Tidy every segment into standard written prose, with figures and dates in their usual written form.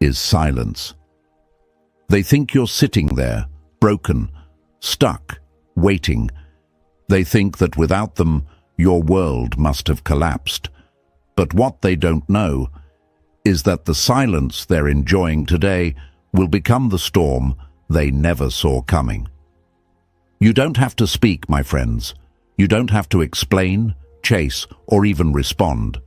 is silence. They think you're sitting there, broken, stuck, waiting. They think that without them, your world must have collapsed. But what they don't know is that the silence they're enjoying today will become the storm they never saw coming. You don't have to speak, my friends. You don't have to explain, chase, or even respond.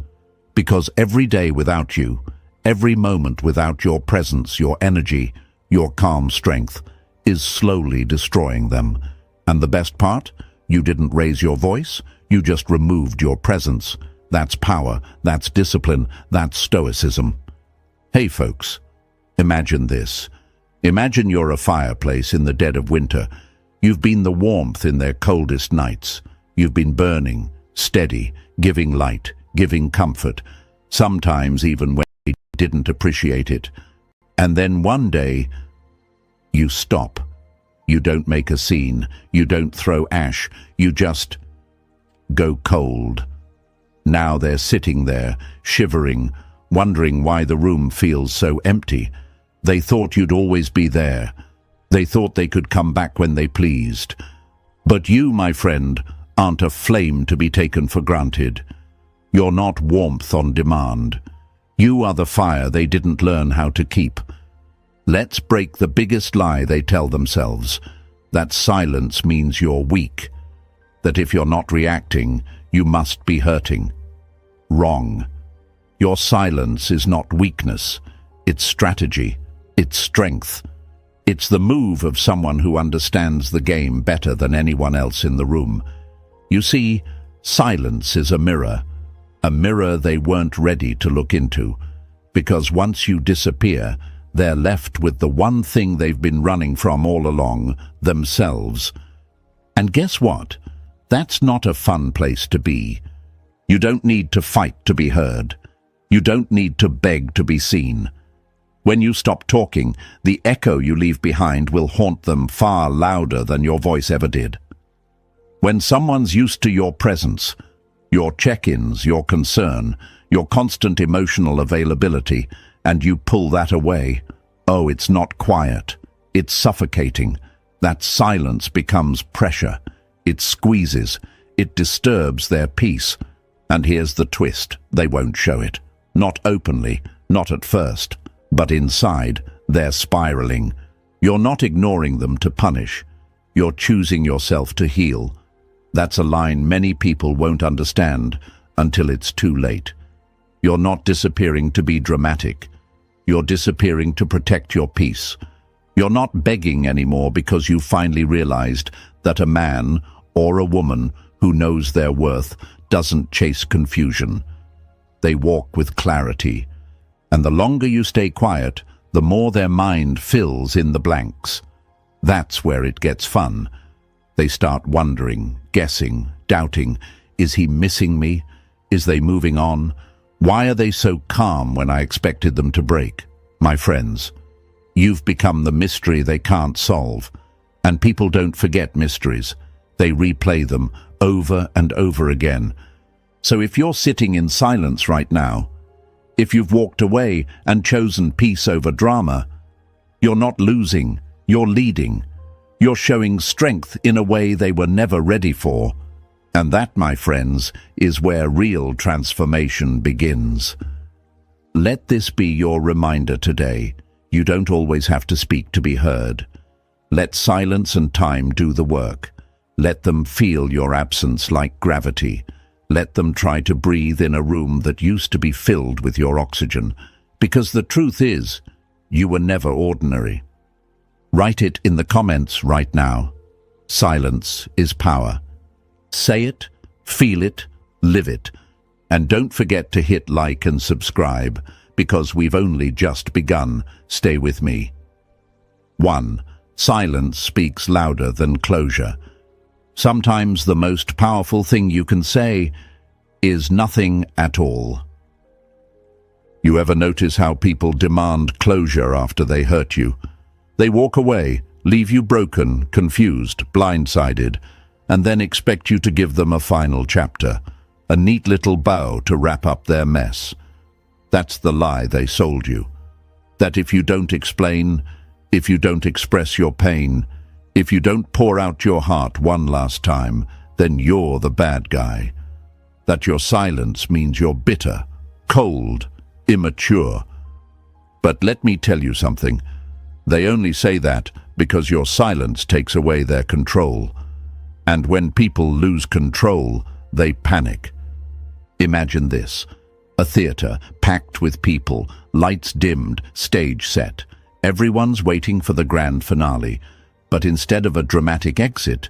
Because every day without you, every moment without your presence, your energy, your calm strength, is slowly destroying them. And the best part? You didn't raise your voice, you just removed your presence. That's power, that's discipline, that's Stoicism. Hey folks, imagine this. Imagine you're a fireplace in the dead of winter. You've been the warmth in their coldest nights. You've been burning, steady, giving light, giving comfort, sometimes even when they didn't appreciate it. And then one day, you stop. You don't make a scene. You don't throw ash. You just go cold. Now they're sitting there, shivering, wondering why the room feels so empty. They thought you'd always be there. They thought they could come back when they pleased. But you, my friend, aren't a flame to be taken for granted. You're not warmth on demand. You are the fire they didn't learn how to keep. Let's break the biggest lie they tell themselves, that silence means you're weak, that if you're not reacting, you must be hurting. Wrong. Your silence is not weakness, it's strategy, it's strength. It's the move of someone who understands the game better than anyone else in the room. You see, silence is a mirror they weren't ready to look into, because once you disappear, they're left with the one thing they've been running from all along, themselves. And guess what? That's not a fun place to be. You don't need to fight to be heard. You don't need to beg to be seen. When you stop talking, the echo you leave behind will haunt them far louder than your voice ever did. When someone's used to your presence, your check-ins, your concern, your constant emotional availability, and you pull that away, oh, it's not quiet. It's suffocating. That silence becomes pressure. It squeezes. It disturbs their peace. And here's the twist. They won't show it. Not openly, not at first. But inside, they're spiraling. You're not ignoring them to punish. You're choosing yourself to heal. That's a line many people won't understand until it's too late. You're not disappearing to be dramatic. You're disappearing to protect your peace. You're not begging anymore because you finally realized that a man or a woman who knows their worth doesn't chase confusion. They walk with clarity. And the longer you stay quiet, the more their mind fills in the blanks. That's where it gets fun. They start wondering, guessing, doubting. Is he missing me? Is they moving on? Why are they so calm when I expected them to break? My friends, you've become the mystery they can't solve. And people don't forget mysteries. They replay them over and over again. So if you're sitting in silence right now, if you've walked away and chosen peace over drama, you're not losing, you're leading. You're showing strength in a way they were never ready for. And that, my friends, is where real transformation begins. Let this be your reminder today. You don't always have to speak to be heard. Let silence and time do the work. Let them feel your absence like gravity. Let them try to breathe in a room that used to be filled with your oxygen. Because the truth is, you were never ordinary. Write it in the comments right now. Silence is power. Say it, feel it, live it. And don't forget to hit like and subscribe, because we've only just begun. Stay with me. 1. Silence speaks louder than closure. Sometimes the most powerful thing you can say is nothing at all. You ever notice how people demand closure after they hurt you? They walk away, leave you broken, confused, blindsided, and then expect you to give them a final chapter, a neat little bow to wrap up their mess. That's the lie they sold you. That if you don't explain, if you don't express your pain, if you don't pour out your heart one last time, then you're the bad guy. That your silence means you're bitter, cold, immature. But let me tell you something. They only say that because your silence takes away their control. And when people lose control, they panic. Imagine this. A theater packed with people, lights dimmed, stage set. Everyone's waiting for the grand finale. But instead of a dramatic exit,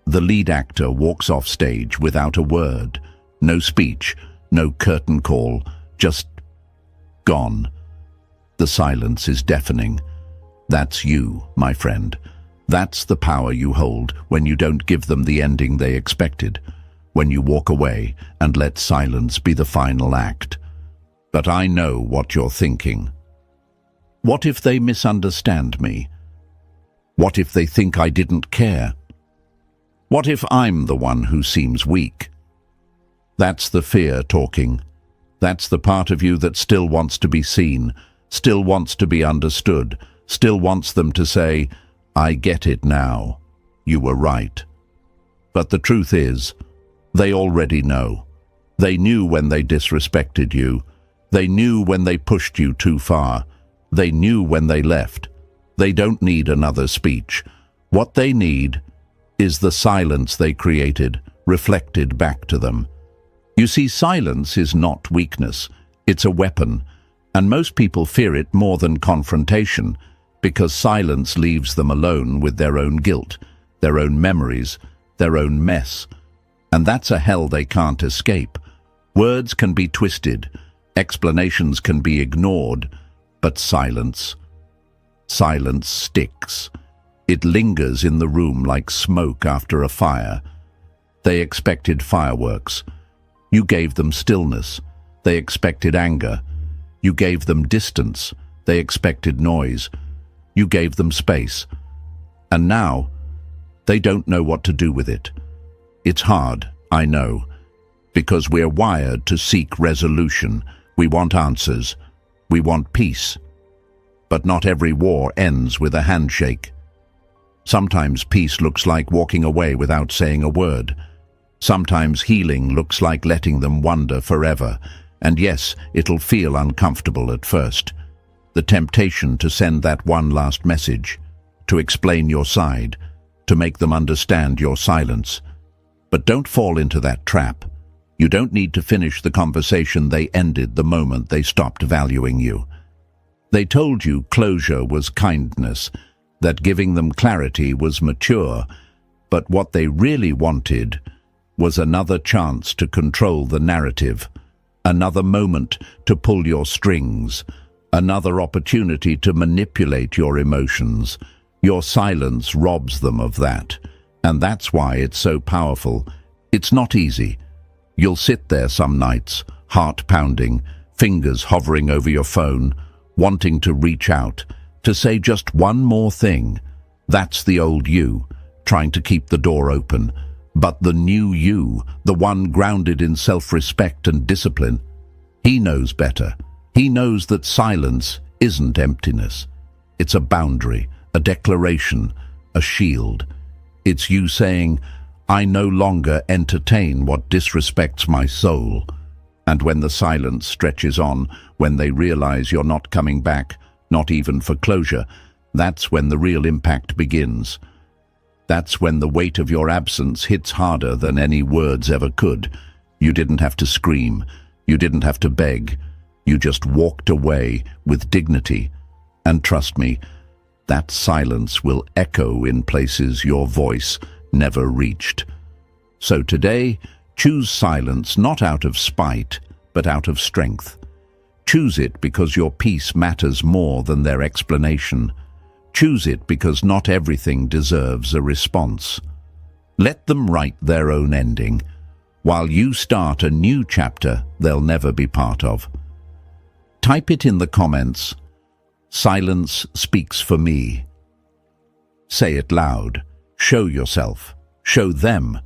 the lead actor walks off stage without a word. No speech, no curtain call, just gone. The silence is deafening. That's you, my friend. That's the power you hold when you don't give them the ending they expected, when you walk away and let silence be the final act. But I know what you're thinking. What if they misunderstand me? What if they think I didn't care? What if I'm the one who seems weak? That's the fear talking. That's the part of you that still wants to be seen, still wants to be understood, still wants them to say, I get it now. You were right. But the truth is, they already know. They knew when they disrespected you. They knew when they pushed you too far. They knew when they left. They don't need another speech. What they need is the silence they created, reflected back to them. You see, silence is not weakness. It's a weapon. And most people fear it more than confrontation, because silence leaves them alone with their own guilt, their own memories, their own mess. And that's a hell they can't escape. Words can be twisted, explanations can be ignored, but silence sticks. It lingers in the room like smoke after a fire. They expected fireworks. You gave them stillness. They expected anger. You gave them distance. They expected noise. You gave them space. And now, they don't know what to do with it. It's hard, I know, because we're wired to seek resolution. We want answers. We want peace. But not every war ends with a handshake. Sometimes peace looks like walking away without saying a word. Sometimes healing looks like letting them wander forever. And yes, it'll feel uncomfortable at first. The temptation to send that one last message, to explain your side, to make them understand your silence. But don't fall into that trap. You don't need to finish the conversation they ended the moment they stopped valuing you. They told you closure was kindness, that giving them clarity was mature, but what they really wanted was another chance to control the narrative, another moment to pull your strings, another opportunity to manipulate your emotions. Your silence robs them of that, and that's why it's so powerful. It's not easy. You'll sit there some nights, heart pounding, fingers hovering over your phone, wanting to reach out, to say just one more thing. That's the old you, trying to keep the door open. But the new you, the one grounded in self-respect and discipline, he knows better. He knows that silence isn't emptiness. It's a boundary, a declaration, a shield. It's you saying, I no longer entertain what disrespects my soul. And when the silence stretches on, when they realize you're not coming back, not even for closure, that's when the real impact begins. That's when the weight of your absence hits harder than any words ever could. You didn't have to scream. You didn't have to beg. You just walked away with dignity. And trust me, that silence will echo in places your voice never reached. So today, choose silence not out of spite, but out of strength. Choose it because your peace matters more than their explanation. Choose it because not everything deserves a response. Let them write their own ending, while you start a new chapter they'll never be part of. Type it in the comments. Silence speaks for me. Say it loud. Show yourself. Show them.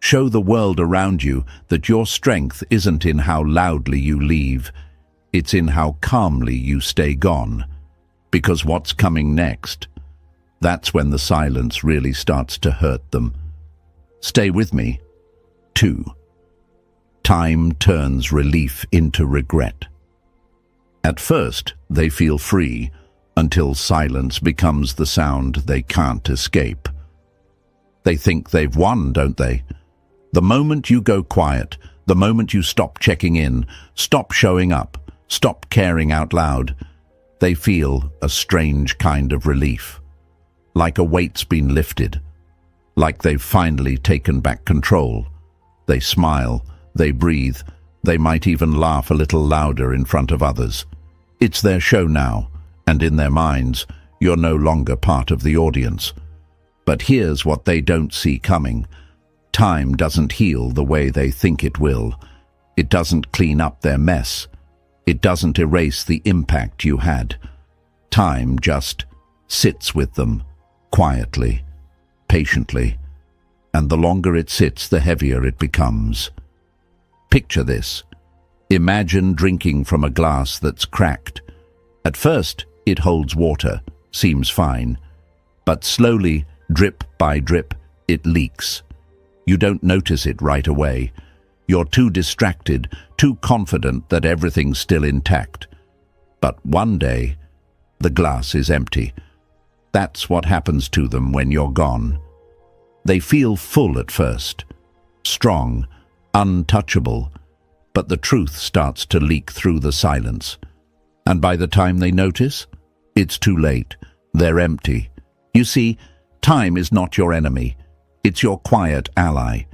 Show the world around you that your strength isn't in how loudly you leave. It's in how calmly you stay gone. Because what's coming next? That's when the silence really starts to hurt them. Stay with me. 2. Time turns relief into regret. At first, they feel free, until silence becomes the sound they can't escape. They think they've won, don't they? The moment you go quiet, the moment you stop checking in, stop showing up, stop caring out loud, they feel a strange kind of relief. Like a weight's been lifted. Like they've finally taken back control. They smile, they breathe, they might even laugh a little louder in front of others. It's their show now, and in their minds, you're no longer part of the audience. But here's what they don't see coming. Time doesn't heal the way they think it will. It doesn't clean up their mess. It doesn't erase the impact you had. Time just sits with them, quietly, patiently, and the longer it sits, the heavier it becomes. Picture this. Imagine drinking from a glass that's cracked. At first, it holds water, seems fine, but slowly, drip by drip, it leaks. You don't notice it right away. You're too distracted, too confident that everything's still intact. But one day, the glass is empty. That's what happens to them when you're gone. They feel full at first, strong, untouchable, but the truth starts to leak through the silence. And by the time they notice, it's too late. They're empty. You see, time is not your enemy. It's your quiet ally.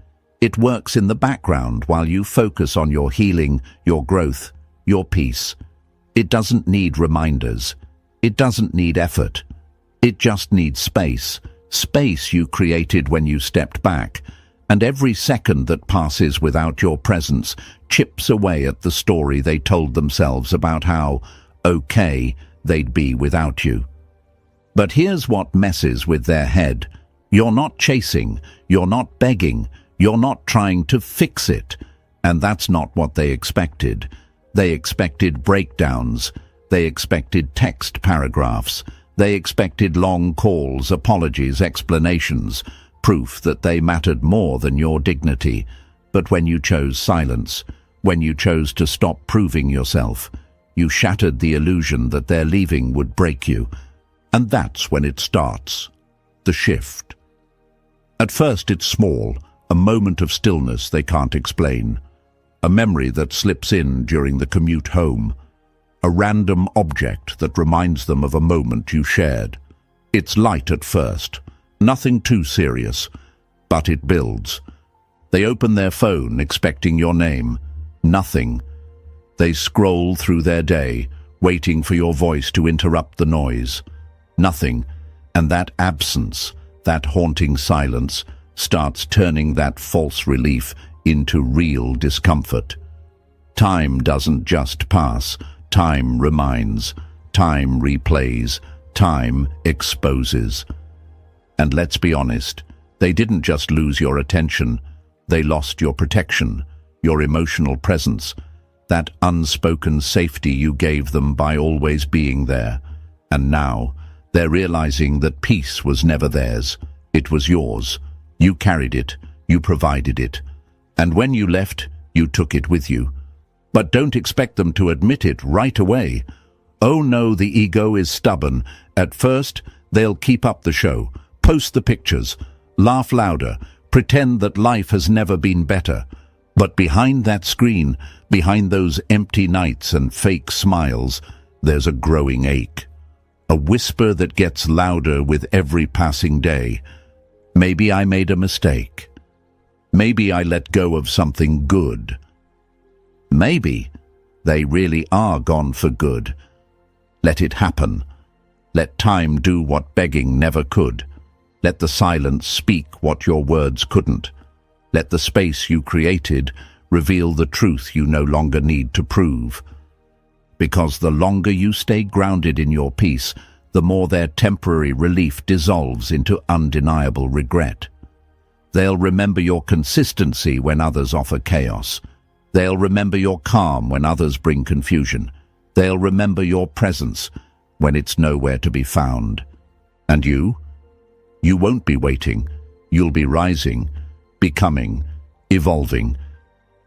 It works in the background while you focus on your healing, your growth, your peace. It doesn't need reminders. It doesn't need effort. It just needs space. Space you created when you stepped back. And every second that passes without your presence chips away at the story they told themselves about how okay they'd be without you. But here's what messes with their head. You're not chasing, you're not begging, you're not trying to fix it. And that's not what they expected. They expected breakdowns. They expected text paragraphs. They expected long calls, apologies, explanations, proof that they mattered more than your dignity. But when you chose silence, when you chose to stop proving yourself, you shattered the illusion that their leaving would break you. And that's when it starts, the shift. At first it's small, a moment of stillness they can't explain, a memory that slips in during the commute home, a random object that reminds them of a moment you shared. It's light at first, nothing too serious, but it builds. They open their phone expecting your name. Nothing. They scroll through their day, waiting for your voice to interrupt the noise. Nothing. And that absence, that haunting silence, starts turning that false relief into real discomfort. Time doesn't just pass. Time reminds. Time replays. Time exposes. And let's be honest, they didn't just lose your attention. They lost your protection, your emotional presence, that unspoken safety you gave them by always being there. And now, they're realizing that peace was never theirs. It was yours. You carried it. You provided it. And when you left, you took it with you. But don't expect them to admit it right away. Oh no, the ego is stubborn. At first, they'll keep up the show, post the pictures, laugh louder, pretend that life has never been better. But behind that screen, behind those empty nights and fake smiles, there's a growing ache. A whisper that gets louder with every passing day. Maybe I made a mistake. Maybe I let go of something good. Maybe they really are gone for good. Let it happen. Let time do what begging never could. Let the silence speak what your words couldn't. Let the space you created reveal the truth you no longer need to prove. Because the longer you stay grounded in your peace, the more their temporary relief dissolves into undeniable regret. They'll remember your consistency when others offer chaos. They'll remember your calm when others bring confusion. They'll remember your presence, when it's nowhere to be found. And you? You won't be waiting. You'll be rising, becoming, evolving.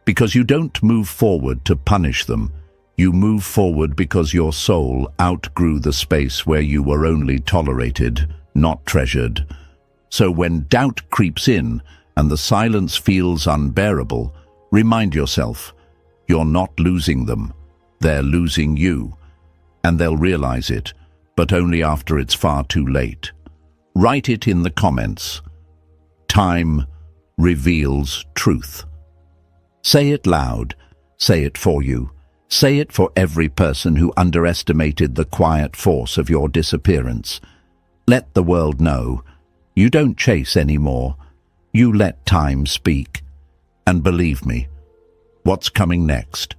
Because you don't move forward to punish them. You move forward because your soul outgrew the space where you were only tolerated, not treasured. So when doubt creeps in and the silence feels unbearable, remind yourself, you're not losing them. They're losing you. And they'll realize it, but only after it's far too late. Write it in the comments. Time reveals truth. Say it loud. Say it for you. Say it for every person who underestimated the quiet force of your disappearance. Let the world know. You don't chase anymore. You let time speak. And believe me, what's coming next?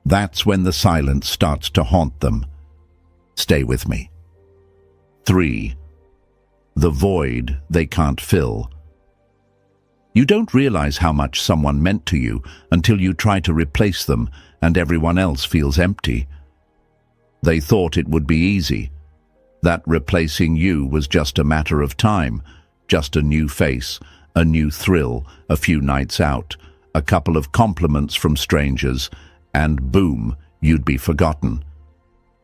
That's when the silence starts to haunt them. Stay with me. 3. The void they can't fill. You don't realize how much someone meant to you until you try to replace them and everyone else feels empty. They thought it would be easy, that replacing you was just a matter of time, just a new face, a new thrill, a few nights out, a couple of compliments from strangers, and boom, you'd be forgotten.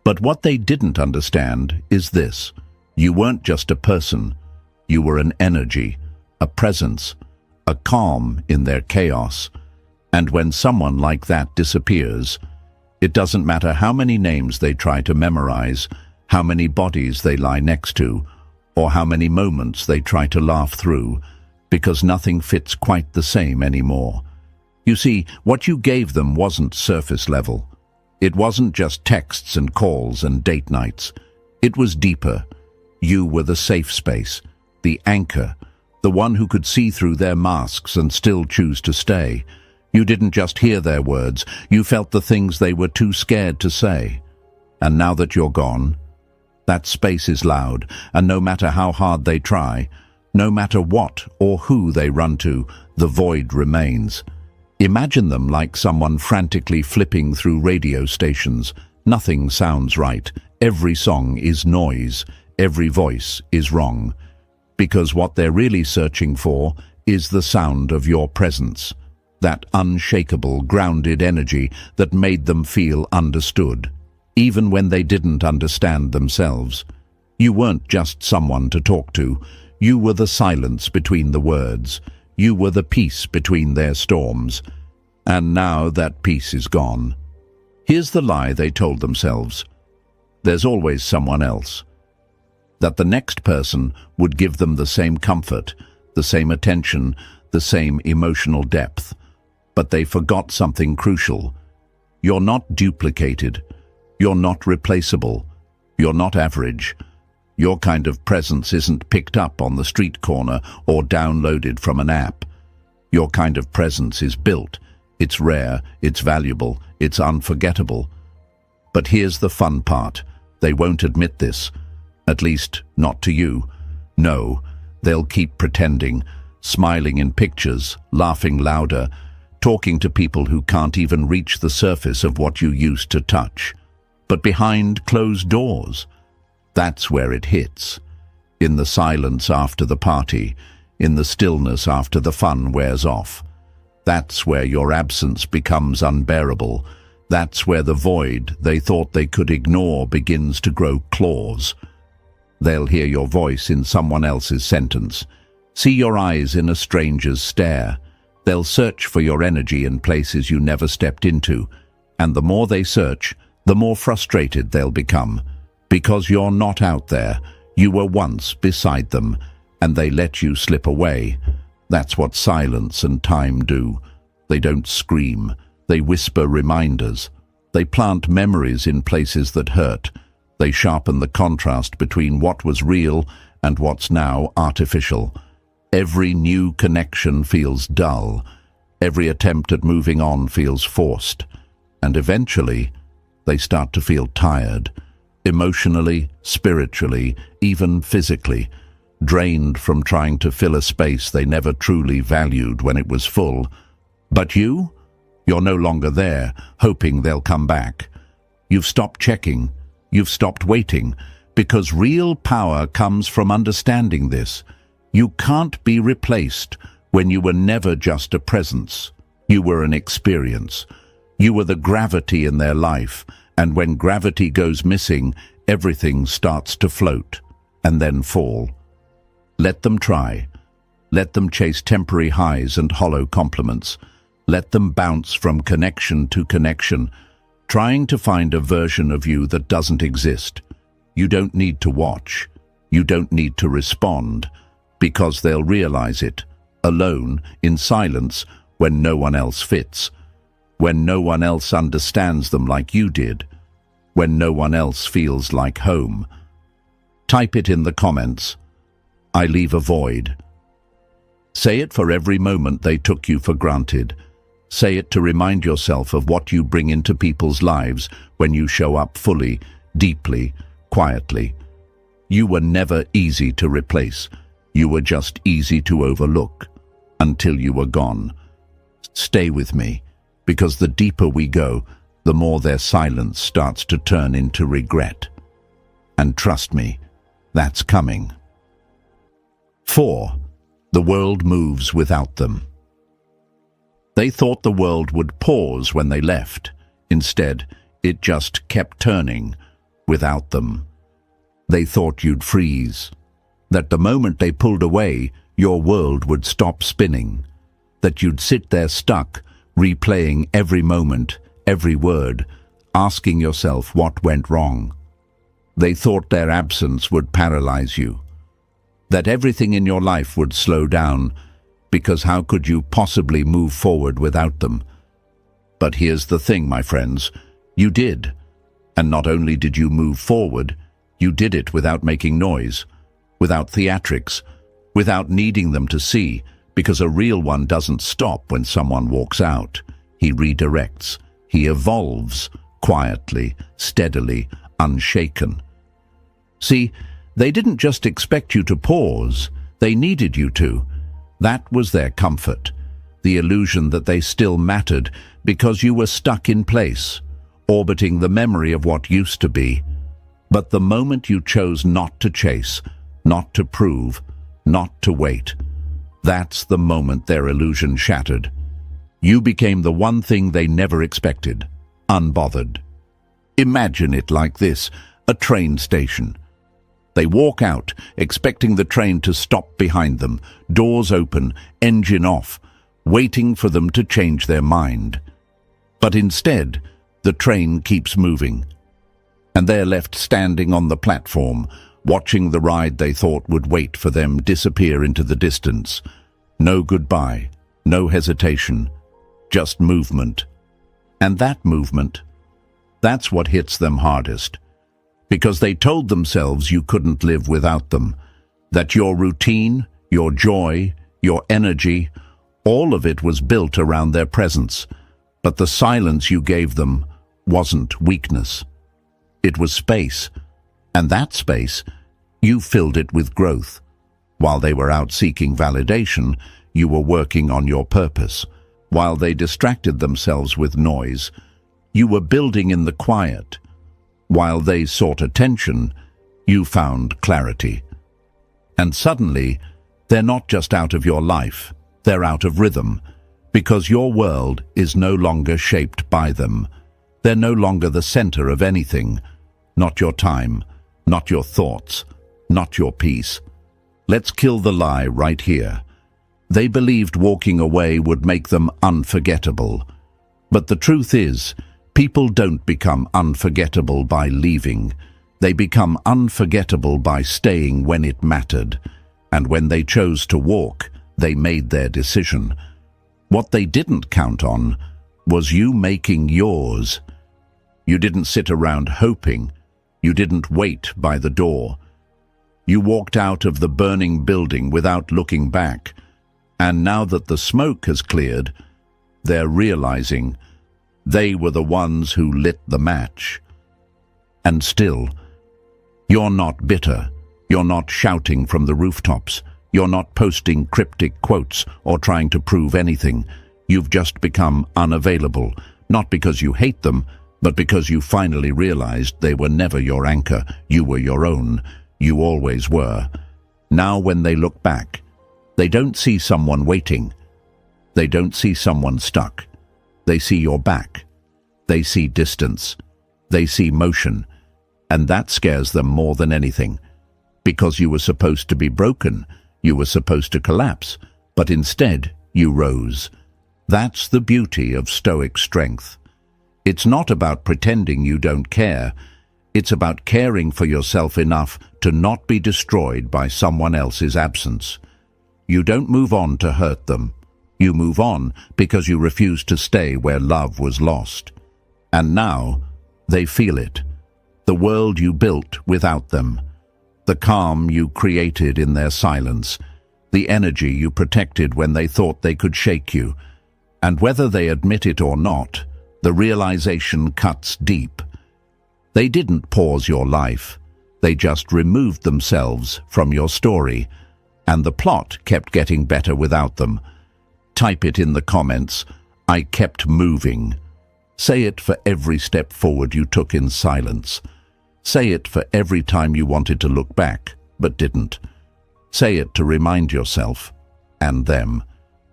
But what they didn't understand is this. You weren't just a person. You were an energy, a presence, a calm in their chaos. And when someone like that disappears, it doesn't matter how many names they try to memorize, how many bodies they lie next to, or how many moments they try to laugh through, because nothing fits quite the same anymore. You see, what you gave them wasn't surface level. It wasn't just texts and calls and date nights. It was deeper. You were the safe space, the anchor, the one who could see through their masks and still choose to stay. You didn't just hear their words, you felt the things they were too scared to say. And now that you're gone, that space is loud, and no matter how hard they try, no matter what or who they run to, the void remains. Imagine them like someone frantically flipping through radio stations. Nothing sounds right. Every song is noise. Every voice is wrong. Because what they're really searching for is the sound of your presence. That unshakable, grounded energy that made them feel understood, even when they didn't understand themselves. You weren't just someone to talk to. You were the silence between the words. You were the peace between their storms. And now that peace is gone. Here's the lie they told themselves. There's always someone else. That the next person would give them the same comfort, the same attention, the same emotional depth. But they forgot something crucial. You're not duplicated. You're not replaceable. You're not average. Your kind of presence isn't picked up on the street corner or downloaded from an app. Your kind of presence is built. It's rare, it's valuable, it's unforgettable. But here's the fun part. They won't admit this. At least, not to you. No, they'll keep pretending, smiling in pictures, laughing louder, talking to people who can't even reach the surface of what you used to touch. But behind closed doors, that's where it hits. In the silence after the party, in the stillness after the fun wears off. That's where your absence becomes unbearable. That's where the void they thought they could ignore begins to grow claws. They'll hear your voice in someone else's sentence, see your eyes in a stranger's stare. They'll search for your energy in places you never stepped into, and the more they search, the more frustrated they'll become. Because you're not out there, you were once beside them, and they let you slip away. That's what silence and time do. They don't scream, they whisper reminders. They plant memories in places that hurt. They sharpen the contrast between what was real and what's now artificial. Every new connection feels dull. Every attempt at moving on feels forced. And eventually, they start to feel tired. Emotionally, spiritually, even physically. Drained from trying to fill a space they never truly valued when it was full. But you're no longer there, hoping they'll come back. You've stopped checking. You've stopped waiting, because real power comes from understanding this. You can't be replaced when you were never just a presence. You were an experience. You were the gravity in their life, and when gravity goes missing, everything starts to float and then fall. Let them try. Let them chase temporary highs and hollow compliments. Let them bounce from connection to connection, trying to find a version of you that doesn't exist. You don't need to watch. You don't need to respond, because they'll realize it, alone, in silence, when no one else fits, when no one else understands them like you did, when no one else feels like home. Type it in the comments. I leave a void. Say it for every moment they took you for granted. Say it to remind yourself of what you bring into people's lives when you show up fully, deeply, quietly. You were never easy to replace. You were just easy to overlook until you were gone. Stay with me, because the deeper we go, the more their silence starts to turn into regret. And trust me, that's coming. 4. The world moves without them. They thought the world would pause when they left. Instead, it just kept turning without them. They thought you'd freeze, that the moment they pulled away, your world would stop spinning, that you'd sit there stuck, replaying every moment, every word, asking yourself what went wrong. They thought their absence would paralyze you, that everything in your life would slow down, because how could you possibly move forward without them? But here's the thing, my friends, you did. And not only did you move forward, you did it without making noise, without theatrics, without needing them to see, because a real one doesn't stop when someone walks out. He redirects. He evolves, quietly, steadily, unshaken. See, they didn't just expect you to pause, they needed you to. That was their comfort, the illusion that they still mattered because you were stuck in place, orbiting the memory of what used to be. But the moment you chose not to chase, not to prove, not to wait, that's the moment their illusion shattered. You became the one thing they never expected, unbothered. Imagine it like this, a train station. They walk out, expecting the train to stop behind them, doors open, engine off, waiting for them to change their mind. But instead, the train keeps moving, and they're left standing on the platform, watching the ride they thought would wait for them disappear into the distance. No goodbye, no hesitation, just movement. And that movement, that's what hits them hardest. Because they told themselves you couldn't live without them, that your routine, your joy, your energy, all of it was built around their presence. But the silence you gave them wasn't weakness. It was space, and that space, you filled it with growth. While they were out seeking validation, you were working on your purpose. While they distracted themselves with noise, you were building in the quiet. While they sought attention, you found clarity. And suddenly, they're not just out of your life, they're out of rhythm, because your world is no longer shaped by them. They're no longer the center of anything, not your time, not your thoughts, not your peace. Let's kill the lie right here. They believed walking away would make them unforgettable. But the truth is, people don't become unforgettable by leaving. They become unforgettable by staying when it mattered. And when they chose to walk, they made their decision. What they didn't count on was you making yours. You didn't sit around hoping. You didn't wait by the door. You walked out of the burning building without looking back. And now that the smoke has cleared, they're realizing they were the ones who lit the match. And still, you're not bitter. You're not shouting from the rooftops. You're not posting cryptic quotes or trying to prove anything. You've just become unavailable, not because you hate them, but because you finally realized they were never your anchor, you were your own. You always were. Now when they look back, they don't see someone waiting. They don't see someone stuck. They see your back. They see distance. They see motion. And that scares them more than anything. Because you were supposed to be broken. You were supposed to collapse. But instead, you rose. That's the beauty of Stoic strength. It's not about pretending you don't care. It's about caring for yourself enough to not be destroyed by someone else's absence. You don't move on to hurt them. You move on because you refuse to stay where love was lost. And now, they feel it. The world you built without them. The calm you created in their silence. The energy you protected when they thought they could shake you. And whether they admit it or not, the realization cuts deep. They didn't pause your life. They just removed themselves from your story. And the plot kept getting better without them. Type it in the comments. I kept moving. Say it for every step forward you took in silence. Say it for every time you wanted to look back, but didn't. Say it to remind yourself, and them,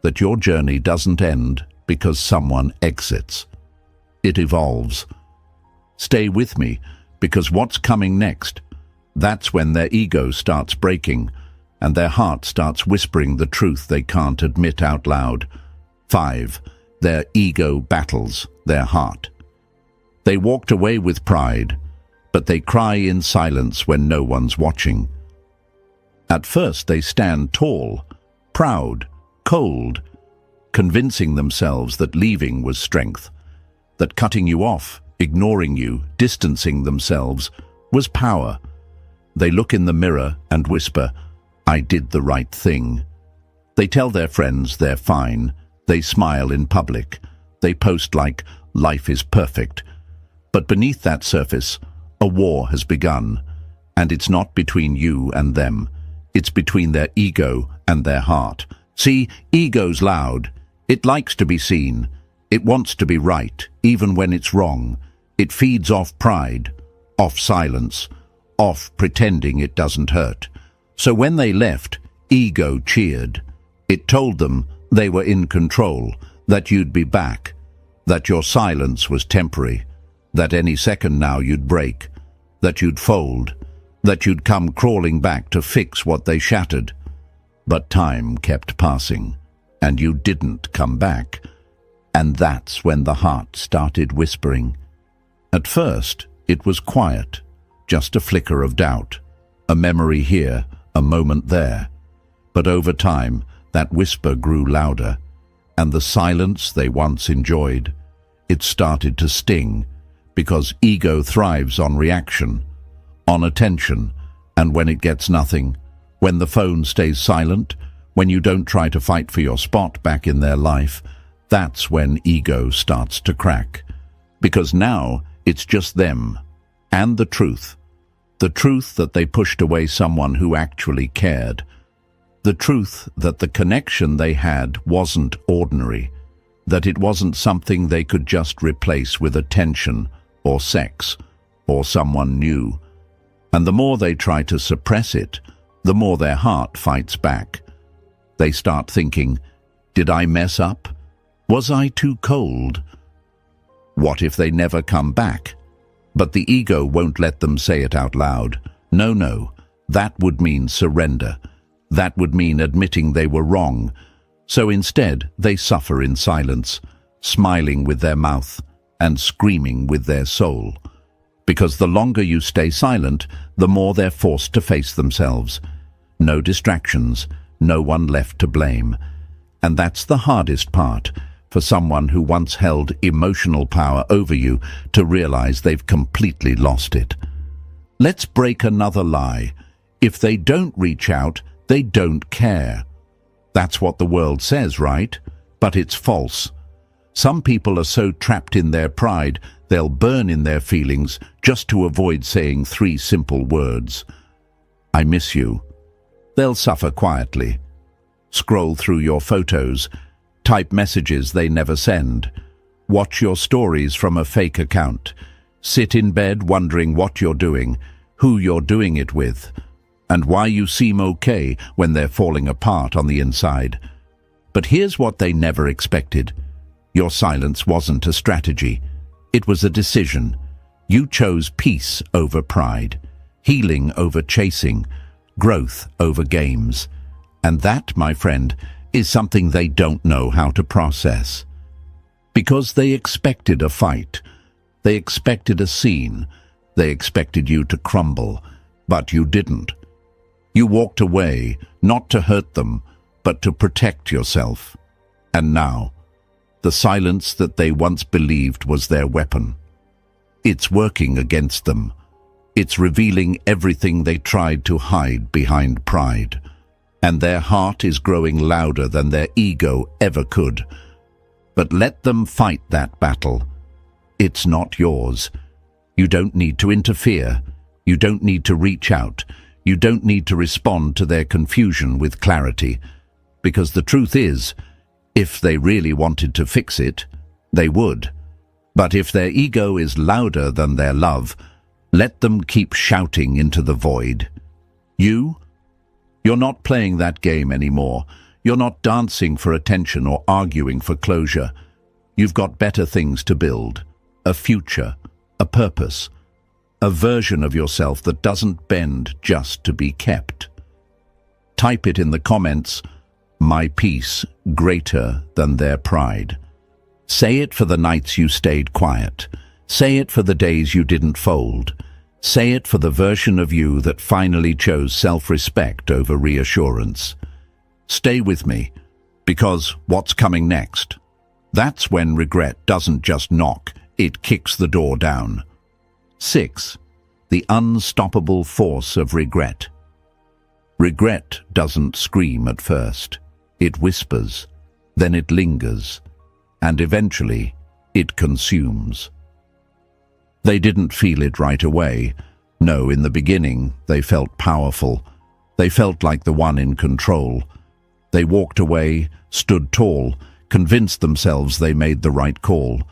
that your journey doesn't end because someone exits. It evolves. Stay with me, because what's coming next? That's when their ego starts breaking, and their heart starts whispering the truth they can't admit out loud. 5. Their ego battles their heart. They walked away with pride, but they cry in silence when no one's watching. At first they stand tall, proud, cold, convincing themselves that leaving was strength, that cutting you off, ignoring you, distancing themselves, was power. They look in the mirror and whisper, I did the right thing. They tell their friends they're fine. They smile in public. They post like, life is perfect. But beneath that surface, a war has begun. And it's not between you and them. It's between their ego and their heart. See, ego's loud. It likes to be seen. It wants to be right, even when it's wrong. It feeds off pride, off silence, off pretending it doesn't hurt. So when they left, ego cheered. It told them they were in control, that you'd be back, that your silence was temporary, that any second now you'd break, that you'd fold, that you'd come crawling back to fix what they shattered. But time kept passing, and you didn't come back. And that's when the heart started whispering. At first, it was quiet, just a flicker of doubt, a memory here, a moment there. But over time, that whisper grew louder, and the silence they once enjoyed, it started to sting, because ego thrives on reaction, on attention, and when it gets nothing, when the phone stays silent, when you don't try to fight for your spot back in their life, that's when ego starts to crack. Because now it's just them, and the truth that they pushed away someone who actually cared, the truth that the connection they had wasn't ordinary, that it wasn't something they could just replace with attention or sex or someone new. And the more they try to suppress it, the more their heart fights back. They start thinking, did I mess up? Was I too cold? What if they never come back? But the ego won't let them say it out loud. No, that would mean surrender. That would mean admitting they were wrong. So instead, they suffer in silence, smiling with their mouth and screaming with their soul. Because the longer you stay silent, the more they're forced to face themselves. No distractions, no one left to blame. And that's the hardest part, for someone who once held emotional power over you to realize they've completely lost it. Let's break another lie. If they don't reach out, they don't care. That's what the world says, right? But it's false. Some people are so trapped in their pride, they'll burn in their feelings just to avoid saying 3 simple words. I miss you. They'll suffer quietly. Scroll through your photos, type messages they never send, Watch your stories from a fake account. Sit in bed wondering what you're doing, who you're doing it with, and why you seem okay when they're falling apart on the inside. But here's what they never expected. Your silence wasn't a strategy. It was a decision. You chose peace over pride, healing over chasing, growth over games. And that, my friend, is something they don't know how to process. Because they expected a fight, they expected a scene, they expected you to crumble, but you didn't. You walked away, not to hurt them, but to protect yourself. And now, the silence that they once believed was their weapon. It's working against them. It's revealing everything they tried to hide behind pride. And their heart is growing louder than their ego ever could. But let them fight that battle. It's not yours. You don't need to interfere. You don't need to reach out. You don't need to respond to their confusion with clarity. Because the truth is, if they really wanted to fix it, they would. But if their ego is louder than their love, let them keep shouting into the void. You're not playing that game anymore. You're not dancing for attention or arguing for closure. You've got better things to build. A future, a purpose, a version of yourself that doesn't bend just to be kept. Type it in the comments, my peace greater than their pride. Say it for the nights you stayed quiet. Say it for the days you didn't fold. Say it for the version of you that finally chose self-respect over reassurance. Stay with me, because what's coming next? That's when regret doesn't just knock, it kicks the door down. 6. The unstoppable force of regret. Regret doesn't scream at first. It whispers, then it lingers, and eventually it consumes. They didn't feel it right away. No, in the beginning, they felt powerful. They felt like the one in control. They walked away, stood tall, convinced themselves they made the right call,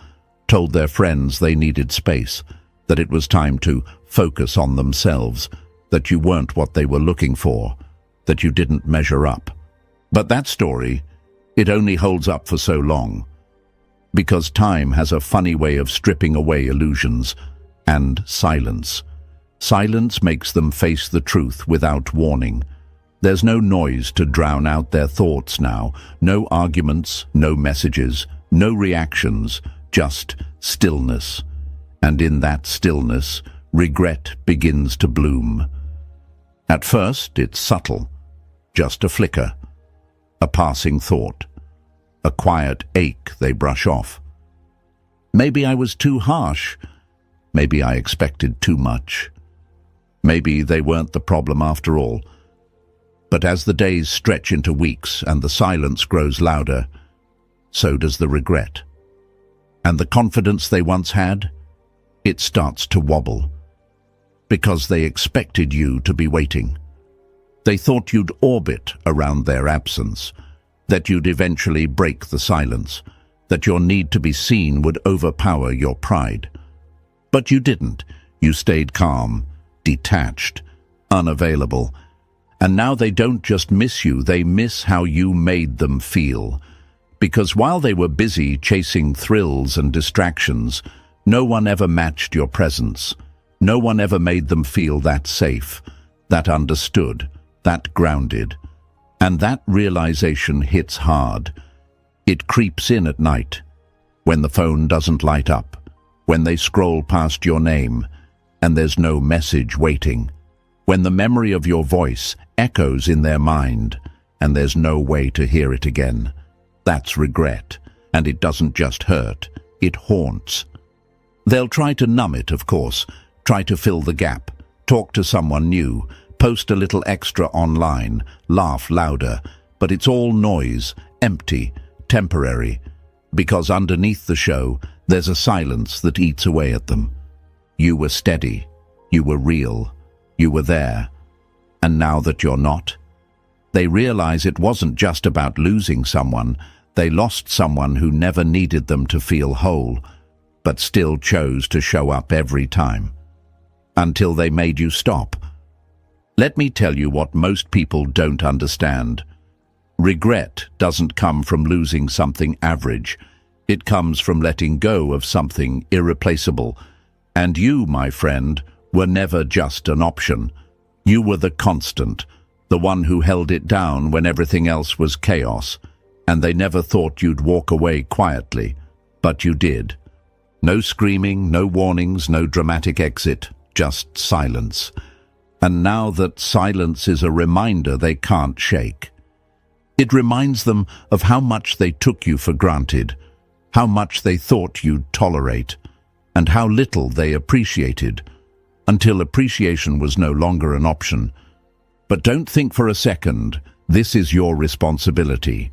told their friends they needed space, that it was time to focus on themselves, that you weren't what they were looking for, that you didn't measure up. But that story, it only holds up for so long. Because time has a funny way of stripping away illusions, and silence. Silence makes them face the truth without warning. There's no noise to drown out their thoughts now, no arguments, no messages, no reactions, just stillness. And in that stillness, regret begins to bloom. At first, it's subtle, just a flicker, a passing thought, a quiet ache they brush off. Maybe I was too harsh. Maybe I expected too much. Maybe they weren't the problem after all. But as the days stretch into weeks and the silence grows louder, so does the regret. And the confidence they once had, it starts to wobble. Because they expected you to be waiting. They thought you'd orbit around their absence, that you'd eventually break the silence, that your need to be seen would overpower your pride. But you didn't. You stayed calm, detached, unavailable. And now they don't just miss you, they miss how you made them feel. Because while they were busy chasing thrills and distractions, no one ever matched your presence. No one ever made them feel that safe, that understood, that grounded. And that realization hits hard. It creeps in at night, when the phone doesn't light up, when they scroll past your name, and there's no message waiting, when the memory of your voice echoes in their mind, and there's no way to hear it again. That's regret, and it doesn't just hurt, it haunts. They'll try to numb it, of course, try to fill the gap, talk to someone new, post a little extra online, laugh louder, but it's all noise, empty, temporary, because underneath the show, there's a silence that eats away at them. You were steady, you were real, you were there, and now that you're not, they realize it wasn't just about losing someone, They lost someone who never needed them to feel whole, but still chose to show up every time. Until they made you stop. Let me tell you what most people don't understand. Regret doesn't come from losing something average. It comes from letting go of something irreplaceable. And you, my friend, were never just an option. You were the constant, the one who held it down when everything else was chaos. And they never thought you'd walk away quietly, but you did. No screaming, no warnings, no dramatic exit, just silence. And now that silence is a reminder they can't shake. It reminds them of how much they took you for granted, how much they thought you'd tolerate, and how little they appreciated, until appreciation was no longer an option. But don't think for a second, this is your responsibility.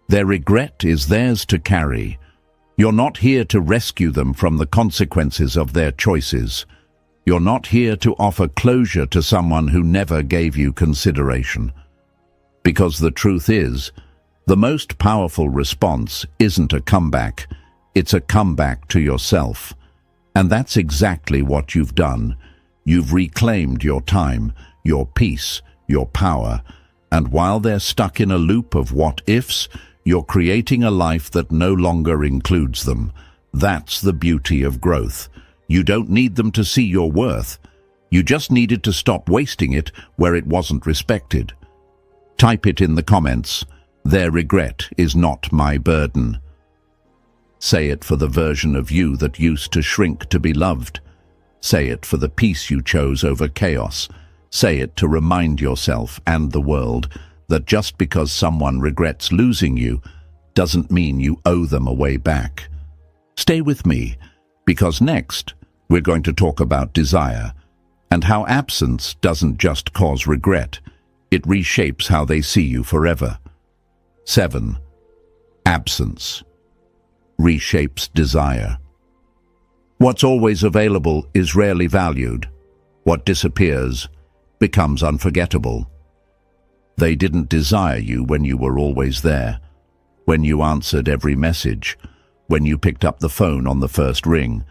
Their regret is theirs to carry. You're not here to rescue them from the consequences of their choices. You're not here to offer closure to someone who never gave you consideration. Because the truth is, the most powerful response isn't a comeback, it's a comeback to yourself. And that's exactly what you've done. You've reclaimed your time, your peace, your power, and while they're stuck in a loop of what-ifs, you're creating a life that no longer includes them. That's the beauty of growth. You don't need them to see your worth. You just needed to stop wasting it where it wasn't respected. Type it in the comments. Their regret is not my burden. Say it for the version of you that used to shrink to be loved. Say it for the peace you chose over chaos. Say it to remind yourself and the world that just because someone regrets losing you doesn't mean you owe them a way back. Stay with me, because next we're going to talk about desire and how absence doesn't just cause regret, it reshapes how they see you forever. 7. Absence reshapes desire. What's always available is rarely valued. What disappears becomes unforgettable. They didn't desire you when you were always there, when you answered every message, when you picked up the phone on the first ring,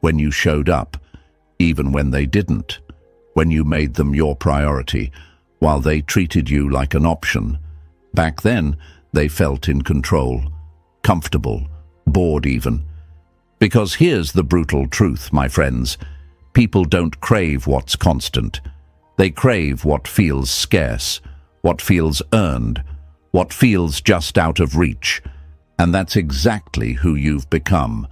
when you showed up, even when they didn't, when you made them your priority, while they treated you like an option. Back then, they felt in control, comfortable, bored even. Because here's the brutal truth, my friends. People don't crave what's constant. They crave what feels scarce, what feels earned, what feels just out of reach. And that's exactly who you've become.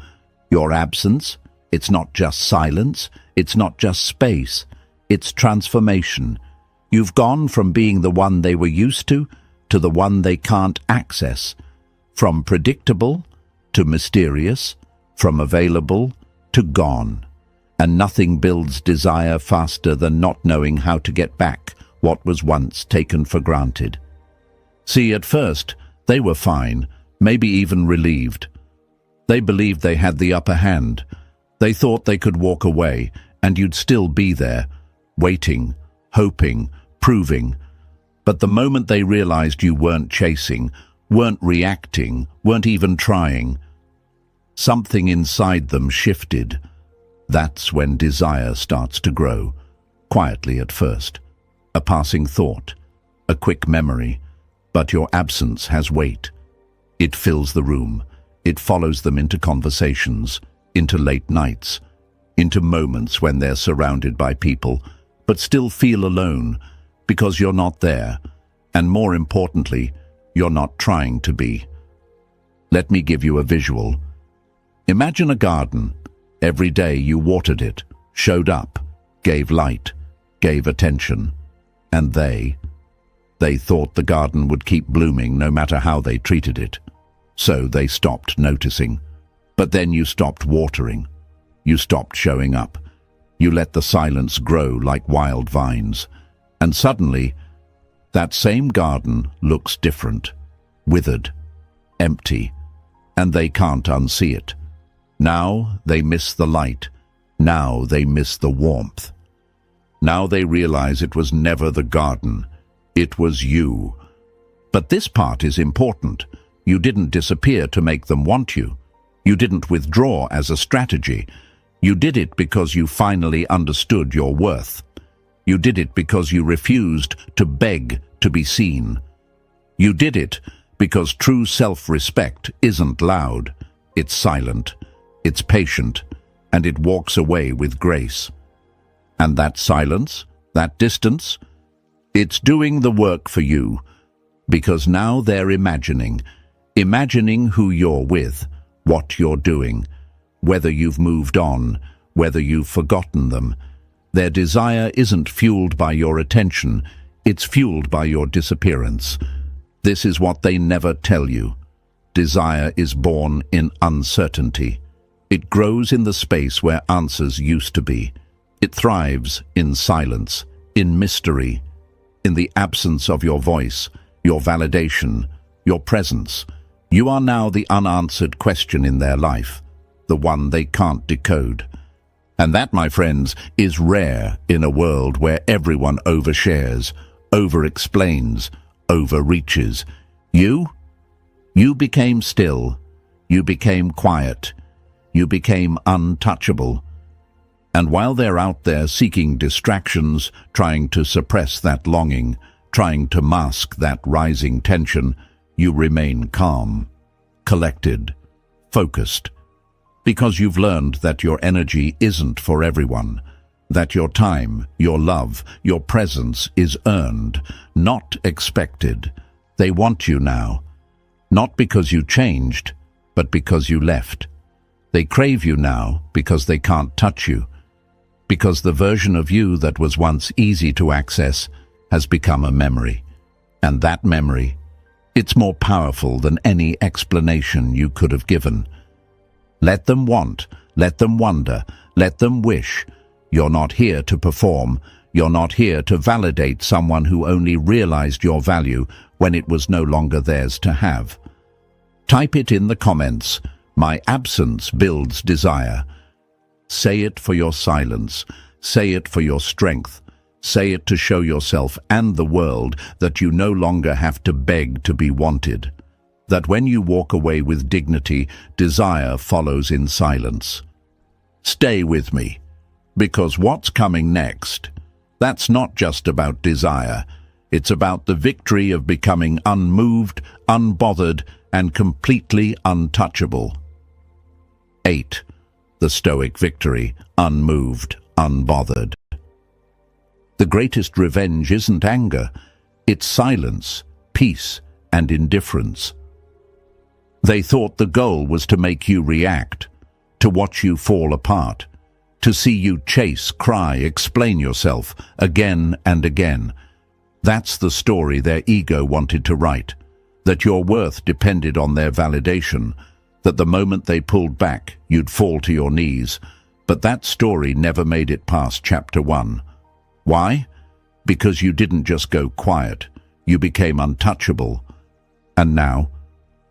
Your absence, it's not just silence, it's not just space, it's transformation. You've gone from being the one they were used to the one they can't access, from predictable to mysterious, from available to gone. And nothing builds desire faster than not knowing how to get back what was once taken for granted. See, at first, they were fine, maybe even relieved. They believed they had the upper hand. They thought they could walk away, and you'd still be there, waiting, hoping, proving. But the moment they realized you weren't chasing, weren't reacting, weren't even trying, something inside them shifted. That's when desire starts to grow, quietly at first. A passing thought, a quick memory, but your absence has weight. It fills the room. It follows them into conversations, into late nights, into moments when they're surrounded by people, but still feel alone because you're not there, and more importantly, you're not trying to be. Let me give you a visual. Imagine a garden. Every day you watered it, showed up, gave light, gave attention, and they thought the garden would keep blooming no matter how they treated it. So they stopped noticing. But then you stopped watering. You stopped showing up. You let the silence grow like wild vines. And suddenly, that same garden looks different, withered, empty, and they can't unsee it. Now they miss the light. Now they miss the warmth. Now they realize it was never the garden. It was you. But this part is important. You didn't disappear to make them want you. You didn't withdraw as a strategy. You did it because you finally understood your worth. You did it because you refused to beg to be seen. You did it because true self-respect isn't loud. It's silent, it's patient, and it walks away with grace. And that silence, that distance, it's doing the work for you, because now they're imagining who you're with, what you're doing, whether you've moved on, whether you've forgotten them. Their desire isn't fueled by your attention, it's fueled by your disappearance. This is what they never tell you. Desire is born in uncertainty. It grows in the space where answers used to be. It thrives in silence, in mystery, in the absence of your voice, your validation, your presence. You are now the unanswered question in their life, the one they can't decode. And that, my friends, is rare in a world where everyone overshares, over-explains, overreaches. You became still, you became quiet, you became untouchable. And while they're out there seeking distractions, trying to suppress that longing, trying to mask that rising tension, you remain calm, collected, focused, because you've learned that your energy isn't for everyone, that your time, your love, your presence is earned, not expected. They want you now, not because you changed, but because you left. They crave you now because they can't touch you, because the version of you that was once easy to access has become a memory. And that memory, it's more powerful than any explanation you could have given. Let them want, let them wonder, let them wish. You're not here to perform. You're not here to validate someone who only realized your value when it was no longer theirs to have. Type it in the comments. My absence builds desire. Say it for your silence. Say it for your strength. Say it to show yourself and the world that you no longer have to beg to be wanted. That when you walk away with dignity, desire follows in silence. Stay with me, because what's coming next, that's not just about desire. It's about the victory of becoming unmoved, unbothered, and completely untouchable. 8. The Stoic victory, unmoved, unbothered. The greatest revenge isn't anger, it's silence, peace, and indifference. They thought the goal was to make you react, to watch you fall apart, to see you chase, cry, explain yourself again and again. That's the story their ego wanted to write, that your worth depended on their validation, that the moment they pulled back, you'd fall to your knees. But that story never made it past chapter 1. Why? Because you didn't just go quiet, you became untouchable. And now,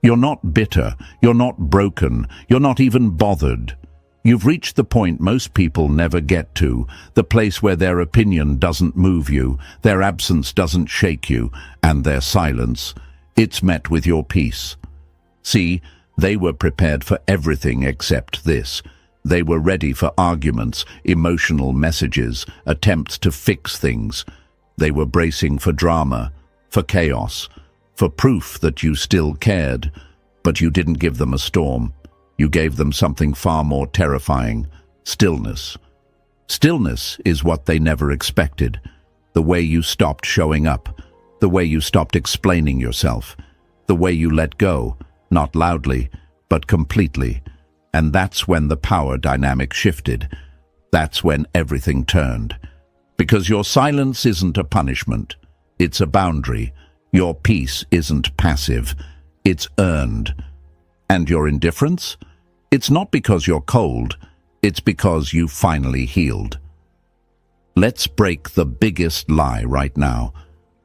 you're not bitter, you're not broken, you're not even bothered. You've reached the point most people never get to, the place where their opinion doesn't move you, their absence doesn't shake you, and their silence, it's met with your peace. See, they were prepared for everything except this. They were ready for arguments, emotional messages, attempts to fix things. They were bracing for drama, for chaos, for proof that you still cared. But you didn't give them a storm. You gave them something far more terrifying: stillness. Stillness is what they never expected. The way you stopped showing up, the way you stopped explaining yourself, the way you let go, not loudly, but completely. And that's when the power dynamic shifted. That's when everything turned. Because your silence isn't a punishment, it's a boundary. Your peace isn't passive, it's earned. And your indifference? It's not because you're cold, it's because you finally healed. Let's break the biggest lie right now.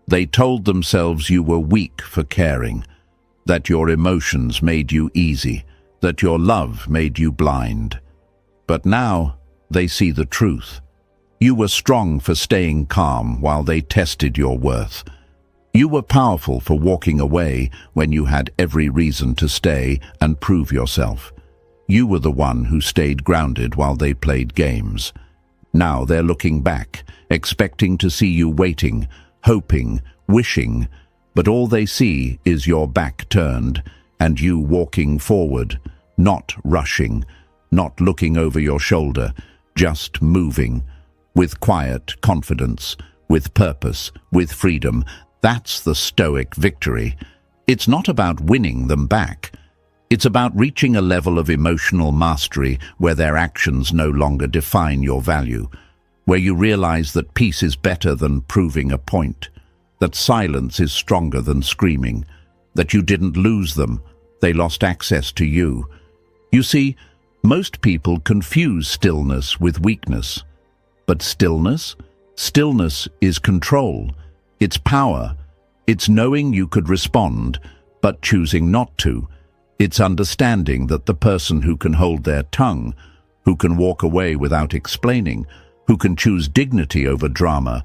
They told themselves you were weak for caring, that your emotions made you easy, that your love made you blind. But now they see the truth. You were strong for staying calm while they tested your worth. You were powerful for walking away when you had every reason to stay and prove yourself. You were the one who stayed grounded while they played games. Now they're looking back, expecting to see you waiting, hoping, wishing, but all they see is your back turned and you walking forward, not rushing, not looking over your shoulder, just moving, with quiet confidence, with purpose, with freedom. That's the Stoic victory. It's not about winning them back. It's about reaching a level of emotional mastery where their actions no longer define your value, where you realize that peace is better than proving a point, that silence is stronger than screaming, that you didn't lose them, they lost access to you. You see, most people confuse stillness with weakness. But stillness is control. It's power. It's knowing you could respond, but choosing not to. It's understanding that the person who can hold their tongue, who can walk away without explaining, who can choose dignity over drama,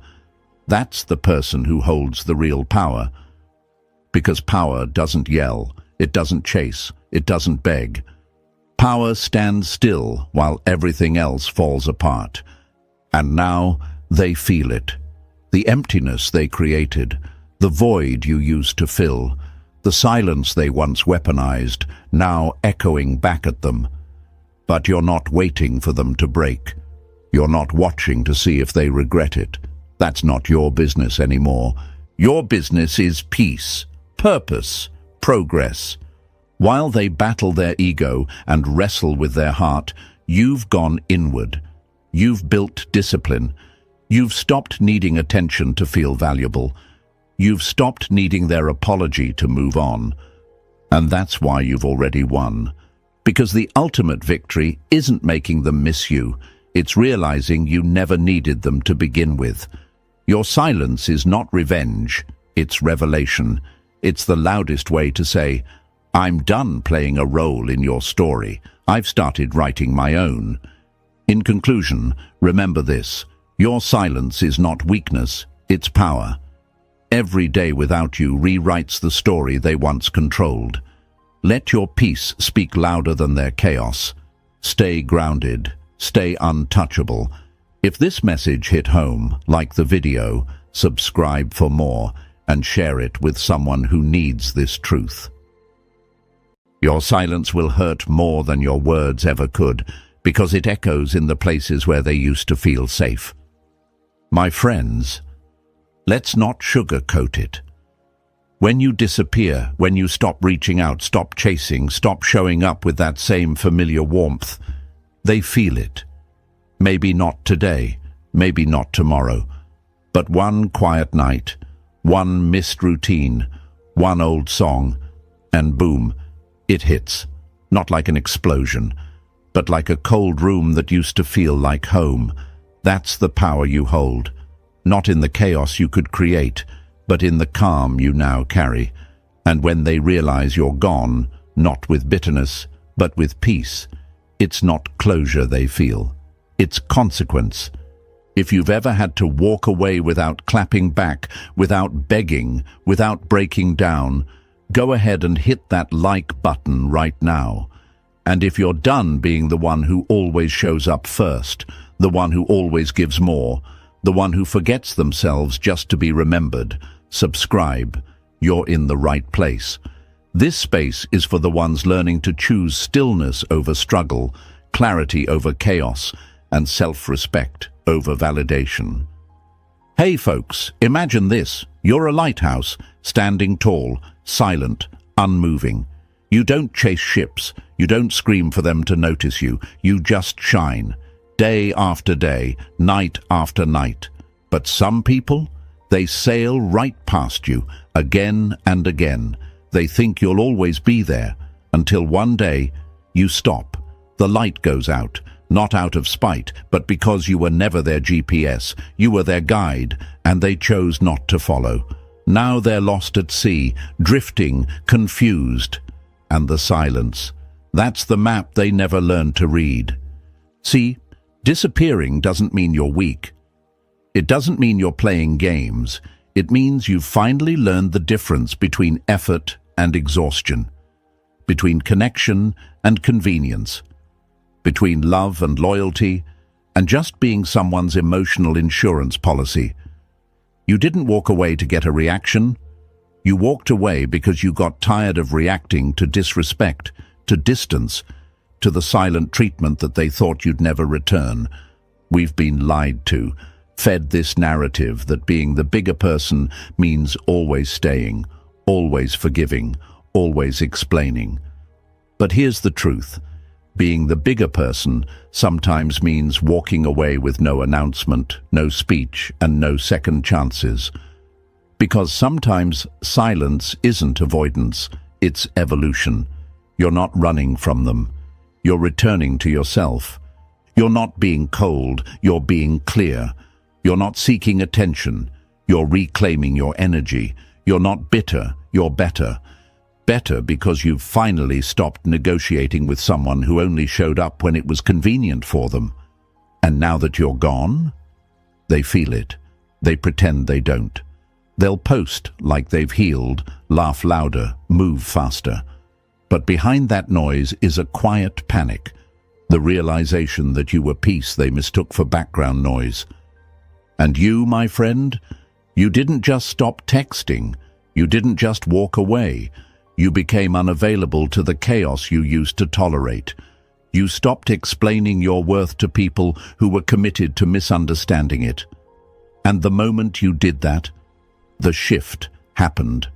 that's the person who holds the real power. Because power doesn't yell, it doesn't chase, it doesn't beg. Power stands still while everything else falls apart. And now they feel it. The emptiness they created, the void you used to fill, the silence they once weaponized, now echoing back at them. But you're not waiting for them to break. You're not watching to see if they regret it. That's not your business anymore. Your business is peace, purpose, progress. While they battle their ego and wrestle with their heart, you've gone inward. You've built discipline. You've stopped needing attention to feel valuable. You've stopped needing their apology to move on. And that's why you've already won. Because the ultimate victory isn't making them miss you. It's realizing you never needed them to begin with. Your silence is not revenge. It's revelation. It's the loudest way to say, I'm done playing a role in your story. I've started writing my own. In conclusion, remember this. Your silence is not weakness, it's power. Every day without you rewrites the story they once controlled. Let your peace speak louder than their chaos. Stay grounded, stay untouchable. If this message hit home, like the video, subscribe for more, and share it with someone who needs this truth. Your silence will hurt more than your words ever could, because it echoes in the places where they used to feel safe. My friends, let's not sugarcoat it. When you disappear, when you stop reaching out, stop chasing, stop showing up with that same familiar warmth, they feel it. Maybe not today, maybe not tomorrow, but one quiet night, one missed routine, one old song, and boom, it hits. Not like an explosion, but like a cold room that used to feel like home. That's the power you hold. Not in the chaos you could create, but in the calm you now carry. And when they realize you're gone, not with bitterness, but with peace, it's not closure they feel. It's consequence. If you've ever had to walk away without clapping back, without begging, without breaking down, go ahead and hit that like button right now. And if you're done being the one who always shows up first, the one who always gives more, the one who forgets themselves just to be remembered, subscribe. You're in the right place. This space is for the ones learning to choose stillness over struggle, clarity over chaos, and self-respect over validation. Hey folks, imagine this. You're a lighthouse, standing tall, silent, unmoving. You don't chase ships. You don't scream for them to notice you. You just shine. Day after day, night after night. But some people, they sail right past you, again and again. They think you'll always be there, until one day, you stop. The light goes out, not out of spite, but because you were never their GPS. You were their guide, and they chose not to follow. Now they're lost at sea, drifting, confused. And the silence, that's the map they never learned to read. See, disappearing doesn't mean you're weak. It doesn't mean you're playing games. It means you've finally learned the difference between effort and exhaustion, between connection and convenience, between love and loyalty, and just being someone's emotional insurance policy. You didn't walk away to get a reaction. You walked away because you got tired of reacting to disrespect, to distance, to the silent treatment that they thought you'd never return. We've been lied to, fed this narrative that being the bigger person means always staying, always forgiving, always explaining. But here's the truth. Being the bigger person sometimes means walking away with no announcement, no speech, and no second chances. Because sometimes silence isn't avoidance, it's evolution. You're not running from them. You're returning to yourself. You're not being cold, you're being clear. You're not seeking attention, you're reclaiming your energy. You're not bitter, you're better. Better because you've finally stopped negotiating with someone who only showed up when it was convenient for them. And now that you're gone, they feel it. They pretend they don't. They'll post like they've healed, laugh louder, move faster. But behind that noise is a quiet panic, the realization that you were peace they mistook for background noise. And you, my friend, you didn't just stop texting. You didn't just walk away. You became unavailable to the chaos you used to tolerate. You stopped explaining your worth to people who were committed to misunderstanding it. And the moment you did that, the shift happened.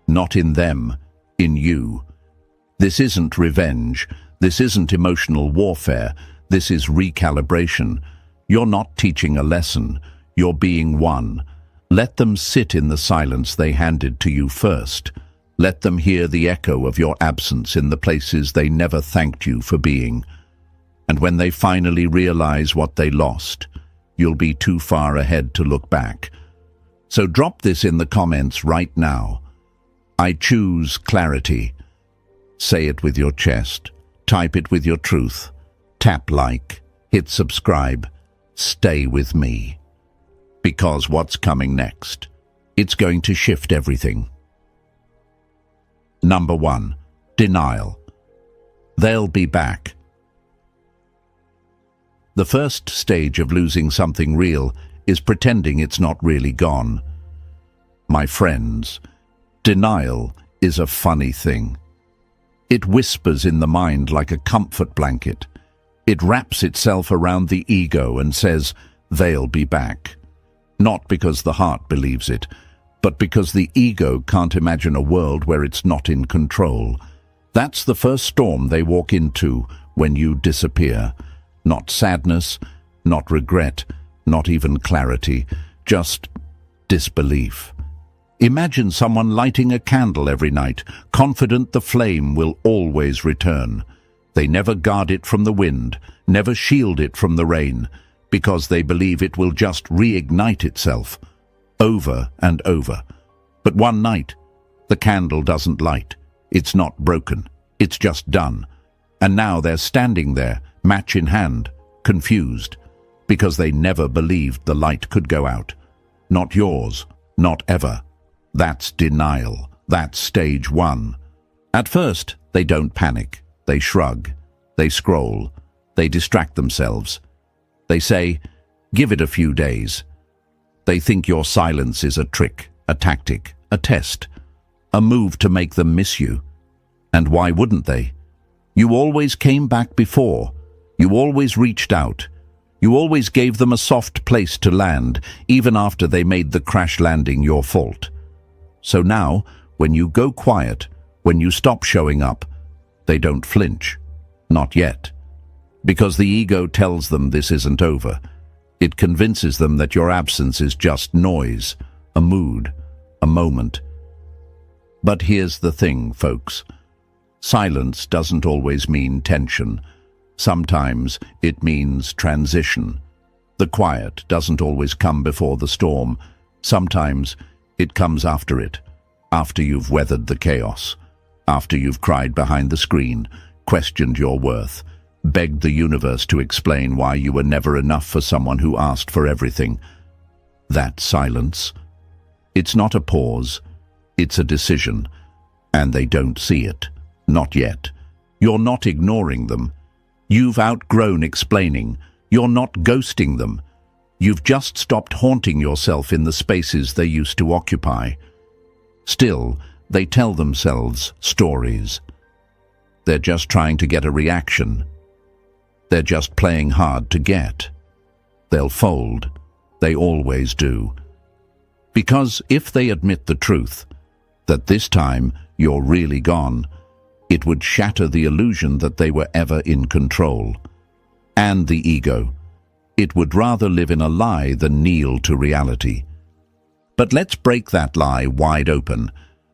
Not in them, in you. This isn't revenge. This isn't emotional warfare. This is recalibration. You're not teaching a lesson. You're being one. Let them sit in the silence they handed to you first. Let them hear the echo of your absence in the places they never thanked you for being. And when they finally realize what they lost, you'll be too far ahead to look back. So drop this in the comments right now. I choose clarity. Say it with your chest. Type it with your truth. Tap like. Hit subscribe. Stay with me. Because what's coming next? It's going to shift everything. Number 1. Denial. They'll be back. The first stage of losing something real is pretending it's not really gone. My friends, denial is a funny thing. It whispers in the mind like a comfort blanket. It wraps itself around the ego and says, they'll be back. Not because the heart believes it, but because the ego can't imagine a world where it's not in control. That's the first storm they walk into when you disappear. Not sadness, not regret, not even clarity, just disbelief. Imagine someone lighting a candle every night, confident the flame will always return. They never guard it from the wind, never shield it from the rain, because they believe it will just reignite itself, over and over. But one night, the candle doesn't light. It's not broken. It's just done. And now they're standing there, match in hand, confused, because they never believed the light could go out. Not yours, not ever. That's denial. That's stage 1. At first, they don't panic. They shrug. They scroll. They distract themselves. They say, give it a few days. They think your silence is a trick, a tactic, a test, a move to make them miss you. And why wouldn't they? You always came back before. You always reached out. You always gave them a soft place to land, even after they made the crash landing your fault. So now, when you go quiet, when you stop showing up, they don't flinch. Not yet. Because the ego tells them this isn't over. It convinces them that your absence is just noise, a mood, a moment. But here's the thing, folks. Silence doesn't always mean tension. Sometimes it means transition. The quiet doesn't always come before the storm. Sometimes it comes after it, after you've weathered the chaos, after you've cried behind the screen, questioned your worth, begged the universe to explain why you were never enough for someone who asked for everything. That silence, It's not a pause, it's a decision. And they don't see it. Not yet. You're not ignoring them. You've outgrown explaining. You're not ghosting them. You've just stopped haunting yourself in the spaces they used to occupy. Still, they tell themselves stories. They're just trying to get a reaction. They're just playing hard to get. They'll fold. They always do. Because if they admit the truth, that this time you're really gone, it would shatter the illusion that they were ever in control. And the ego. It would rather live in a lie than kneel to reality. But let's break that lie wide open.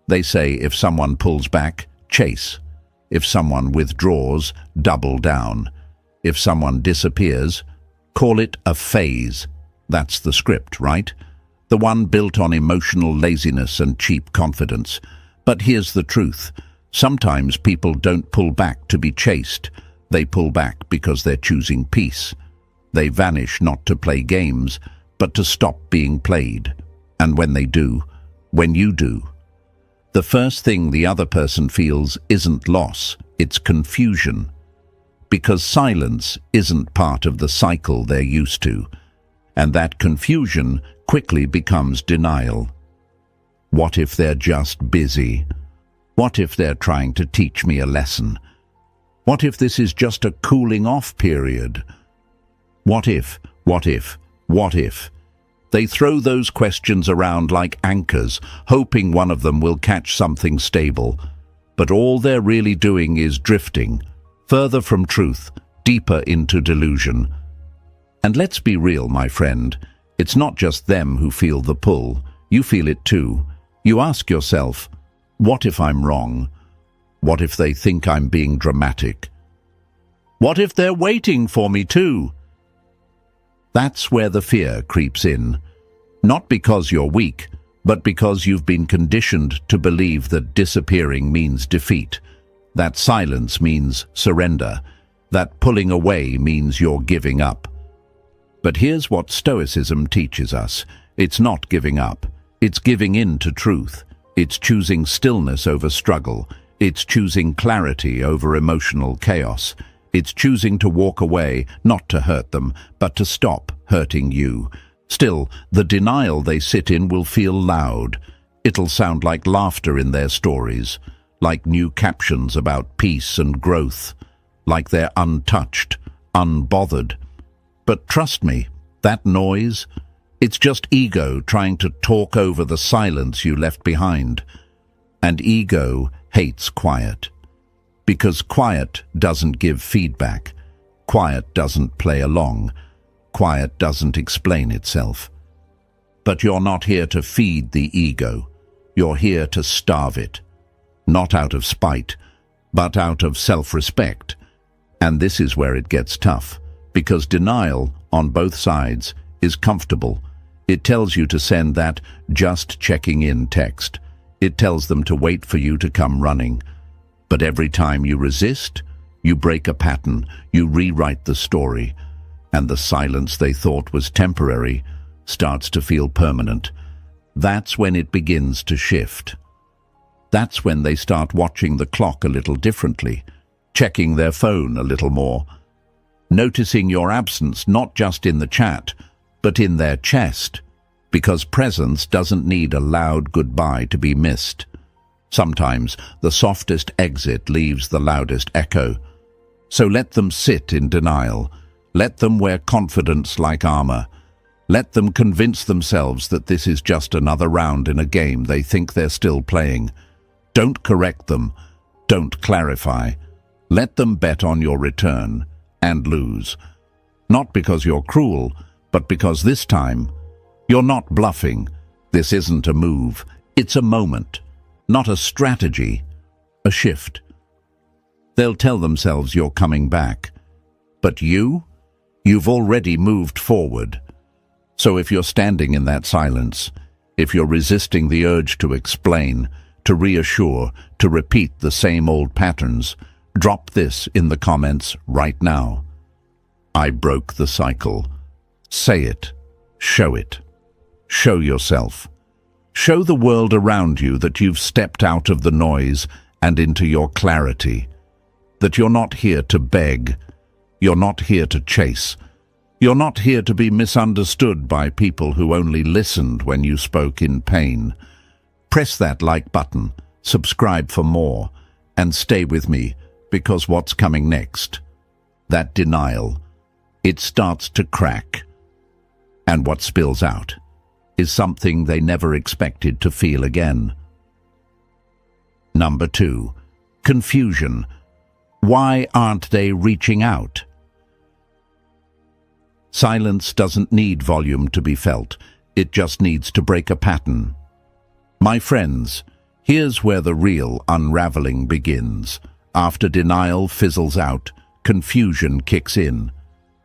They say if someone pulls back, chase. If someone withdraws, double down. If someone disappears, call it a phase. That's the script, right? The one built on emotional laziness and cheap confidence. But here's the truth. Sometimes people don't pull back to be chased. They pull back because they're choosing peace. They vanish not to play games, but to stop being played. And when they do, when you do, the first thing the other person feels isn't loss, it's confusion. Because silence isn't part of the cycle they're used to. And that confusion quickly becomes denial. What if they're just busy? What if they're trying to teach me a lesson? What if this is just a cooling off period? What if, what if, what if? They throw those questions around like anchors, hoping one of them will catch something stable. But all they're really doing is drifting, further from truth, deeper into delusion. And let's be real, my friend, it's not just them who feel the pull. You feel it too. You ask yourself, what if I'm wrong? What if they think I'm being dramatic? What if they're waiting for me too? That's where the fear creeps in. Not because you're weak, but because you've been conditioned to believe that disappearing means defeat, that silence means surrender, that pulling away means you're giving up. But here's what Stoicism teaches us. It's not giving up. It's giving in to truth. It's choosing stillness over struggle. It's choosing clarity over emotional chaos. It's choosing to walk away, not to hurt them, but to stop hurting you. Still, the denial they sit in will feel loud. It'll sound like laughter in their stories, like new captions about peace and growth, like they're untouched, unbothered. But trust me, that noise, it's just ego trying to talk over the silence you left behind. And ego hates quiet. Because quiet doesn't give feedback. Quiet doesn't play along. Quiet doesn't explain itself. But you're not here to feed the ego. You're here to starve it. Not out of spite, but out of self-respect. And this is where it gets tough, because denial, on both sides, is comfortable. It tells you to send that just checking in text. It tells them to wait for you to come running. But every time you resist, you break a pattern, you rewrite the story, and the silence they thought was temporary starts to feel permanent. That's when it begins to shift. That's when they start watching the clock a little differently, checking their phone a little more, noticing your absence not just in the chat, but in their chest, because presence doesn't need a loud goodbye to be missed. Sometimes the softest exit leaves the loudest echo. So let them sit in denial. Let them wear confidence like armor. Let them convince themselves that this is just another round in a game they think they're still playing. Don't correct them. Don't clarify. Let them bet on your return and lose. Not because you're cruel, but because this time you're not bluffing. This isn't a move. It's a moment. Not a strategy, a shift. They'll tell themselves you're coming back. But you've already moved forward. So if you're standing in that silence, if you're resisting the urge to explain, to reassure, to repeat the same old patterns, drop this in the comments right now. I broke the cycle. Say it. Show it. Show yourself. Show the world around you that you've stepped out of the noise and into your clarity. That you're not here to beg. You're not here to chase. You're not here to be misunderstood by people who only listened when you spoke in pain. Press that like button, subscribe for more, and stay with me, because what's coming next? That denial. It starts to crack. And what spills out is something they never expected to feel again. Number 2. Confusion. Why aren't they reaching out? Silence doesn't need volume to be felt. It just needs to break a pattern. My friends, here's where the real unraveling begins. After denial fizzles out, confusion kicks in.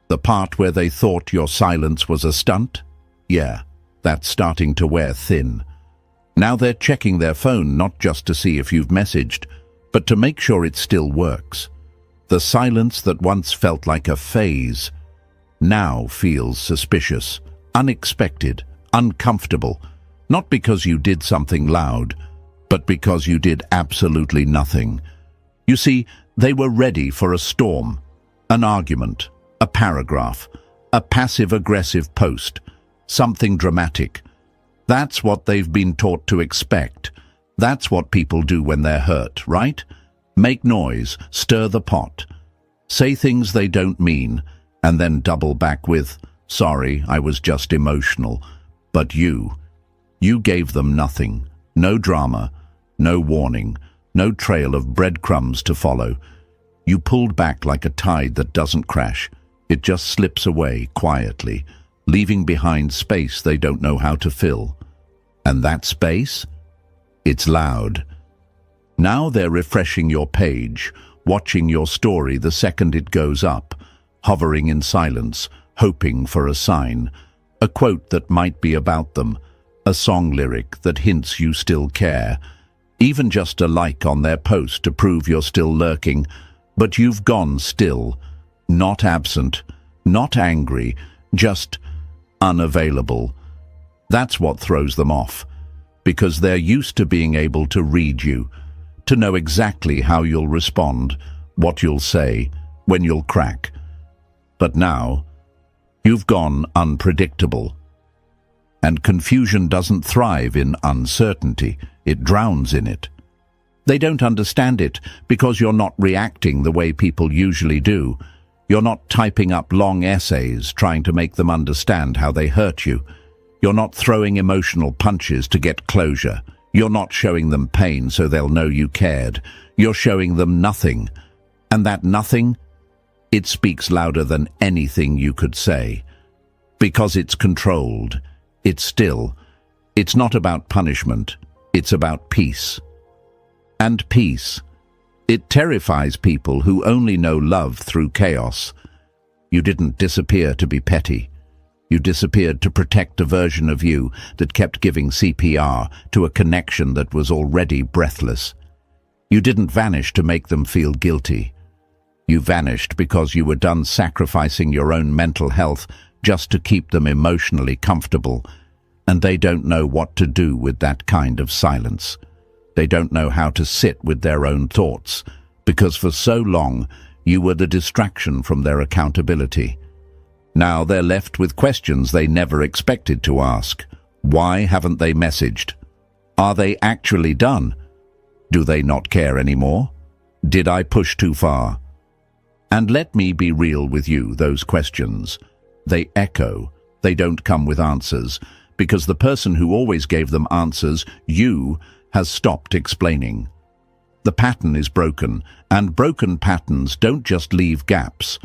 The part where they thought your silence was a stunt? Yeah, that's starting to wear thin. Now they're checking their phone not just to see if you've messaged, but to make sure it still works. The silence that once felt like a phase now feels suspicious, unexpected, uncomfortable, not because you did something loud, but because you did absolutely nothing. You see, they were ready for a storm, an argument, a paragraph, a passive-aggressive post, something dramatic. That's what they've been taught to expect. That's what people do when they're hurt, right? Make noise, stir the pot, say things they don't mean, and then double back with, "Sorry, I was just emotional." But you gave them nothing. No drama, no warning, no trail of breadcrumbs to follow. You pulled back like a tide that doesn't crash. It just slips away quietly, leaving behind space they don't know how to fill. And that space? It's loud. Now they're refreshing your page, watching your story the second it goes up, hovering in silence, hoping for a sign, a quote that might be about them, a song lyric that hints you still care, even just a like on their post to prove you're still lurking. But you've gone still, not absent, not angry, just unavailable. That's what throws them off, because they're used to being able to read you, to know exactly how you'll respond, what you'll say, when you'll crack. But now, you've gone unpredictable. And confusion doesn't thrive in uncertainty, it drowns in it. They don't understand it because you're not reacting the way people usually do. You're not typing up long essays trying to make them understand how they hurt you. You're not throwing emotional punches to get closure. You're not showing them pain so they'll know you cared. You're showing them nothing. And that nothing, it speaks louder than anything you could say. Because it's controlled. It's still. It's not about punishment. It's about peace. And peace. It terrifies people who only know love through chaos. You didn't disappear to be petty. You disappeared to protect a version of you that kept giving CPR to a connection that was already breathless. You didn't vanish to make them feel guilty. You vanished because you were done sacrificing your own mental health just to keep them emotionally comfortable, and they don't know what to do with that kind of silence. They don't know how to sit with their own thoughts, because for so long you were the distraction from their accountability. Now they're left with questions they never expected to ask. Why haven't they messaged? Are they actually done? Do they not care anymore? Did I push too far? And let me be real with you, those questions. They echo. They don't come with answers, because the person who always gave them answers, you, has stopped explaining. The pattern is broken, and broken patterns don't just leave gaps.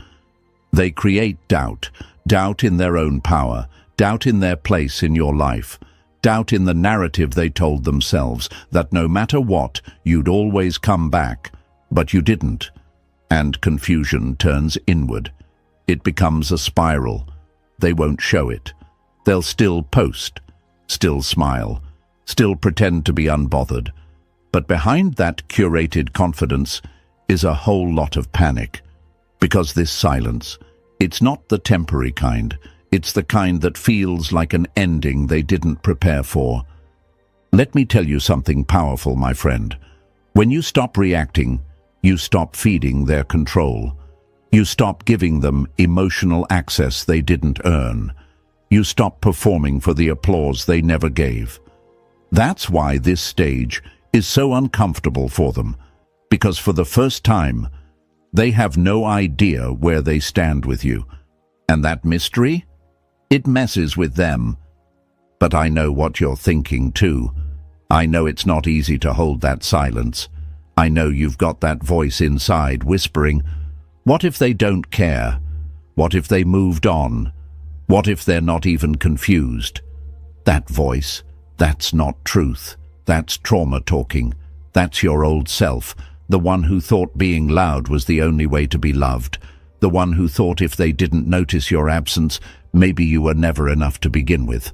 They create doubt, doubt in their own power, doubt in their place in your life, doubt in the narrative they told themselves, that no matter what, you'd always come back, but you didn't. And confusion turns inward. It becomes a spiral. They won't show it. They'll still post, still smile, still pretend to be unbothered. But behind that curated confidence is a whole lot of panic. Because this silence, it's not the temporary kind. It's the kind that feels like an ending they didn't prepare for. Let me tell you something powerful, my friend. When you stop reacting, you stop feeding their control. You stop giving them emotional access they didn't earn. You stop performing for the applause they never gave. That's why this stage is so uncomfortable for them, because for the first time, they have no idea where they stand with you. And that mystery? It messes with them. But I know what you're thinking too. I know it's not easy to hold that silence. I know you've got that voice inside whispering, what if they don't care? What if they moved on? What if they're not even confused? That voice, that's not truth. That's trauma talking. That's your old self, the one who thought being loud was the only way to be loved, the one who thought if they didn't notice your absence, maybe you were never enough to begin with.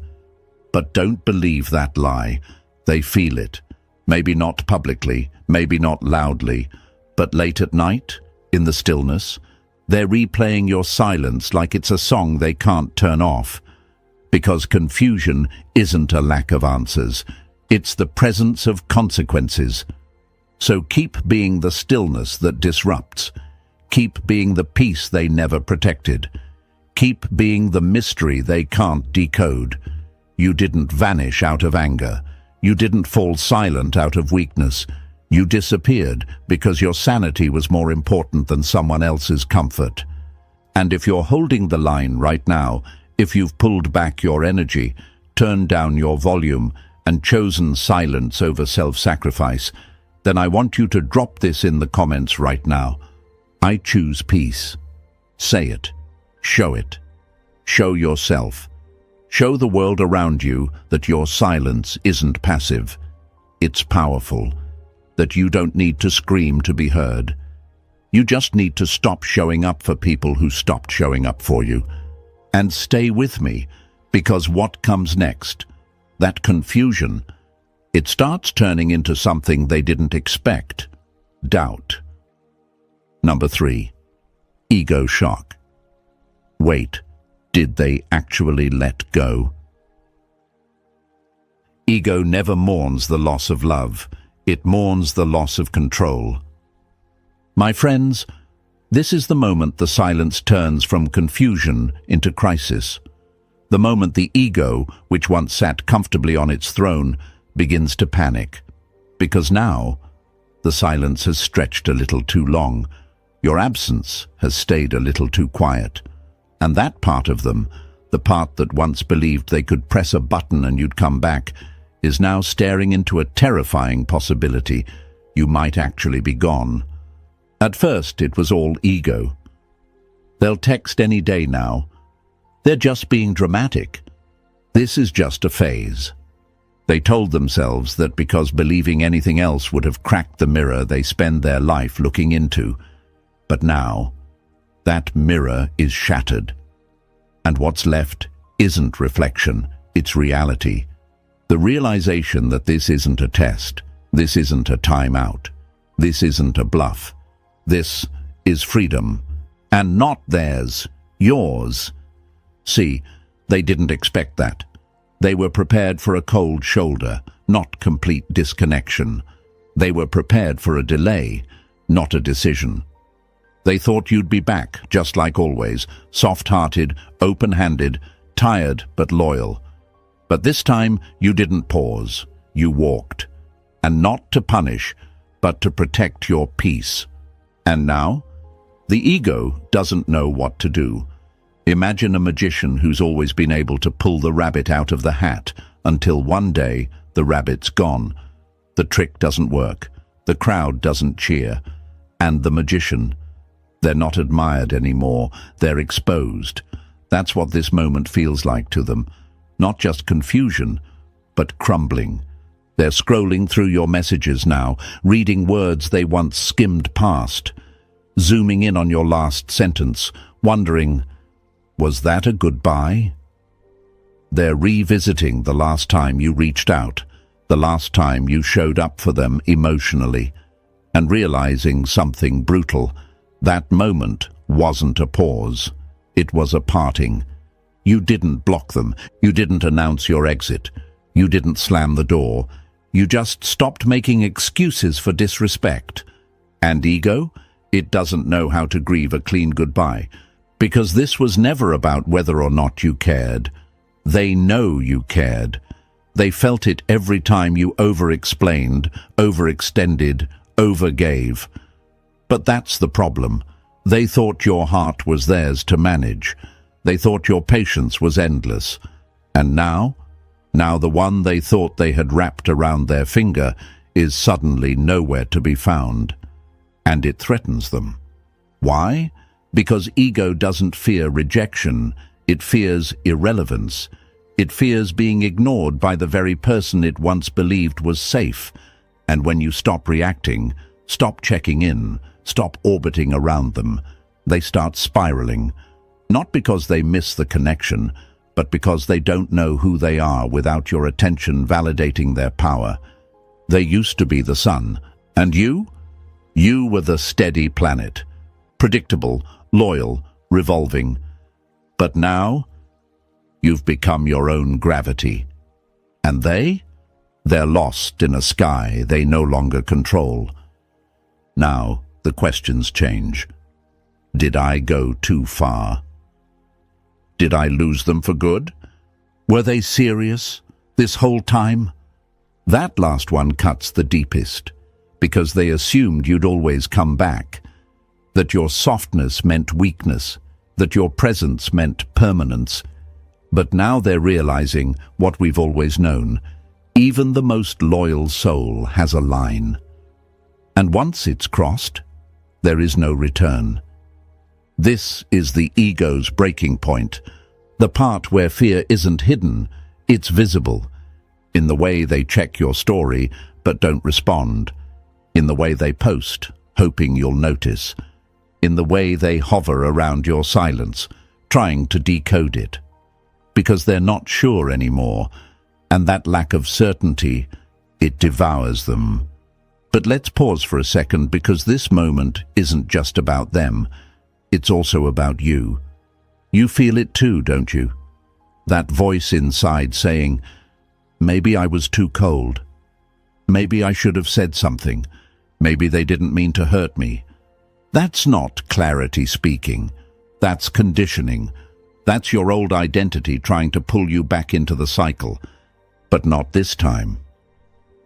But don't believe that lie. They feel it. Maybe not publicly, maybe not loudly, but late at night, in the stillness, they're replaying your silence like it's a song they can't turn off. Because confusion isn't a lack of answers. It's the presence of consequences. So keep being the stillness that disrupts. Keep being the peace they never protected. Keep being the mystery they can't decode. You didn't vanish out of anger. You didn't fall silent out of weakness. You disappeared because your sanity was more important than someone else's comfort. And if you're holding the line right now, if you've pulled back your energy, turned down your volume, and chosen silence over self-sacrifice, then I want you to drop this in the comments right now. I choose peace. Say it. Show it. Show yourself. Show the world around you that your silence isn't passive. It's powerful. That you don't need to scream to be heard. You just need to stop showing up for people who stopped showing up for you. And stay with me, because what comes next? That confusion, it starts turning into something they didn't expect. Doubt. Number 3. Ego shock. Wait, did they actually let go? Ego never mourns the loss of love. It mourns the loss of control. My friends, this is the moment the silence turns from confusion into crisis. The moment the ego, which once sat comfortably on its throne, begins to panic. Because now, the silence has stretched a little too long. Your absence has stayed a little too quiet. And that part of them, the part that once believed they could press a button and you'd come back, is now staring into a terrifying possibility. You might actually be gone. At first, it was all ego. They'll text any day now. They're just being dramatic. This is just a phase. They told themselves that because believing anything else would have cracked the mirror they spend their life looking into. But now, that mirror is shattered. And what's left isn't reflection, it's reality. The realization that this isn't a test, this isn't a timeout, this isn't a bluff. This is freedom, and not theirs, yours. See, they didn't expect that. They were prepared for a cold shoulder, not complete disconnection. They were prepared for a delay, not a decision. They thought you'd be back, just like always, soft-hearted, open-handed, tired but loyal. But this time, you didn't pause. You walked. And not to punish, but to protect your peace. And now, the ego doesn't know what to do. Imagine a magician who's always been able to pull the rabbit out of the hat until one day the rabbit's gone. The trick doesn't work. The crowd doesn't cheer. And the magician, they're not admired anymore. They're exposed. That's what this moment feels like to them. Not just confusion, but crumbling. They're scrolling through your messages now, reading words they once skimmed past, zooming in on your last sentence, wondering, was that a goodbye? They're revisiting the last time you reached out, the last time you showed up for them emotionally, and realizing something brutal. That moment wasn't a pause. It was a parting. You didn't block them. You didn't announce your exit. You didn't slam the door. You just stopped making excuses for disrespect. And ego? It doesn't know how to grieve a clean goodbye, because this was never about whether or not you cared. They know you cared. They felt it every time you over-explained, overextended, overgave. But that's the problem. They thought your heart was theirs to manage. They thought your patience was endless. And now the one they thought they had wrapped around their finger is suddenly nowhere to be found. And it threatens them. Why? Because ego doesn't fear rejection, it fears irrelevance. It fears being ignored by the very person it once believed was safe. And when you stop reacting, stop checking in, stop orbiting around them, they start spiraling. Not because they miss the connection, but because they don't know who they are without your attention validating their power. They used to be the sun, and you? You were the steady planet, predictable, loyal, revolving. But now, you've become your own gravity. And they're lost in a sky they no longer control. Now, the questions change. Did I go too far? Did I lose them for good? Were they serious this whole time? That last one cuts the deepest, because they assumed you'd always come back, that your softness meant weakness, that your presence meant permanence. But now they're realizing what we've always known. Even the most loyal soul has a line. And once it's crossed, there is no return. This is the ego's breaking point, the part where fear isn't hidden, it's visible, in the way they check your story but don't respond, in the way they post, hoping you'll notice, in the way they hover around your silence, trying to decode it. Because they're not sure anymore, and that lack of certainty, it devours them. But let's pause for a second, because this moment isn't just about them. It's also about you. You feel it too, don't you? That voice inside saying, maybe I was too cold. Maybe I should have said something. Maybe they didn't mean to hurt me. That's not clarity speaking. That's conditioning. That's your old identity trying to pull you back into the cycle. But not this time.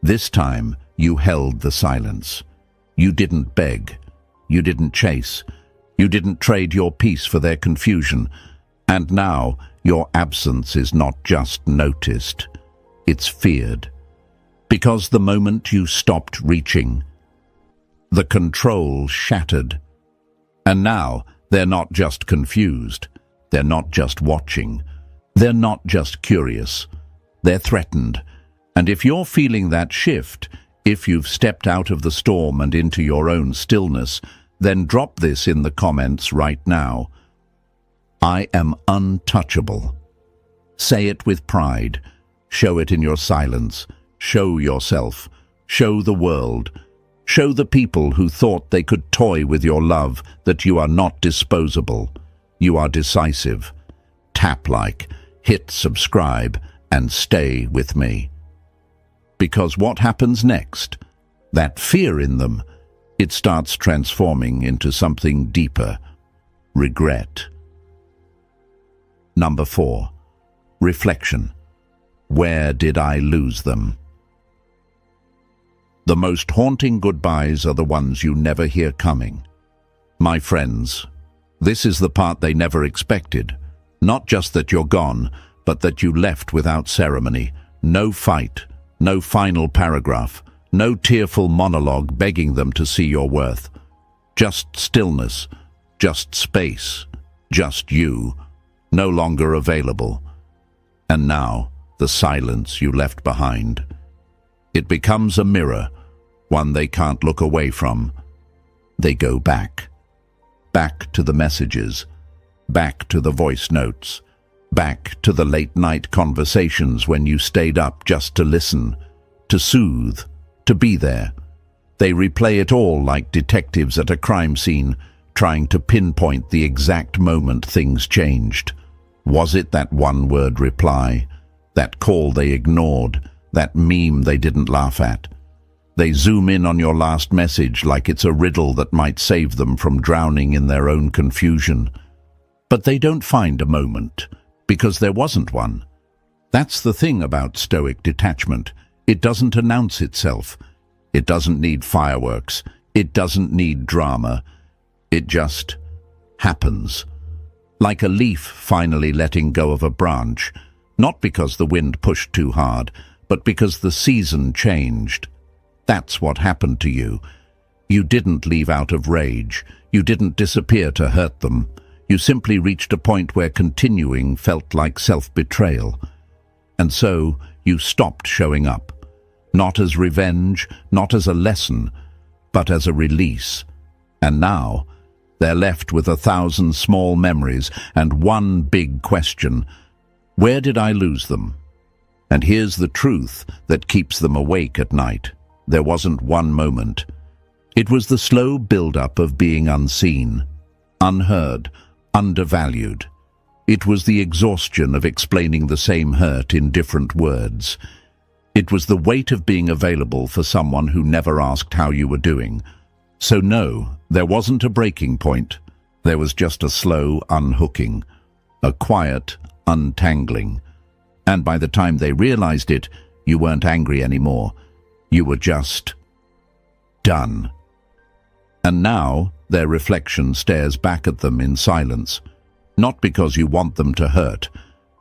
This time, you held the silence. You didn't beg. You didn't chase. You didn't trade your peace for their confusion. And now, your absence is not just noticed. It's feared. Because the moment you stopped reaching, the control shattered. And now, they're not just confused. They're not just watching. They're not just curious. They're threatened. And if you're feeling that shift, if you've stepped out of the storm and into your own stillness, then drop this in the comments right now. I am untouchable. Say it with pride. Show it in your silence. Show yourself. Show the world. Show the people who thought they could toy with your love that you are not disposable. You are decisive. Tap like, hit subscribe, and stay with me. Because what happens next? That fear in them, it starts transforming into something deeper. Regret. Number 4. Reflection. Where did I lose them? The most haunting goodbyes are the ones you never hear coming. My friends, this is the part they never expected. Not just that you're gone, but that you left without ceremony. No fight, no final paragraph, no tearful monologue begging them to see your worth. Just stillness, just space, just you, no longer available. And now, the silence you left behind. It becomes a mirror, one they can't look away from. They go back. Back to the messages, back to the voice notes, back to the late-night conversations when you stayed up just to listen, to soothe, to be there. They replay it all like detectives at a crime scene, trying to pinpoint the exact moment things changed. Was it that one-word reply, that call they ignored, that meme they didn't laugh at. They zoom in on your last message like it's a riddle that might save them from drowning in their own confusion. But they don't find a moment, because there wasn't one. That's the thing about Stoic detachment. It doesn't announce itself. It doesn't need fireworks. It doesn't need drama. It just happens. Like a leaf finally letting go of a branch, not because the wind pushed too hard, but because the season changed. That's what happened to you. You didn't leave out of rage. You didn't disappear to hurt them. You simply reached a point where continuing felt like self-betrayal. And so you stopped showing up. Not as revenge, not as a lesson, but as a release. And now they're left with 1,000 small memories and one big question. Where did I lose them? And here's the truth that keeps them awake at night. There wasn't one moment. It was the slow build-up of being unseen, unheard, undervalued. It was the exhaustion of explaining the same hurt in different words. It was the weight of being available for someone who never asked how you were doing. So no, there wasn't a breaking point. There was just a slow unhooking, a quiet untangling. And by the time they realized it, you weren't angry anymore. You were just done. And now their reflection stares back at them in silence, not because you want them to hurt,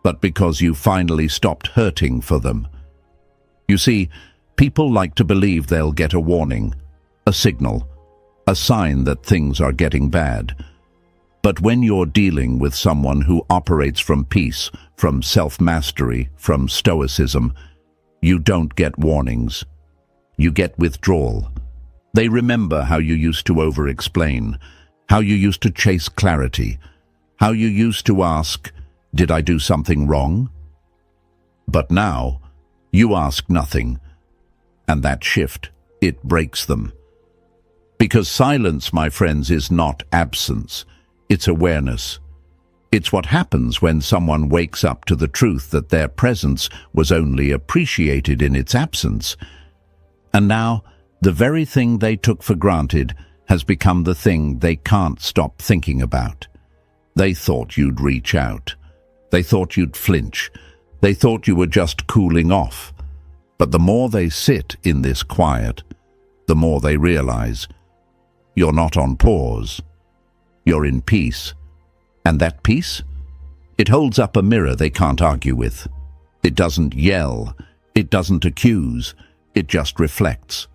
but because you finally stopped hurting for them. You see, people like to believe they'll get a warning, a signal, a sign that things are getting bad. But when you're dealing with someone who operates from peace, from self-mastery, from stoicism, you don't get warnings. You get withdrawal. They remember how you used to over-explain, how you used to chase clarity, how you used to ask, "Did I do something wrong?" But now, you ask nothing, and that shift, it breaks them. Because silence, my friends, is not absence, it's awareness. It's what happens when someone wakes up to the truth that their presence was only appreciated in its absence. And now, the very thing they took for granted has become the thing they can't stop thinking about. They thought you'd reach out. They thought you'd flinch. They thought you were just cooling off. But the more they sit in this quiet, the more they realize you're not on pause. You're in peace. And that peace? It holds up a mirror they can't argue with. It doesn't yell. It doesn't accuse. It just reflects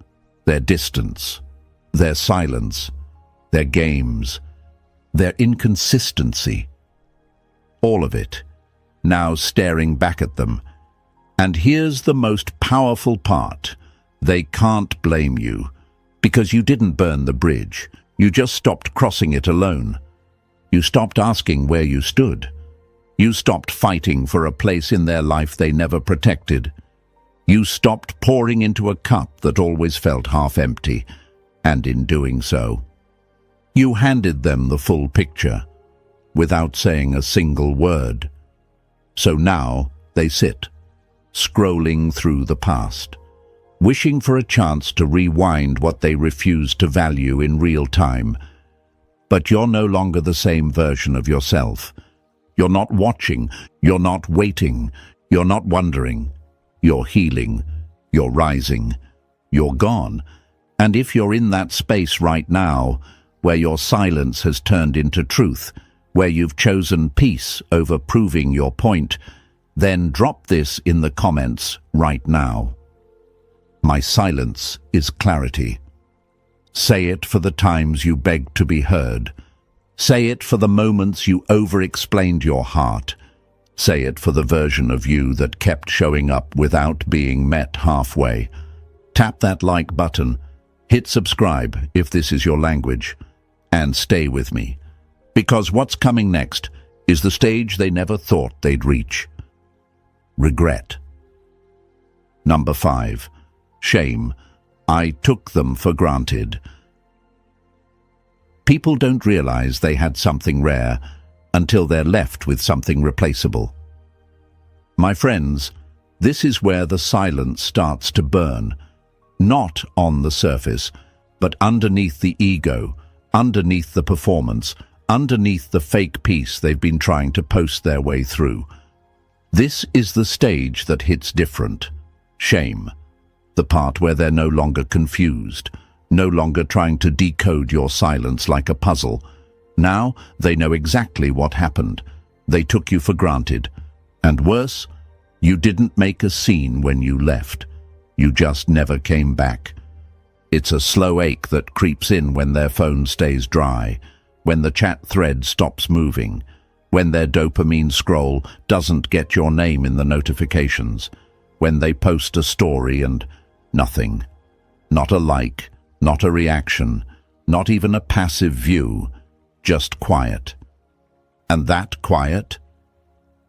their distance, their silence, their games, their inconsistency. All of it, now staring back at them. And here's the most powerful part. They can't blame you, because you didn't burn the bridge. You just stopped crossing it alone. You stopped asking where you stood. You stopped fighting for a place in their life they never protected. You stopped pouring into a cup that always felt half empty, and in doing so, you handed them the full picture, without saying a single word. So now they sit, scrolling through the past, wishing for a chance to rewind what they refused to value in real time. But you're no longer the same version of yourself. You're not watching, you're not waiting, you're not wondering. You're healing, you're rising, you're gone. And if you're in that space right now, where your silence has turned into truth, where you've chosen peace over proving your point, then drop this in the comments right now. My silence is clarity. Say it for the times you begged to be heard. Say it for the moments you over-explained your heart. Say it for the version of you that kept showing up without being met halfway. Tap that like button, hit subscribe if this is your language, and stay with me. Because what's coming next is the stage they never thought they'd reach. Regret. Number 5. Shame. I took them for granted. People don't realize they had something rare until they're left with something replaceable. My friends, This is where the silence starts to burn, not on the surface, but underneath the ego, underneath the performance, underneath the fake peace they've been trying to post their way through. This is the stage that hits different. Shame. The part where they're no longer confused, no longer trying to decode your silence like a puzzle. Now they know exactly what happened. They took you for granted. And worse, you didn't make a scene when you left. You just never came back. It's a slow ache that creeps in when their phone stays dry, when the chat thread stops moving, when their dopamine scroll doesn't get your name in the notifications, when they post a story and nothing. Not a like, not a reaction, not even a passive view, just quiet. And that quiet,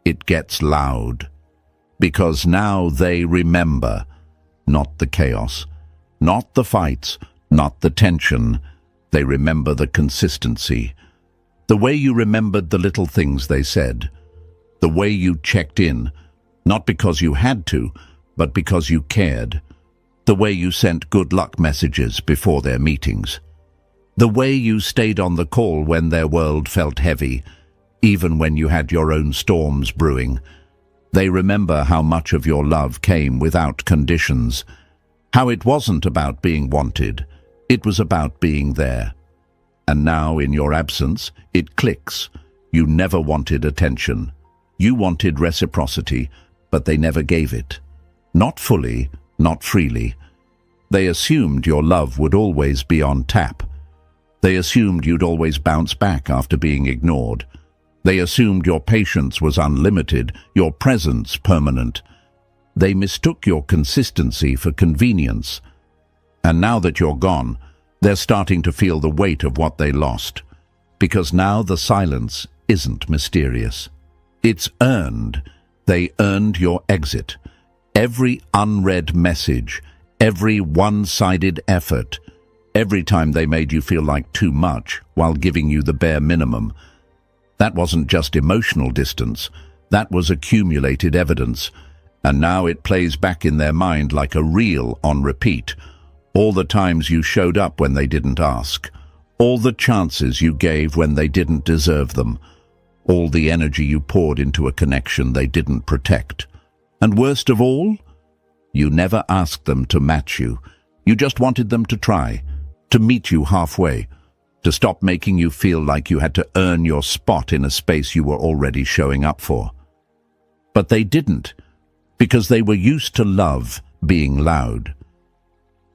it gets loud. Because now they remember, not the chaos, not the fights, not the tension. They remember the consistency. The way you remembered the little things they said. The way you checked in, not because you had to, but because you cared. The way you sent good luck messages before their meetings. The way you stayed on the call when their world felt heavy, even when you had your own storms brewing. They remember how much of your love came without conditions, how it wasn't about being wanted, it was about being there. And now, in your absence, it clicks. You never wanted attention. You wanted reciprocity, but they never gave it. Not fully, not freely. They assumed your love would always be on tap. They assumed you'd always bounce back after being ignored. They assumed your patience was unlimited, your presence permanent. They mistook your consistency for convenience. And now that you're gone, they're starting to feel the weight of what they lost. Because now the silence isn't mysterious. It's earned. They earned your exit. Every unread message, every one-sided effort, every time they made you feel like too much while giving you the bare minimum. That wasn't just emotional distance, that was accumulated evidence, and now it plays back in their mind like a reel on repeat. All the times you showed up when they didn't ask, all the chances you gave when they didn't deserve them, all the energy you poured into a connection they didn't protect. And worst of all, you never asked them to match you. You just wanted them to try, to meet you halfway, to stop making you feel like you had to earn your spot in a space you were already showing up for. But they didn't, because they were used to love being loud.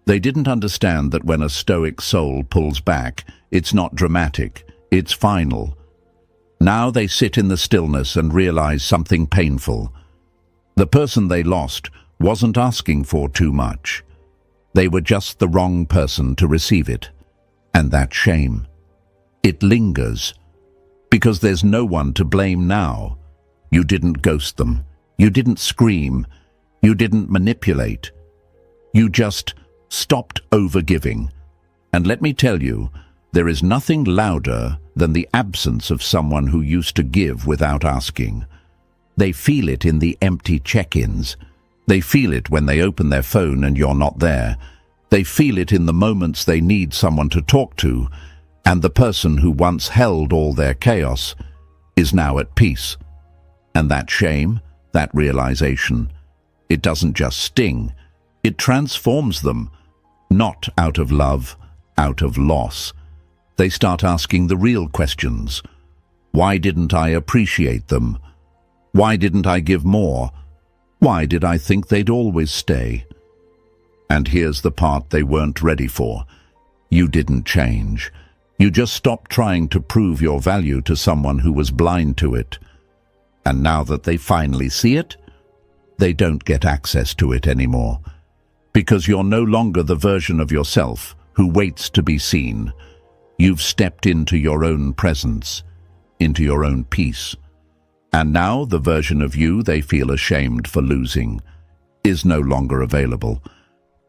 They didn't understand that when a Stoic soul pulls back, it's not dramatic, it's final. Now they sit in the stillness and realize something painful. The person they lost wasn't asking for too much. They were just the wrong person to receive it. And that shame, it lingers, because there's no one to blame now. You didn't ghost them. You didn't scream. You didn't manipulate. You just stopped overgiving. And let me tell you, there is nothing louder than the absence of someone who used to give without asking. They feel it in the empty check-ins. They feel it when they open their phone and you're not there. They feel it in the moments they need someone to talk to, and the person who once held all their chaos is now at peace. And that shame, that realization, it doesn't just sting, it transforms them, not out of love, out of loss. They start asking the real questions. Why didn't I appreciate them? Why didn't I give more? Why did I think they'd always stay? And here's the part they weren't ready for. You didn't change. You just stopped trying to prove your value to someone who was blind to it. And now that they finally see it, they don't get access to it anymore. Because you're no longer the version of yourself who waits to be seen. You've stepped into your own presence, into your own peace. And now the version of you they feel ashamed for losing is no longer available.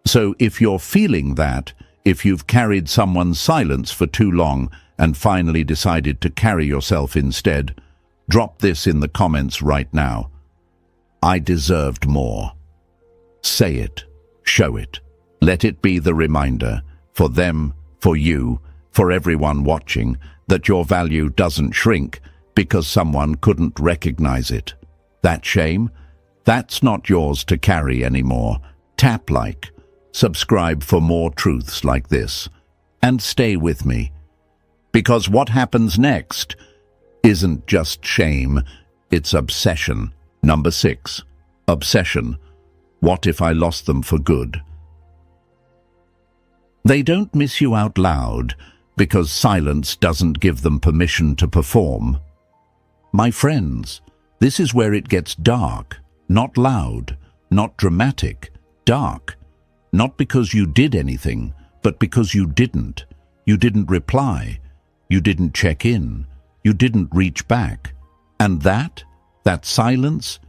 So if you're feeling that, if you've carried someone's silence for too long and finally decided to carry yourself instead, drop this in the comments right now. I deserved more. Say it, show it. Let it be the reminder, for them, for you, for everyone watching, that your value doesn't shrink because someone couldn't recognize it. That shame? That's not yours to carry anymore. Tap like, subscribe for more truths like this, and stay with me. Because what happens next isn't just shame, it's obsession. Number 6, obsession. What if I lost them for good? They don't miss you out loud because silence doesn't give them permission to perform. My friends, this is where it gets dark, not loud, not dramatic, dark. Not because you did anything, but because you didn't. You didn't reply. You didn't check in. You didn't reach back. And that silence,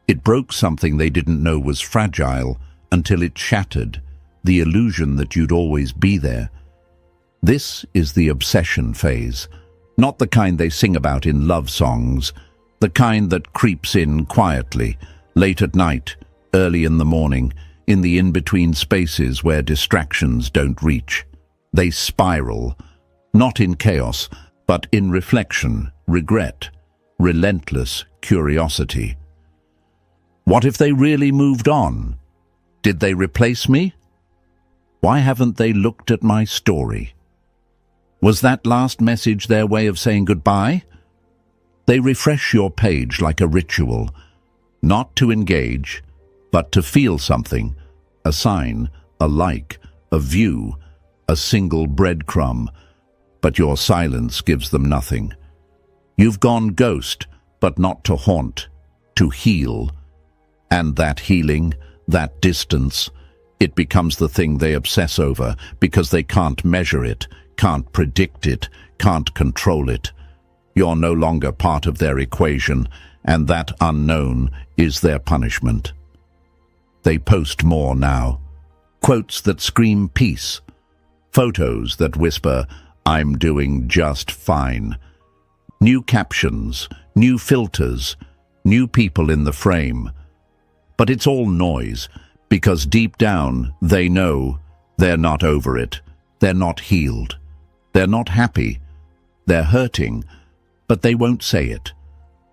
it broke something they didn't know was fragile until it shattered the illusion that you'd always be there. This is the obsession phase, not the kind they sing about in love songs, the kind that creeps in quietly, late at night, early in the morning, in the in-between spaces where distractions don't reach. They spiral, not in chaos, but in reflection, regret, relentless curiosity. What if they really moved on? Did they replace me? Why haven't they looked at my story? Was that last message their way of saying goodbye? They refresh your page like a ritual, not to engage, but to feel something, a sign, a like, a view, a single breadcrumb, but your silence gives them nothing. You've gone ghost, but not to haunt, to heal. And that healing, that distance, it becomes the thing they obsess over because they can't measure it, can't predict it, can't control it. You're no longer part of their equation, and that unknown is their punishment. They post more now. Quotes that scream peace. Photos that whisper, I'm doing just fine. New captions, new filters, new people in the frame. But it's all noise, because deep down they know they're not over it. They're not healed. They're not happy. They're hurting, but they won't say it.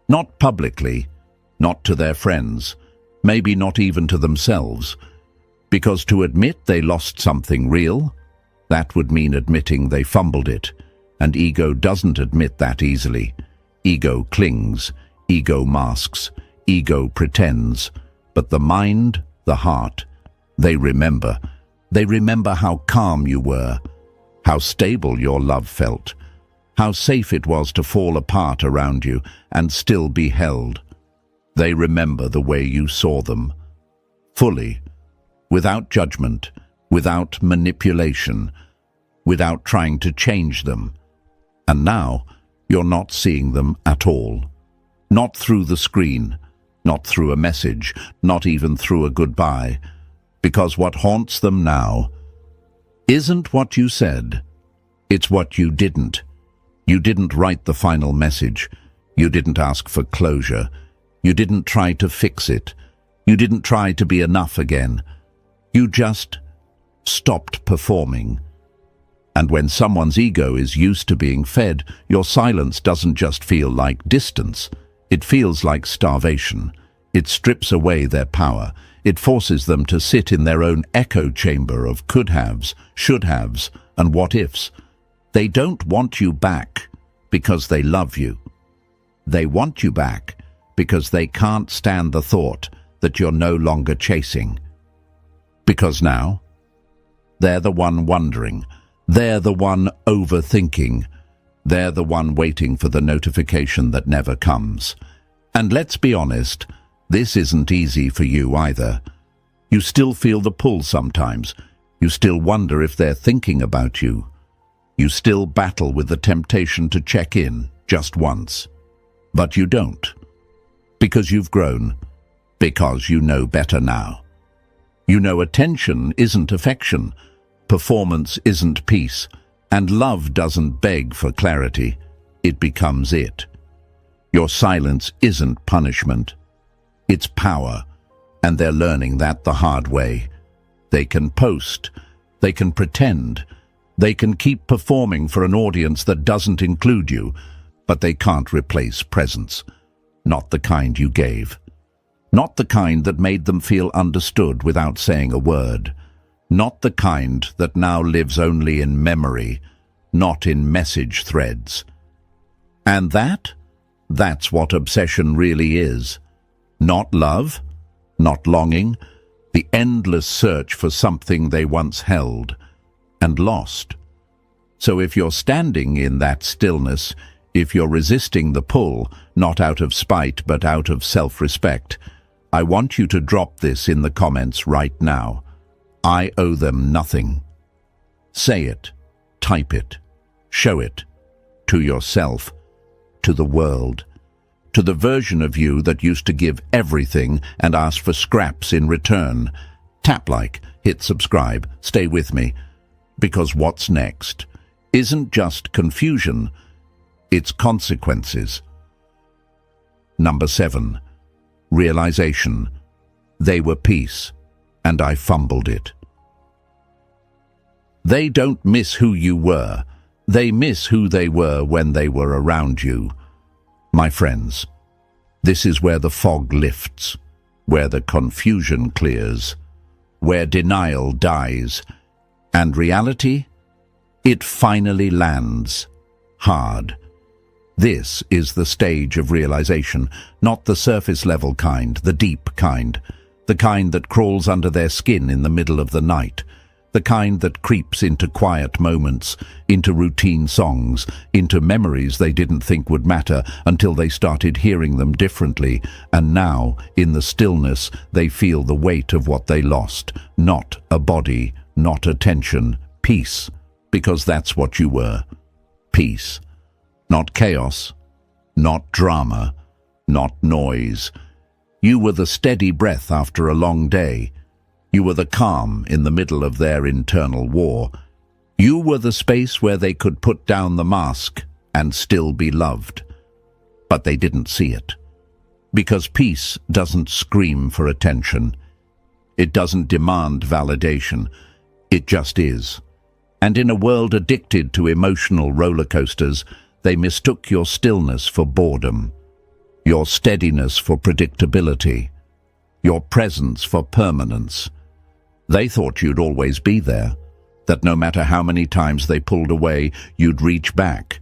Not publicly, not to their friends, maybe not even to themselves. Because to admit they lost something real, that would mean admitting they fumbled it. And ego doesn't admit that easily. Ego clings, ego masks, ego pretends. But the mind, the heart, they remember. They remember how calm you were, how stable your love felt, how safe it was to fall apart around you and still be held. They remember the way you saw them, fully, without judgment, without manipulation, without trying to change them. And now you're not seeing them at all. Not through the screen, not through a message, not even through a goodbye. Because what haunts them now isn't what you said, it's what you didn't. You didn't write the final message. You didn't ask for closure. You didn't try to fix it. You didn't try to be enough again. You just stopped performing. And when someone's ego is used to being fed, your silence doesn't just feel like distance. It feels like starvation. It strips away their power. It forces them to sit in their own echo chamber of could-haves, should-haves, and what-ifs. They don't want you back because they love you. They want you back because they can't stand the thought that you're no longer chasing. Because now, they're the one wondering. They're the one overthinking. They're the one waiting for the notification that never comes. And let's be honest, this isn't easy for you either. You still feel the pull sometimes. You still wonder if they're thinking about you. You still battle with the temptation to check in just once. But you don't. Because you've grown. Because you know better now. You know attention isn't affection. Performance isn't peace. And love doesn't beg for clarity. It becomes it. Your silence isn't punishment. its power, and they're learning that the hard way. They can post, they can pretend, they can keep performing for an audience that doesn't include you, but they can't replace presence. Not the kind you gave. Not the kind that made them feel understood without saying a word. Not the kind that now lives only in memory, not in message threads. And that's what obsession really is. Not love, not longing, the endless search for something they once held and lost. So if you're standing in that stillness, if you're resisting the pull, not out of spite but out of self-respect, I want you to drop this in the comments right now. I owe them nothing. Say it, type it, show it, to yourself, to the world, to the version of you that used to give everything and ask for scraps in return. Tap like, hit subscribe, stay with me, because what's next isn't just confusion, it's consequences. Number 7. Realization. They were peace, and I fumbled it. They don't miss who you were. They miss who they were when they were around you. My friends, this is where the fog lifts, where the confusion clears, where denial dies, and reality, it finally lands, hard. This is the stage of realization, not the surface-level kind, the deep kind, the kind that crawls under their skin in the middle of the night, the kind that creeps into quiet moments, into routine songs, into memories they didn't think would matter until they started hearing them differently, and now, in the stillness, they feel the weight of what they lost, not a body, not attention, peace, because that's what you were, peace. Not chaos, not drama, not noise. You were the steady breath after a long day. You were the calm in the middle of their internal war. You were the space where they could put down the mask and still be loved. But they didn't see it. Because peace doesn't scream for attention. It doesn't demand validation. It just is. And in a world addicted to emotional roller coasters, they mistook your stillness for boredom, your steadiness for predictability, your presence for permanence. They thought you'd always be there, that no matter how many times they pulled away, you'd reach back,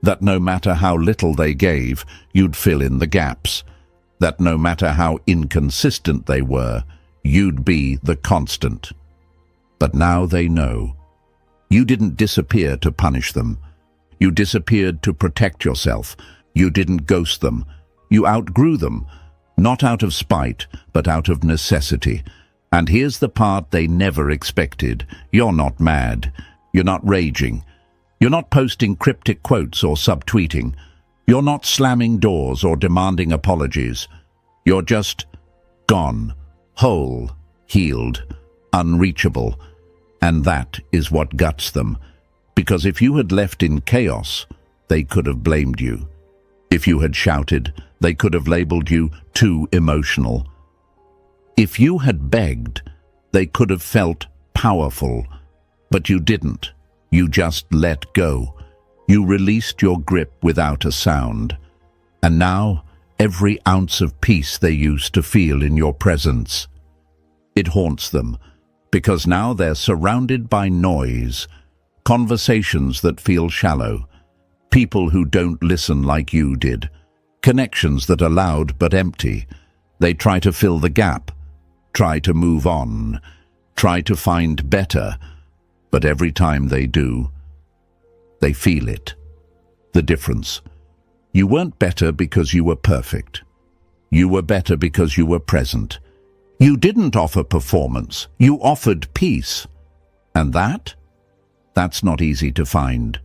that no matter how little they gave, you'd fill in the gaps, that no matter how inconsistent they were, you'd be the constant. But now they know. You didn't disappear to punish them. You disappeared to protect yourself. You didn't ghost them. You outgrew them, not out of spite, but out of necessity. And here's the part they never expected. You're not mad. You're not raging. You're not posting cryptic quotes or subtweeting. You're not slamming doors or demanding apologies. You're just gone, whole, healed, unreachable. And that is what guts them. Because if you had left in chaos, they could have blamed you. If you had shouted, they could have labeled you too emotional. If you had begged, they could have felt powerful. But you didn't. You just let go. You released your grip without a sound. And now, every ounce of peace they used to feel in your presence, it haunts them. Because now they're surrounded by noise, conversations that feel shallow, people who don't listen like you did, connections that are loud but empty. They try to fill the gap, try to move on, try to find better, but every time they do, they feel it. The difference. You weren't better because you were perfect. You were better because you were present. You didn't offer performance, you offered peace. And that's not easy to find.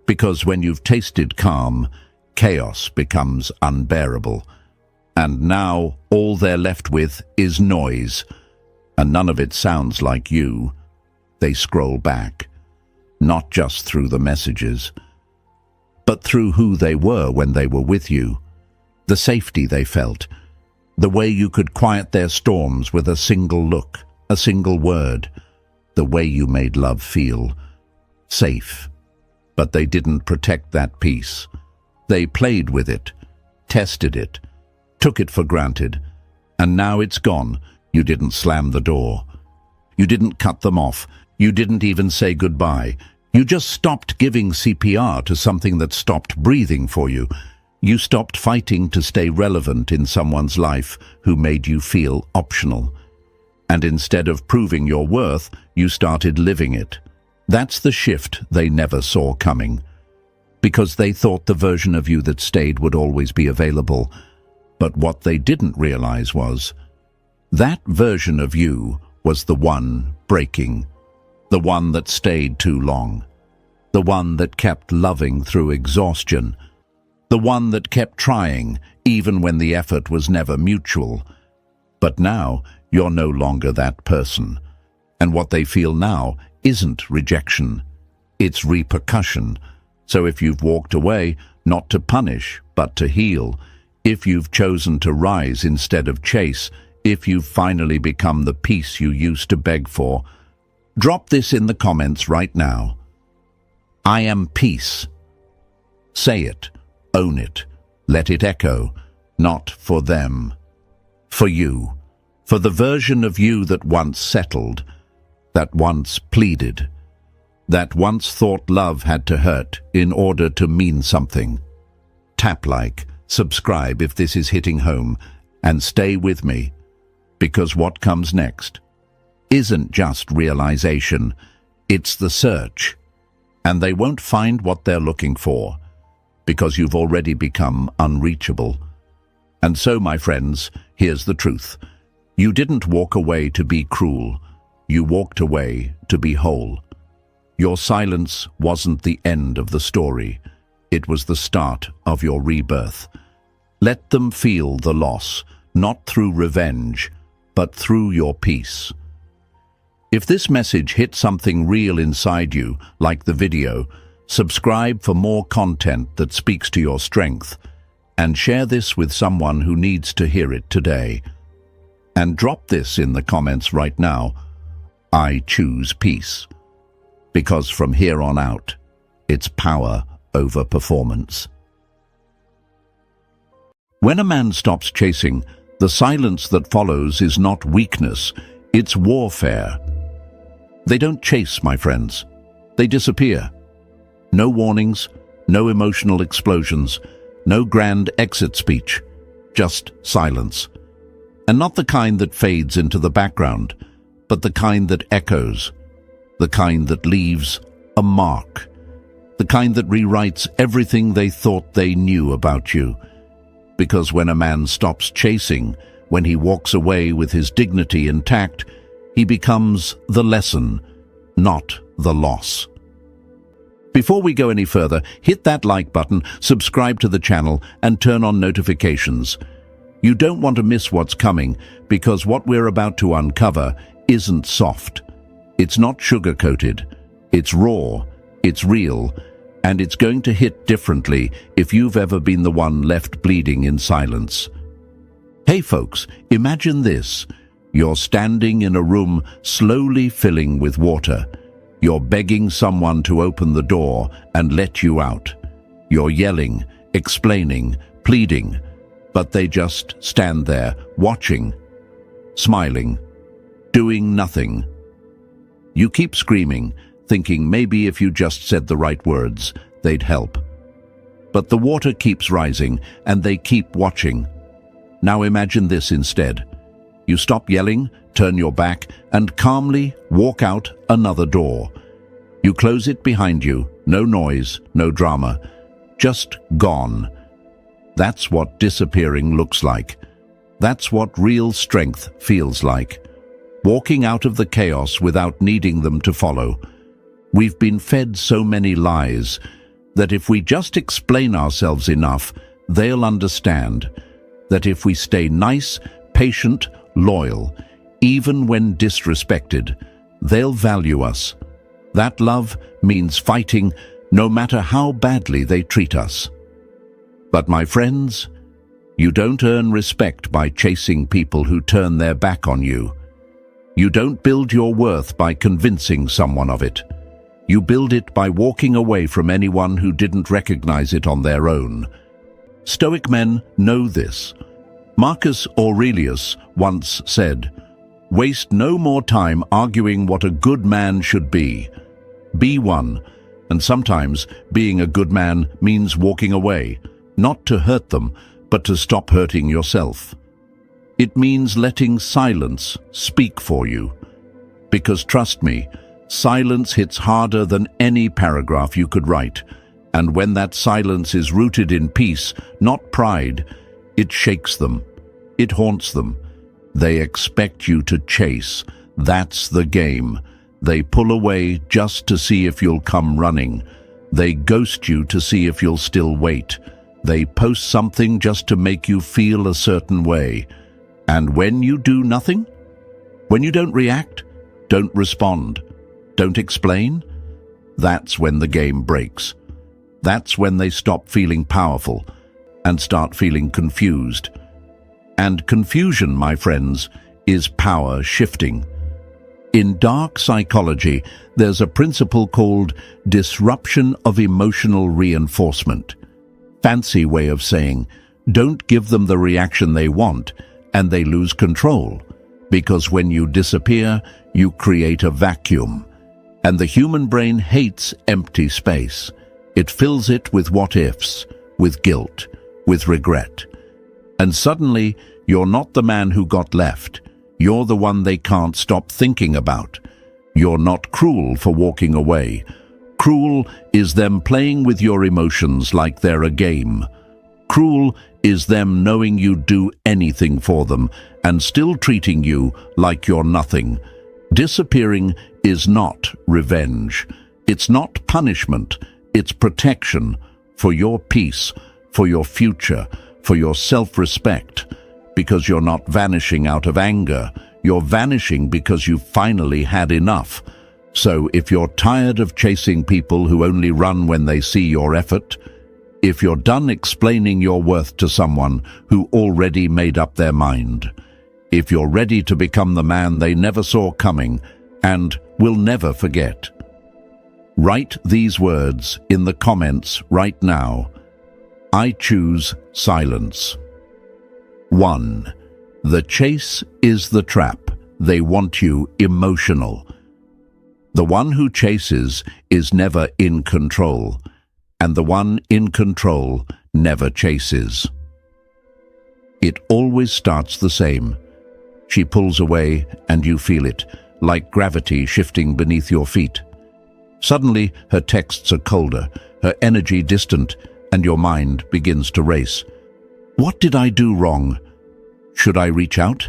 Because when you've tasted calm, chaos becomes unbearable. And now all they're left with is noise, and none of it sounds like you. They scroll back, not just through the messages, but through who they were when they were with you, the safety they felt, The way you could quiet their storms with a single look, a single word. The way you made love feel safe. But they didn't protect that peace. They played with it, tested it, took it for granted, and now it's gone. You didn't slam the door. You didn't cut them off. You didn't even say goodbye. You just stopped giving CPR to something that stopped breathing for you. You stopped fighting to stay relevant in someone's life who made you feel optional. And instead of proving your worth, you started living it. That's the shift they never saw coming. Because they thought the version of you that stayed would always be available. But what they didn't realize was, that version of you was the one breaking. The one that stayed too long. The one that kept loving through exhaustion. The one that kept trying, even when the effort was never mutual. But now, you're no longer that person. And what they feel now isn't rejection. It's repercussion. So if you've walked away, not to punish, but to heal, if you've chosen to rise instead of chase, if you've finally become the peace you used to beg for, drop this in the comments right now. I am peace. Say it, own it, let it echo, not for them, for you, for the version of you that once settled, that once pleaded, that once thought love had to hurt in order to mean something. Tap like, subscribe if this is hitting home, and stay with me, because what comes next isn't just realization, it's the search. And they won't find what they're looking for, because you've already become unreachable. And so, my friends, here's the truth. You didn't walk away to be cruel. You walked away to be whole. Your silence wasn't the end of the story. It was the start of your rebirth. Let them feel the loss, not through revenge, but through your peace. If this message hit something real inside you, like the video, subscribe for more content that speaks to your strength, and share this with someone who needs to hear it today. And drop this in the comments right now. I choose peace. Because from here on out, it's power over performance. When a man stops chasing, the silence that follows is not weakness, it's warfare. They don't chase, my friends. They disappear. No warnings, no emotional explosions, no grand exit speech, just silence. And not the kind that fades into the background, but the kind that echoes, the kind that leaves a mark, the kind that rewrites everything they thought they knew about you. Because when a man stops chasing, when he walks away with his dignity intact, he becomes the lesson, not the loss. Before we go any further, hit that like button, subscribe to the channel, and turn on notifications. You don't want to miss what's coming, because what we're about to uncover isn't soft. It's not sugar-coated. It's raw, it's real, and it's going to hit differently if you've ever been the one left bleeding in silence. Hey folks, imagine this. You're standing in a room slowly filling with water. You're begging someone to open the door and let you out. You're yelling, explaining, pleading, but they just stand there, watching, smiling, doing nothing. You keep screaming, thinking maybe if you just said the right words, they'd help. But the water keeps rising, and they keep watching. Now imagine this instead. You stop yelling, turn your back, and calmly walk out another door. You close it behind you, no noise, no drama, just gone. That's what disappearing looks like. That's what real strength feels like. Walking out of the chaos without needing them to follow. We've been fed so many lies that if we just explain ourselves enough, they'll understand. That if we stay nice, patient, loyal, even when disrespected, they'll value us. That love means fighting no matter how badly they treat us. But my friends, You don't earn respect by chasing people who turn their back on you. You don't build your worth by convincing someone of it. You build it by walking away from anyone who didn't recognize it on their own. Stoic men know this. Marcus Aurelius once said, "Waste no more time arguing what a good man should be. Be one." And sometimes being a good man means walking away, not to hurt them, but to stop hurting yourself. It means letting silence speak for you. Because trust me, silence hits harder than any paragraph you could write. And when that silence is rooted in peace, not pride, it shakes them. It haunts them. They expect you to chase. That's the game. They pull away just to see if you'll come running. They ghost you to see if you'll still wait. They post something just to make you feel a certain way. And when you do nothing, when you don't react, don't respond, don't explain, that's when the game breaks. That's when they stop feeling powerful and start feeling confused. And confusion, my friends, is power shifting. In dark psychology, there's a principle called disruption of emotional reinforcement. Fancy way of saying, don't give them the reaction they want, and they lose control. Because when you disappear, you create a vacuum. And the human brain hates empty space. It fills it with what-ifs, with guilt, with regret. And suddenly, you're not the man who got left. You're the one they can't stop thinking about. You're not cruel for walking away. Cruel is them playing with your emotions like they're a game. Cruel is them knowing you'd do anything for them and still treating you like you're nothing. Disappearing is not revenge. It's not punishment. It's protection for your peace, for your future, for your self-respect. Because you're not vanishing out of anger. You're vanishing because you've finally had enough. So if you're tired of chasing people who only run when they see your effort, if you're done explaining your worth to someone who already made up their mind, if you're ready to become the man they never saw coming and will never forget, write these words in the comments right now. I choose silence. 1. The chase is the trap. They want you emotional. The one who chases is never in control, and the one in control never chases. It always starts the same. She pulls away and you feel it, like gravity shifting beneath your feet. Suddenly, her texts are colder, her energy distant, and your mind begins to race. What did I do wrong? Should I reach out?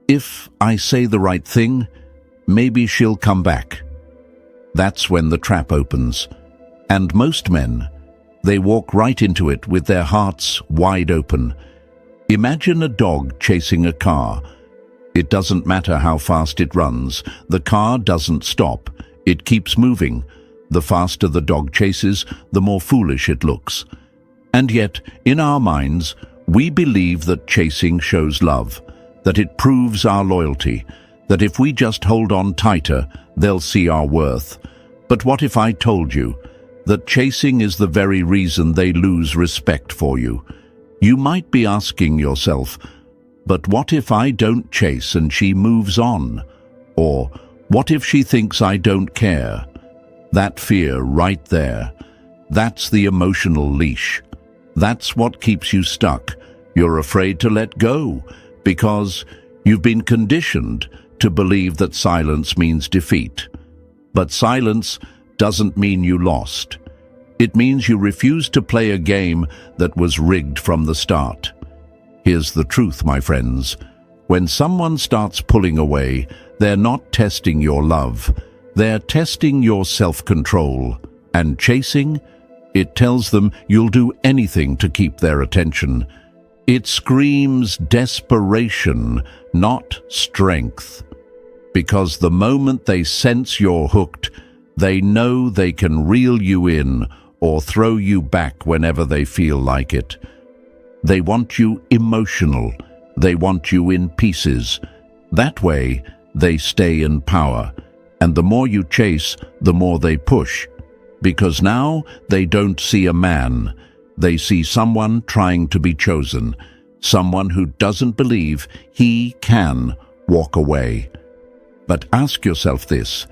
If I say the right thing, maybe she'll come back. That's when the trap opens. And most men, they walk right into it with their hearts wide open. Imagine a dog chasing a car. It doesn't matter how fast it runs. The car doesn't stop. It keeps moving. The faster the dog chases, the more foolish it looks. And yet, in our minds, we believe that chasing shows love, that it proves our loyalty, that if we just hold on tighter, they'll see our worth. But what if I told you that chasing is the very reason they lose respect for you? You might be asking yourself, but what if I don't chase and she moves on? Or what if she thinks I don't care? That fear right there, that's the emotional leash. That's what keeps you stuck. You're afraid to let go because you've been conditioned to believe that silence means defeat. But silence doesn't mean you lost. It means you refused to play a game that was rigged from the start. Here's the truth, my friends. When someone starts pulling away, they're not testing your love. They're testing your self-control. And chasing, it tells them you'll do anything to keep their attention. It screams desperation, not strength. Because the moment they sense you're hooked, they know they can reel you in or throw you back whenever they feel like it. They want you emotional. They want you in pieces. That way, they stay in power. And the more you chase, the more they push. Because now they don't see a man. They see someone trying to be chosen. Someone who doesn't believe he can walk away. But ask yourself this: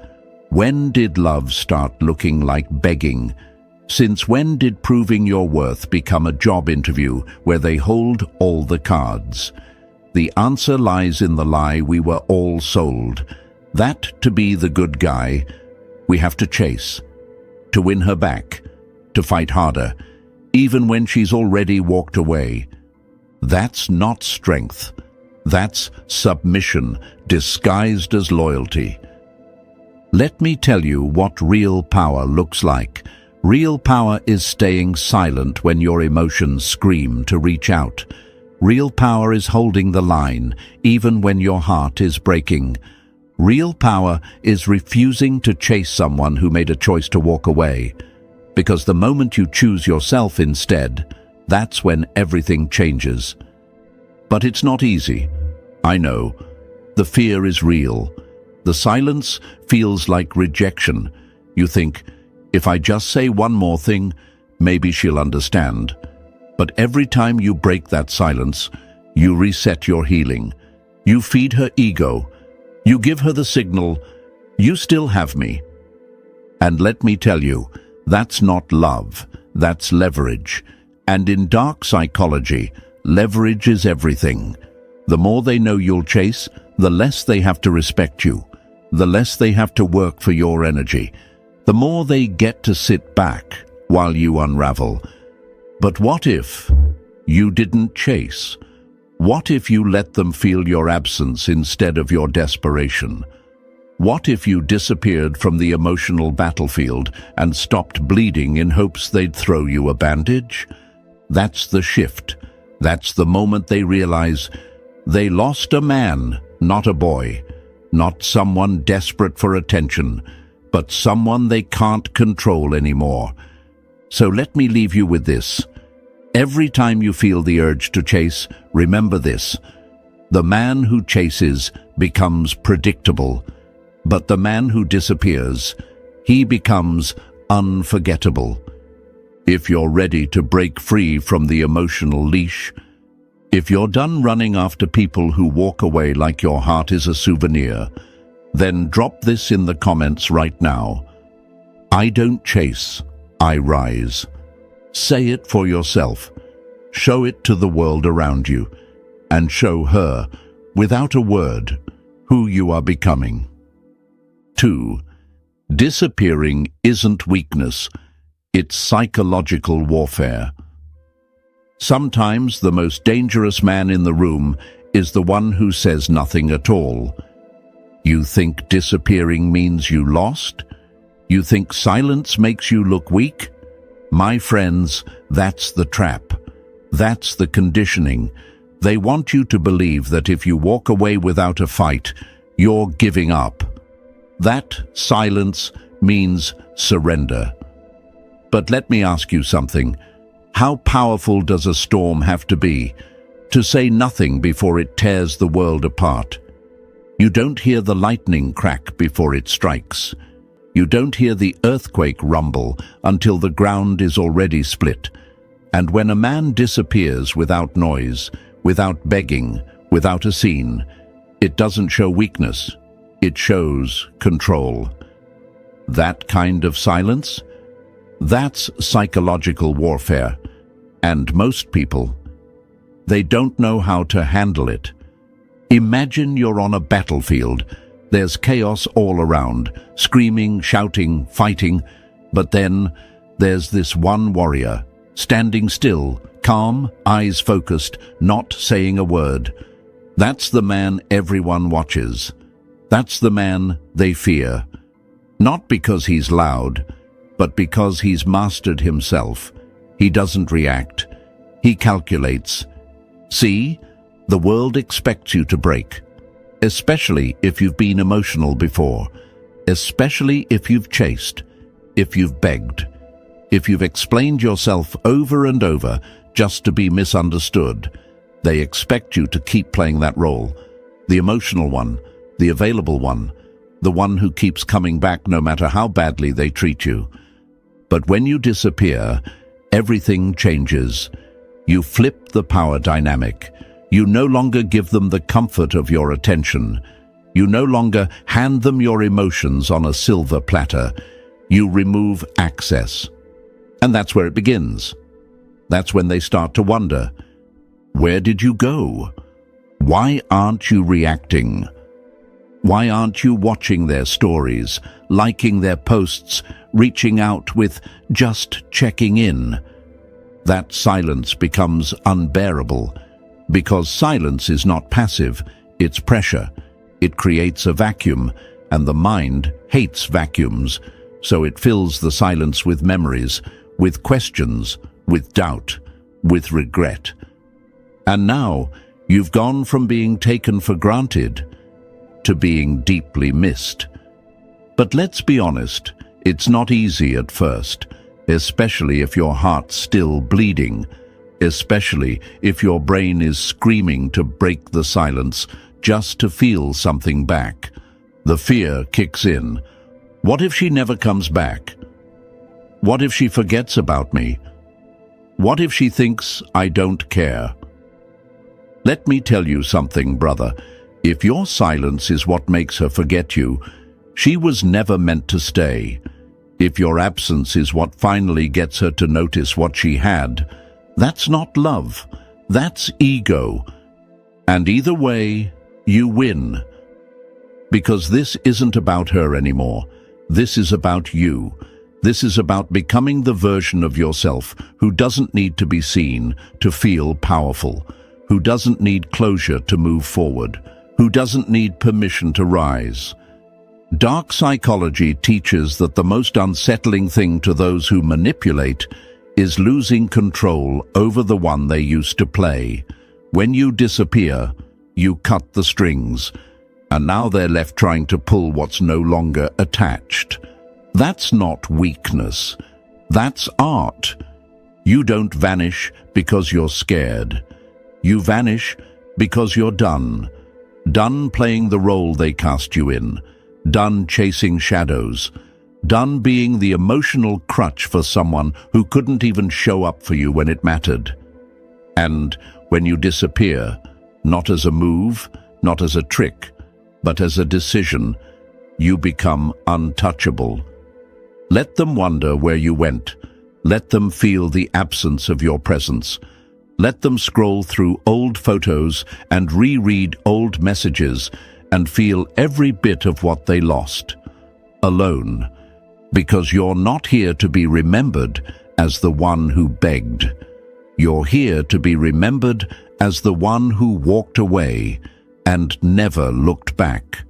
when did love start looking like begging? Since when did proving your worth become a job interview where they hold all the cards? The answer lies in the lie we were all sold, that to be the good guy, we have to chase, to win her back, to fight harder, even when she's already walked away. That's not strength. That's submission disguised as loyalty. Let me tell you what real power looks like. Real power is staying silent when your emotions scream to reach out. Real power is holding the line, even when your heart is breaking. Real power is refusing to chase someone who made a choice to walk away. Because the moment you choose yourself instead, that's when everything changes. But it's not easy. I know. The fear is real. The silence feels like rejection. You think, if I just say one more thing, maybe she'll understand. But every time you break that silence, you reset your healing. You feed her ego. You give her the signal, you still have me. And let me tell you, that's not love, that's leverage. And in dark psychology, leverage is everything. The more they know you'll chase, the less they have to respect you, the less they have to work for your energy, the more they get to sit back while you unravel. But what if you didn't chase? What if you let them feel your absence instead of your desperation? What if you disappeared from the emotional battlefield and stopped bleeding in hopes they'd throw you a bandage? That's the shift. That's the moment they realize they lost a man, not a boy, not someone desperate for attention, but someone they can't control anymore. So let me leave you with this. Every time you feel the urge to chase, remember this: the man who chases becomes predictable, but the man who disappears, he becomes unforgettable. If you're ready to break free from the emotional leash, if you're done running after people who walk away like your heart is a souvenir, then drop this in the comments right now. I don't chase, I rise. Say it for yourself. Show it to the world around you. And show her, without a word, who you are becoming. 2. Disappearing isn't weakness. It's psychological warfare. Sometimes the most dangerous man in the room is the one who says nothing at all. You think disappearing means you lost? You think silence makes you look weak? My friends, that's the trap. That's the conditioning. They want you to believe that if you walk away without a fight, you're giving up. That silence means surrender. But let me ask you something. How powerful does a storm have to be to say nothing before it tears the world apart? You don't hear the lightning crack before it strikes. You don't hear the earthquake rumble until the ground is already split. And when a man disappears without noise, without begging, without a scene, it doesn't show weakness, it shows control. That kind of silence? That's psychological warfare. And most people, they don't know how to handle it. Imagine you're on a battlefield. There's chaos all around, screaming, shouting, fighting. But then there's this one warrior, standing still, calm, eyes focused, not saying a word. That's the man everyone watches. That's the man they fear. Not because he's loud, but because he's mastered himself. He doesn't react. He calculates. See, the world expects you to break. Especially if you've been emotional before. Especially if you've chased. If you've begged. If you've explained yourself over and over just to be misunderstood. They expect you to keep playing that role. The emotional one, the available one, the one who keeps coming back no matter how badly they treat you. But when you disappear, everything changes. You flip the power dynamic. You no longer give them the comfort of your attention. You no longer hand them your emotions on a silver platter. You remove access. And that's where it begins. That's when they start to wonder, where did you go? Why aren't you reacting? Why aren't you watching their stories, liking their posts, reaching out with just checking in? That silence becomes unbearable, because silence is not passive, it's pressure. It creates a vacuum, and the mind hates vacuums, so it fills the silence with memories, with questions, with doubt, with regret. And now, you've gone from being taken for granted to being deeply missed. But let's be honest, it's not easy at first, especially if your heart's still bleeding, especially if your brain is screaming to break the silence just to feel something back. The fear kicks in. What if she never comes back? What if she forgets about me? What if she thinks I don't care? Let me tell you something, brother. If your silence is what makes her forget you, she was never meant to stay. If your absence is what finally gets her to notice what she had, that's not love, that's ego. And either way, you win. Because this isn't about her anymore. This is about you. This is about becoming the version of yourself who doesn't need to be seen to feel powerful, who doesn't need closure to move forward, who doesn't need permission to rise. Dark psychology teaches that the most unsettling thing to those who manipulate is losing control over the one they used to play. When you disappear, you cut the strings, and now they're left trying to pull what's no longer attached. That's not weakness. That's art. You don't vanish because you're scared. You vanish because you're done. Done playing the role they cast you in. Done chasing shadows. Done being the emotional crutch for someone who couldn't even show up for you when it mattered. And when you disappear, not as a move, not as a trick, but as a decision, you become untouchable. Let them wonder where you went. Let them feel the absence of your presence. Let them scroll through old photos and reread old messages and feel every bit of what they lost. Alone. Because you're not here to be remembered as the one who begged. You're here to be remembered as the one who walked away and never looked back.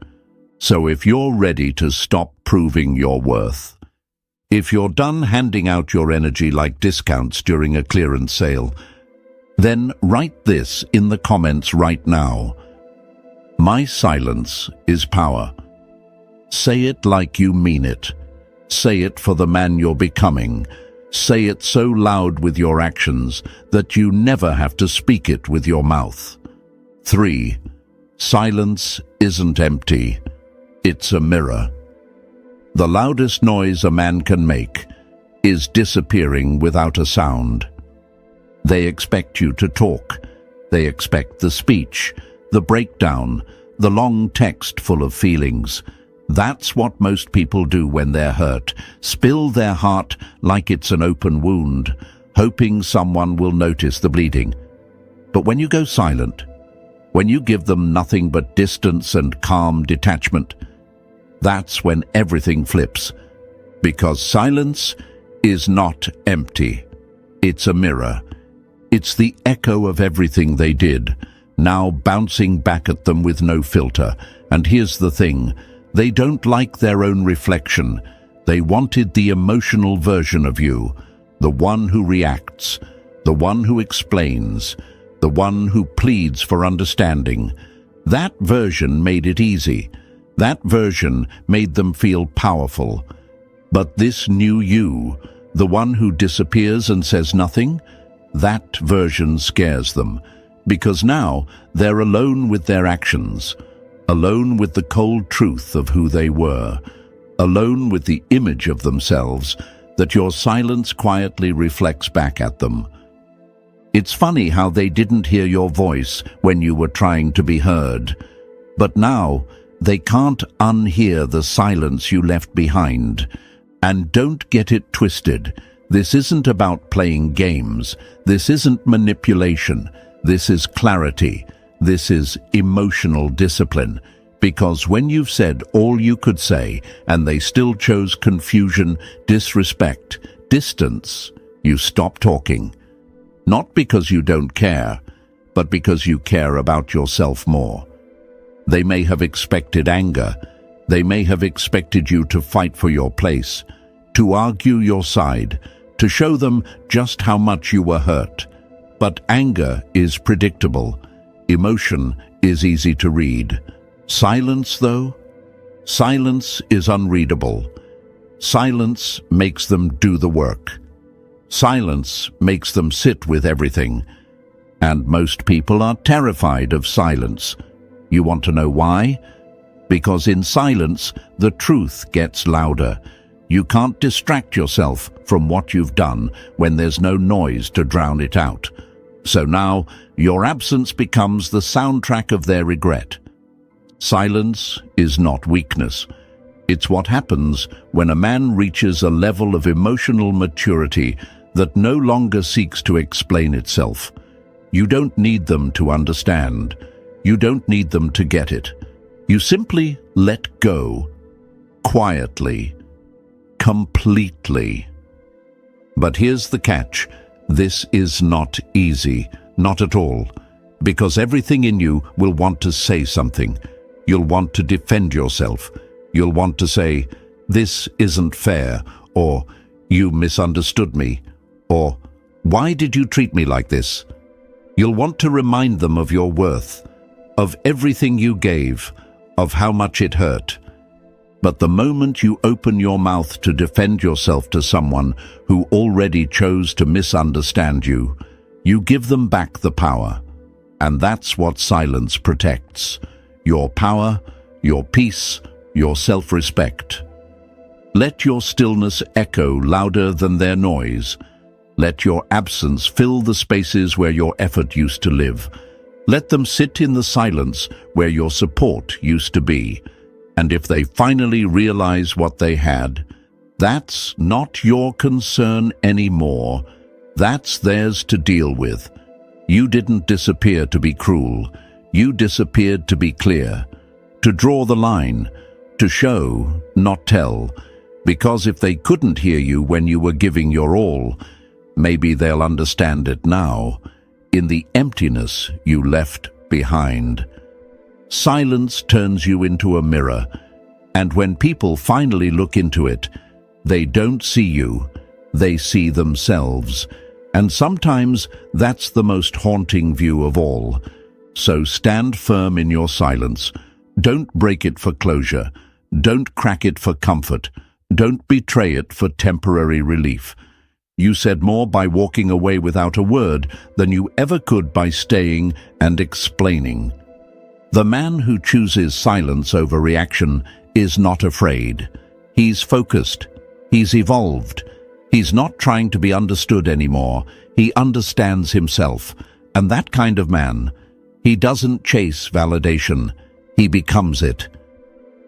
So if you're ready to stop proving your worth, if you're done handing out your energy like discounts during a clearance sale, then write this in the comments right now. My silence is power. Say it like you mean it. Say it for the man you're becoming. Say it so loud with your actions that you never have to speak it with your mouth. 3. Silence isn't empty. It's a mirror. The loudest noise a man can make is disappearing without a sound. They expect you to talk. They expect the speech, the breakdown, the long text full of feelings. That's what most people do when they're hurt, spill their heart like it's an open wound, hoping someone will notice the bleeding. But when you go silent, when you give them nothing but distance and calm detachment, that's when everything flips. Because silence is not empty. It's a mirror. It's the echo of everything they did, now bouncing back at them with no filter. And here's the thing. They don't like their own reflection. They wanted the emotional version of you, the one who reacts, the one who explains, the one who pleads for understanding. That version made it easy. That version made them feel powerful. But this new you, the one who disappears and says nothing, that version scares them, because now they're alone with their actions, alone with the cold truth of who they were, alone with the image of themselves that your silence quietly reflects back at them. It's funny how they didn't hear your voice when you were trying to be heard, but now they can't unhear the silence you left behind. And don't get it twisted. This isn't about playing games. This isn't manipulation. This is clarity. This is emotional discipline. Because when you've said all you could say and they still chose confusion, disrespect, distance, you stop talking. Not because you don't care, but because you care about yourself more. They may have expected anger. They may have expected you to fight for your place, to argue your side, to show them just how much you were hurt. But anger is predictable. Emotion is easy to read. Silence, though? Silence is unreadable. Silence makes them do the work. Silence makes them sit with everything. And most people are terrified of silence. You want to know why? Because in silence, the truth gets louder. You can't distract yourself from what you've done when there's no noise to drown it out. So now, your absence becomes the soundtrack of their regret. Silence is not weakness. It's what happens when a man reaches a level of emotional maturity that no longer seeks to explain itself. You don't need them to understand. You don't need them to get it. You simply let go, quietly, completely. But here's the catch. This is not easy, not at all, because everything in you will want to say something. You'll want to defend yourself. You'll want to say, "This isn't fair," or "You misunderstood me," or "Why did you treat me like this?" You'll want to remind them of your worth, of everything you gave, of how much it hurt. But the moment you open your mouth to defend yourself to someone who already chose to misunderstand you, you give them back the power. And that's what silence protects. Your power, your peace, your self-respect. Let your stillness echo louder than their noise. Let your absence fill the spaces where your effort used to live. Let them sit in the silence where your support used to be. And if they finally realize what they had, that's not your concern anymore. That's theirs to deal with. You didn't disappear to be cruel. You disappeared to be clear, to draw the line, to show, not tell. Because if they couldn't hear you when you were giving your all, maybe they'll understand it now, in the emptiness you left behind. Silence turns you into a mirror, and when people finally look into it, they don't see you, they see themselves. And sometimes that's the most haunting view of all. So stand firm in your silence. Don't break it for closure. Don't crack it for comfort. Don't betray it for temporary relief. You said more by walking away without a word than you ever could by staying and explaining. The man who chooses silence over reaction is not afraid. He's focused. He's evolved. He's not trying to be understood anymore. He understands himself. And that kind of man, he doesn't chase validation. He becomes it.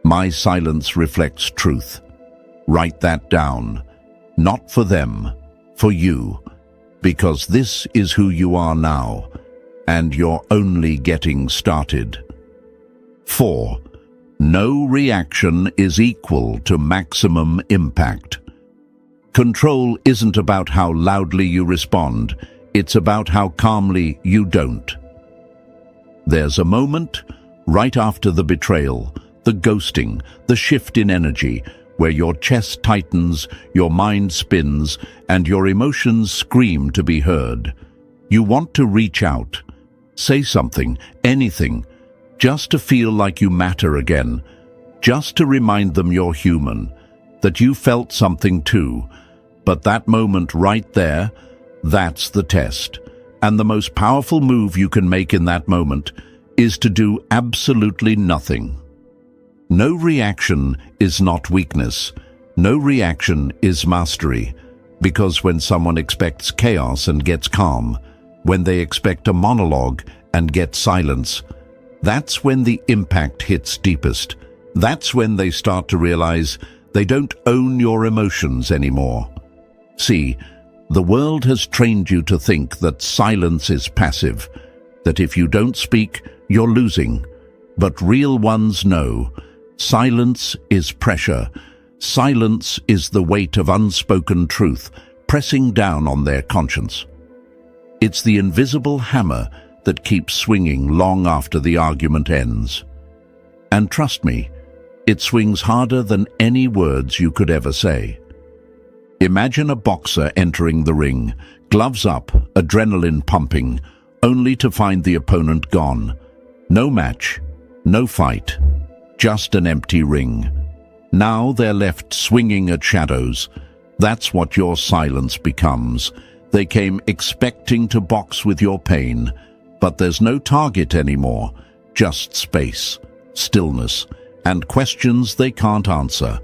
My silence reflects truth. Write that down. Not for them, for you. Because this is who you are now. And you're only getting started. 4. No reaction is equal to maximum impact. Control isn't about how loudly you respond. It's about how calmly you don't. There's a moment, right after the betrayal, the ghosting, the shift in energy, where your chest tightens, your mind spins, and your emotions scream to be heard. You want to reach out, say something, anything, just to feel like you matter again, just to remind them you're human, that you felt something too. But that moment right there, That's the test. And the most powerful move you can make in that moment is to do absolutely nothing. No reaction is not weakness. No reaction is mastery. Because when someone expects chaos and gets calm, when they expect a monologue and get silence, that's when the impact hits deepest. That's when they start to realize they don't own your emotions anymore. See, the world has trained you to think that silence is passive, that if you don't speak, you're losing. But real ones know silence is pressure. Silence is the weight of unspoken truth pressing down on their conscience. It's the invisible hammer that keeps swinging long after the argument ends. And trust me, it swings harder than any words you could ever say. Imagine a boxer entering the ring, gloves up, adrenaline pumping, only to find the opponent gone. No match, no fight, just an empty ring. Now they're left swinging at shadows. That's what your silence becomes. They came expecting to box with your pain, but there's no target anymore, just space, stillness, and questions they can't answer.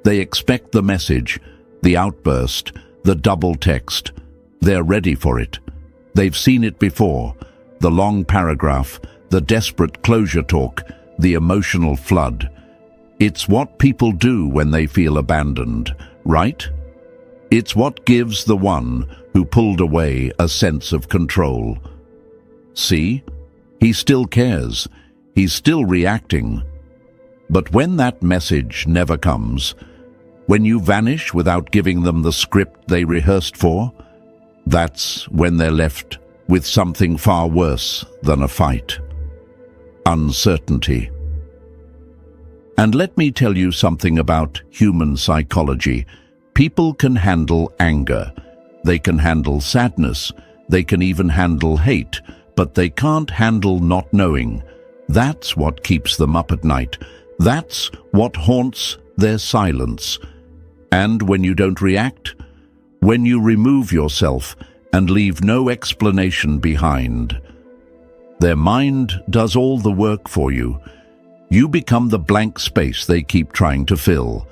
They expect the message, the outburst, the double text. They're ready for it. They've seen it before. The long paragraph, the desperate closure talk, the emotional flood. It's what people do when they feel abandoned, right? It's what gives the one who pulled away a sense of control. See? He still cares. He's still reacting. But when that message never comes, when you vanish without giving them the script they rehearsed for, that's when they're left with something far worse than a fight. Uncertainty. And let me tell you something about human psychology. People can handle anger. They can handle sadness. They can even handle hate, but they can't handle not knowing. That's what keeps them up at night. That's what haunts their silence. And when you don't react, when you remove yourself and leave no explanation behind, their mind does all the work for you. You become the blank space they keep trying to fill,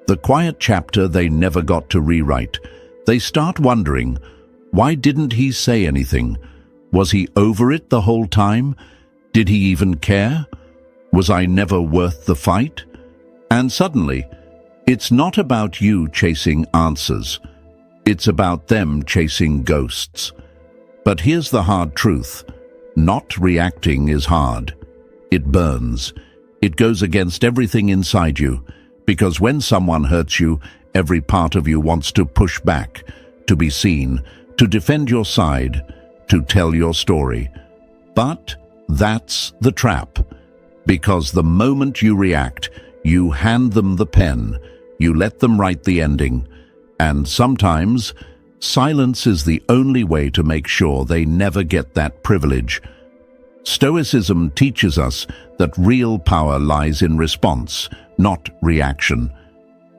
the quiet chapter they never got to rewrite. They start wondering, why didn't he say anything? Was he over it the whole time? Did he even care? Was I never worth the fight? And suddenly, it's not about you chasing answers. It's about them chasing ghosts. But here's the hard truth. Not reacting is hard. It burns. It goes against everything inside you. Because when someone hurts you, every part of you wants to push back, to be seen, to defend your side, to tell your story. But that's the trap. Because the moment you react, you hand them the pen, you let them write the ending. And sometimes, silence is the only way to make sure they never get that privilege. Stoicism teaches us that real power lies in response, not reaction.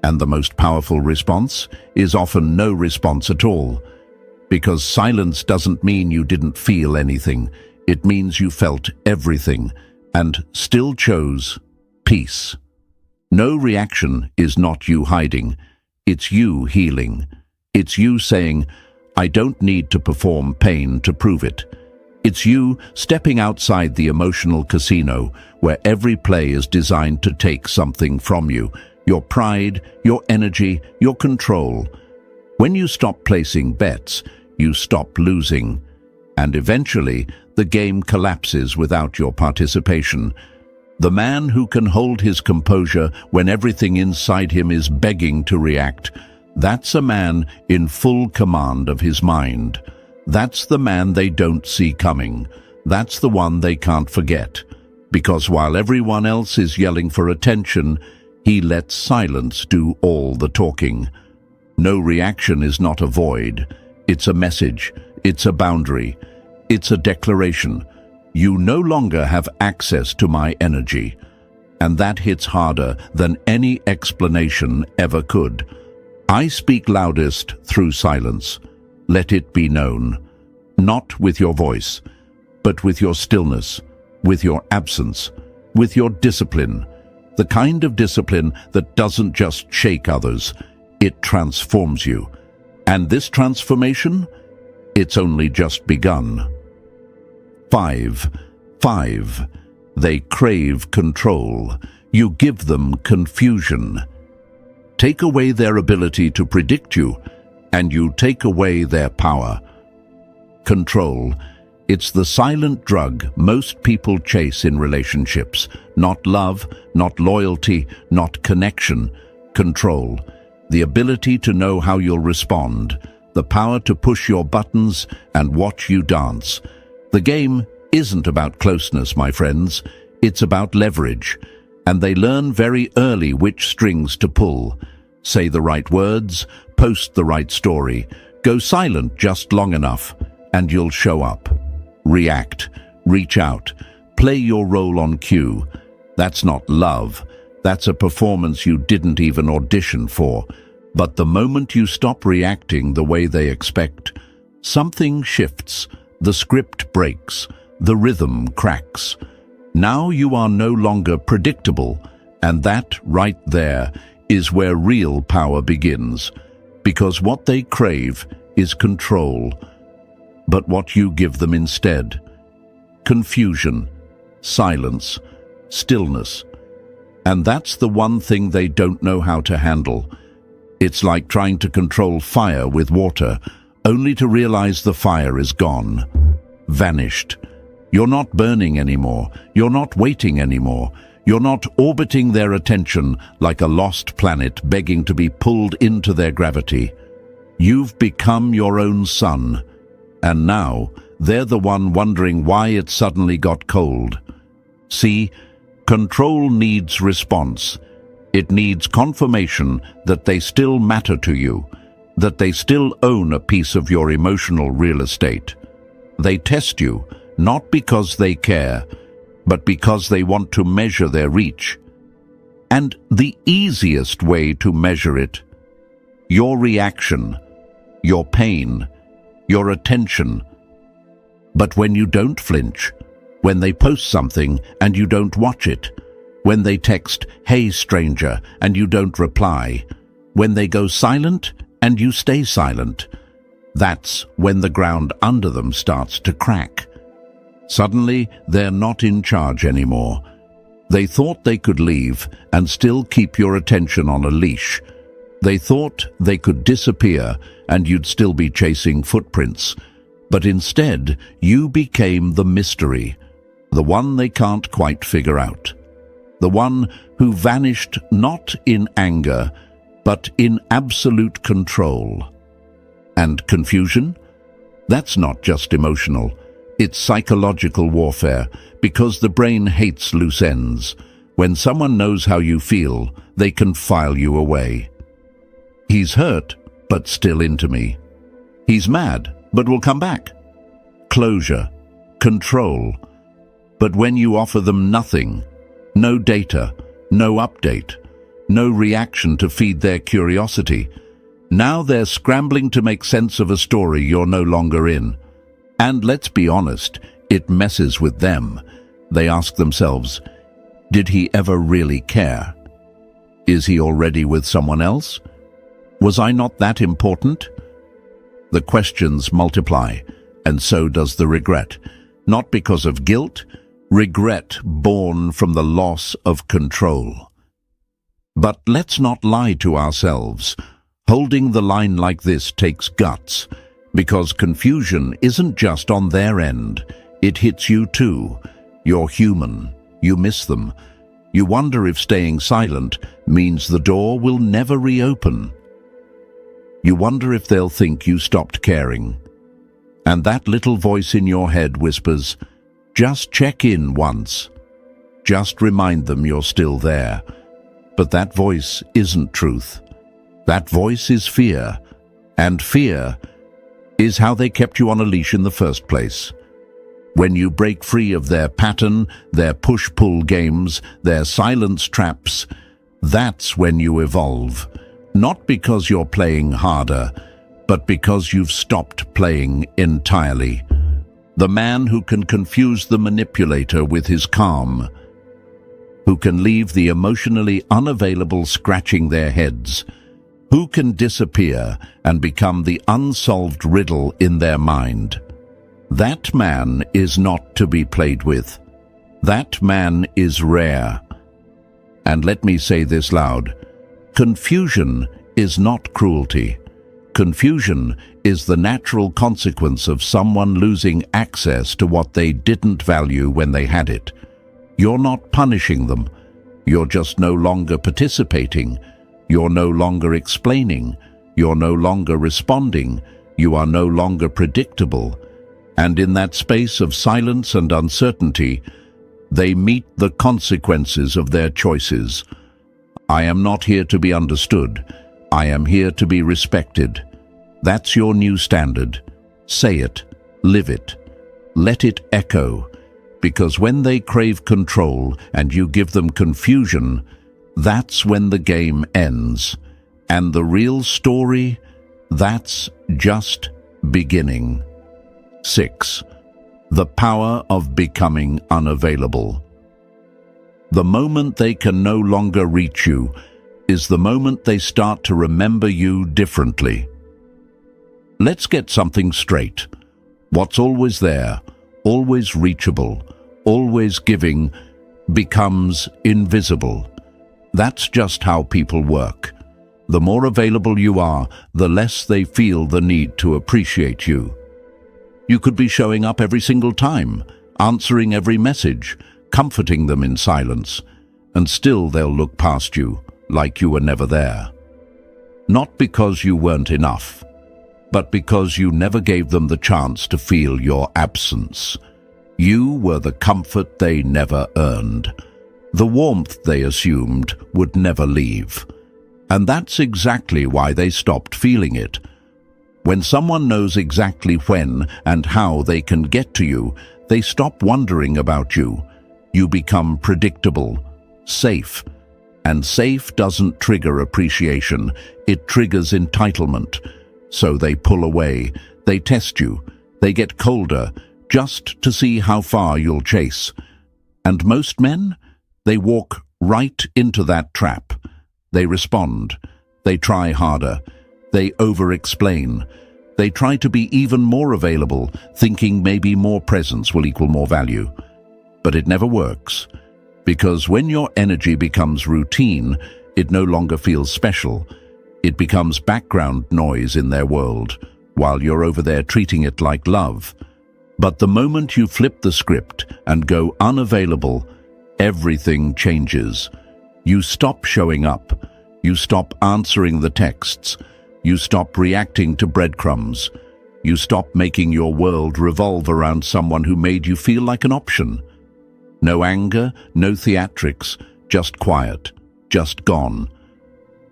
And the most powerful response is often no response at all. Because silence doesn't mean you didn't feel anything. It means you felt everything and still chose peace. No reaction is not you hiding. It's you healing. It's you saying, I don't need to perform pain to prove it. It's you stepping outside the emotional casino where every play is designed to take something from you, your pride, your energy, your control. When you stop placing bets, you stop losing. And eventually, the game collapses without your participation. The man who can hold his composure when everything inside him is begging to react, that's a man in full command of his mind. That's the man they don't see coming. That's the one they can't forget. Because while everyone else is yelling for attention, he lets silence do all the talking. No reaction is not a void. It's a message. It's a boundary. It's a declaration. You no longer have access to my energy. And that hits harder than any explanation ever could. I speak loudest through silence. let it be known, not with your voice, but with your stillness, with your absence, with your discipline, the kind of discipline that doesn't just shake others, it transforms you. And this transformation, it's only just begun. 5. They crave control. You give them confusion. Take away their ability to predict you, and you take away their power. Control. It's the silent drug most people chase in relationships. Not love, not loyalty, not connection. Control. The ability to know how you'll respond. The power to push your buttons and watch you dance. The game isn't about closeness, my friends. It's about leverage. And they learn very early which strings to pull. Say the right words, post the right story, go silent just long enough, and you'll show up. React, reach out, play your role on cue. That's not love. That's a performance you didn't even audition for. But the moment you stop reacting the way they expect, something shifts, the script breaks, the rhythm cracks. Now you are no longer predictable, and that right there is where real power begins. Because what they crave is control. But what you give them instead? Confusion, silence, stillness. And that's the one thing they don't know how to handle. It's like trying to control fire with water, only to realize the fire is gone, vanished. You're not burning anymore. You're not waiting anymore. You're not orbiting their attention like a lost planet begging to be pulled into their gravity. You've become your own sun, and now they're the one wondering why it suddenly got cold. See, control needs response. It needs confirmation that they still matter to you, that they still own a piece of your emotional real estate. They test you, not because they care, but because they want to measure their reach. And the easiest way to measure it, your reaction, your pain, your attention. But when you don't flinch, when they post something and you don't watch it, when they text, "Hey stranger," and you don't reply, when they go silent and you stay silent, that's when the ground under them starts to crack. Suddenly, they're not in charge anymore. They thought they could leave and still keep your attention on a leash. They thought they could disappear and you'd still be chasing footprints. But instead, you became the mystery, the one they can't quite figure out. The one who vanished not in anger, but in absolute control. And confusion? That's not just emotional. It's psychological warfare, because the brain hates loose ends. When someone knows how you feel, they can file you away. He's hurt, but still into me. He's mad, but will come back. Closure, control. But when you offer them nothing, no data, no update, no reaction to feed their curiosity, now they're scrambling to make sense of a story you're no longer in. And let's be honest, it messes with them. They ask themselves, did he ever really care? Is he already with someone else? Was I not that important? The questions multiply, and so does the regret. Not because of guilt, regret born from the loss of control. But let's not lie to ourselves. Holding the line like this takes guts, because confusion isn't just on their end. It hits you too. You're human. You miss them. You wonder if staying silent means the door will never reopen. You wonder if they'll think you stopped caring. And that little voice in your head whispers, just check in once. Just remind them you're still there. But that voice isn't truth. That voice is fear. And fear is how they kept you on a leash in the first place. When you break free of their pattern, their push-pull games, their silence traps, that's when you evolve. Not because you're playing harder, but because you've stopped playing entirely. The man who can confuse the manipulator with his calm, who can leave the emotionally unavailable scratching their heads, who can disappear and become the unsolved riddle in their mind. That man is not to be played with. That man is rare. And let me say this loud: confusion is not cruelty. Confusion is the natural consequence of someone losing access to what they didn't value when they had it. You're not punishing them. You're just no longer participating. You're no longer explaining. You're no longer responding. You are no longer predictable. And in that space of silence and uncertainty, they meet the consequences of their choices. I am not here to be understood. I am here to be respected. That's your new standard. Say it, live it, let it echo, because when they crave control and you give them confusion, that's when the game ends. And the real story, that's just beginning. 6. The power of becoming unavailable. The moment they can no longer reach you is the moment they start to remember you differently. Let's get something straight. What's always there, always reachable, always giving, becomes invisible. That's just how people work. The more available you are, the less they feel the need to appreciate you. You could be showing up every single time, answering every message, comforting them in silence, and still they'll look past you like you were never there. Not because you weren't enough, but because you never gave them the chance to feel your absence. You were the comfort they never earned, the warmth they assumed would never leave. And that's exactly why they stopped feeling it. When someone knows exactly when and how they can get to you, they stop wondering about you. You become predictable, safe. And safe doesn't trigger appreciation, it triggers entitlement. So they pull away, they test you, they get colder, just to see how far you'll chase. And most men, they walk right into that trap. They respond, they try harder, they over-explain. They try to be even more available, thinking maybe more presence will equal more value. But it never works, because when your energy becomes routine, it no longer feels special. It becomes background noise in their world, while you're over there treating it like love. But the moment you flip the script and go unavailable, everything changes. You stop showing up. You stop answering the texts. You stop reacting to breadcrumbs. You stop making your world revolve around someone who made you feel like an option. No anger, no theatrics, just quiet, just gone.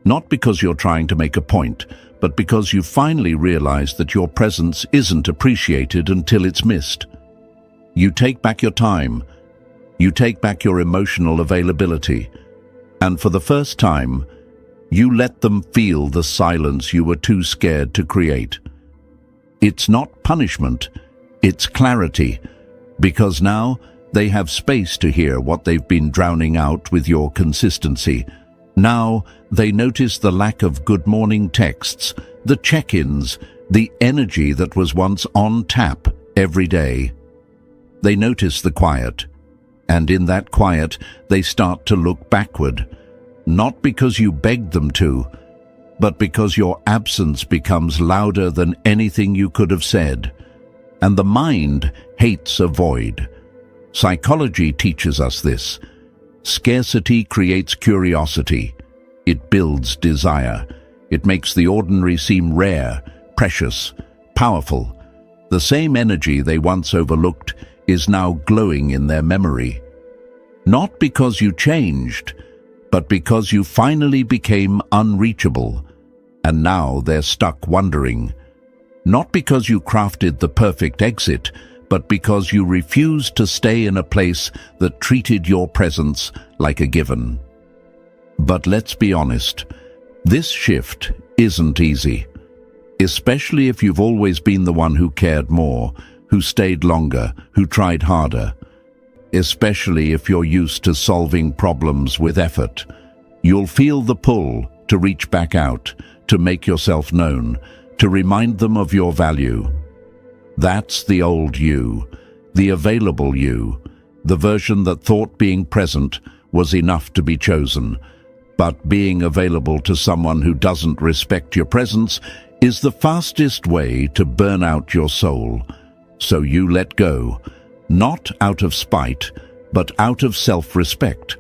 Not because you're trying to make a point, but because you finally realize that your presence isn't appreciated until it's missed. You take back your time. You take back your emotional availability. And for the first time, you let them feel the silence you were too scared to create. It's not punishment, it's clarity, because now they have space to hear what they've been drowning out with your consistency. Now they notice the lack of good morning texts, the check-ins, the energy that was once on tap every day. They notice the quiet, and in that quiet they start to look backward. Not because you begged them to, but because your absence becomes louder than anything you could have said. And the mind hates a void. Psychology teaches us this. Scarcity creates curiosity. It builds desire. It makes the ordinary seem rare, precious, powerful. The same energy they once overlooked is now glowing in their memory. Not because you changed, but because you finally became unreachable, and now they're stuck wondering. Not because you crafted the perfect exit, but because you refused to stay in a place that treated your presence like a given. But let's be honest, this shift isn't easy. especially if you've always been the one who cared more, who stayed longer, who tried harder. Especially if you're used to solving problems with effort. You'll feel the pull to reach back out, to make yourself known, to remind them of your value. That's the old you, the available you, the version that thought being present was enough to be chosen. But being available to someone who doesn't respect your presence is the fastest way to burn out your soul. So you let go, not out of spite, but out of self-respect.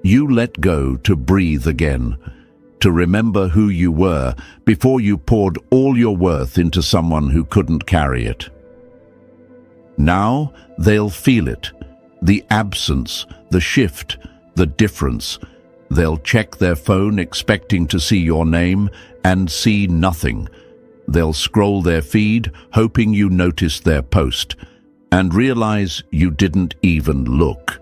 You let go to breathe again, to remember who you were before you poured all your worth into someone who couldn't carry it. Now they'll feel it, the absence, the shift, the difference. They'll check their phone expecting to see your name and see nothing. They'll scroll their feed hoping you noticed their post and realize you didn't even look.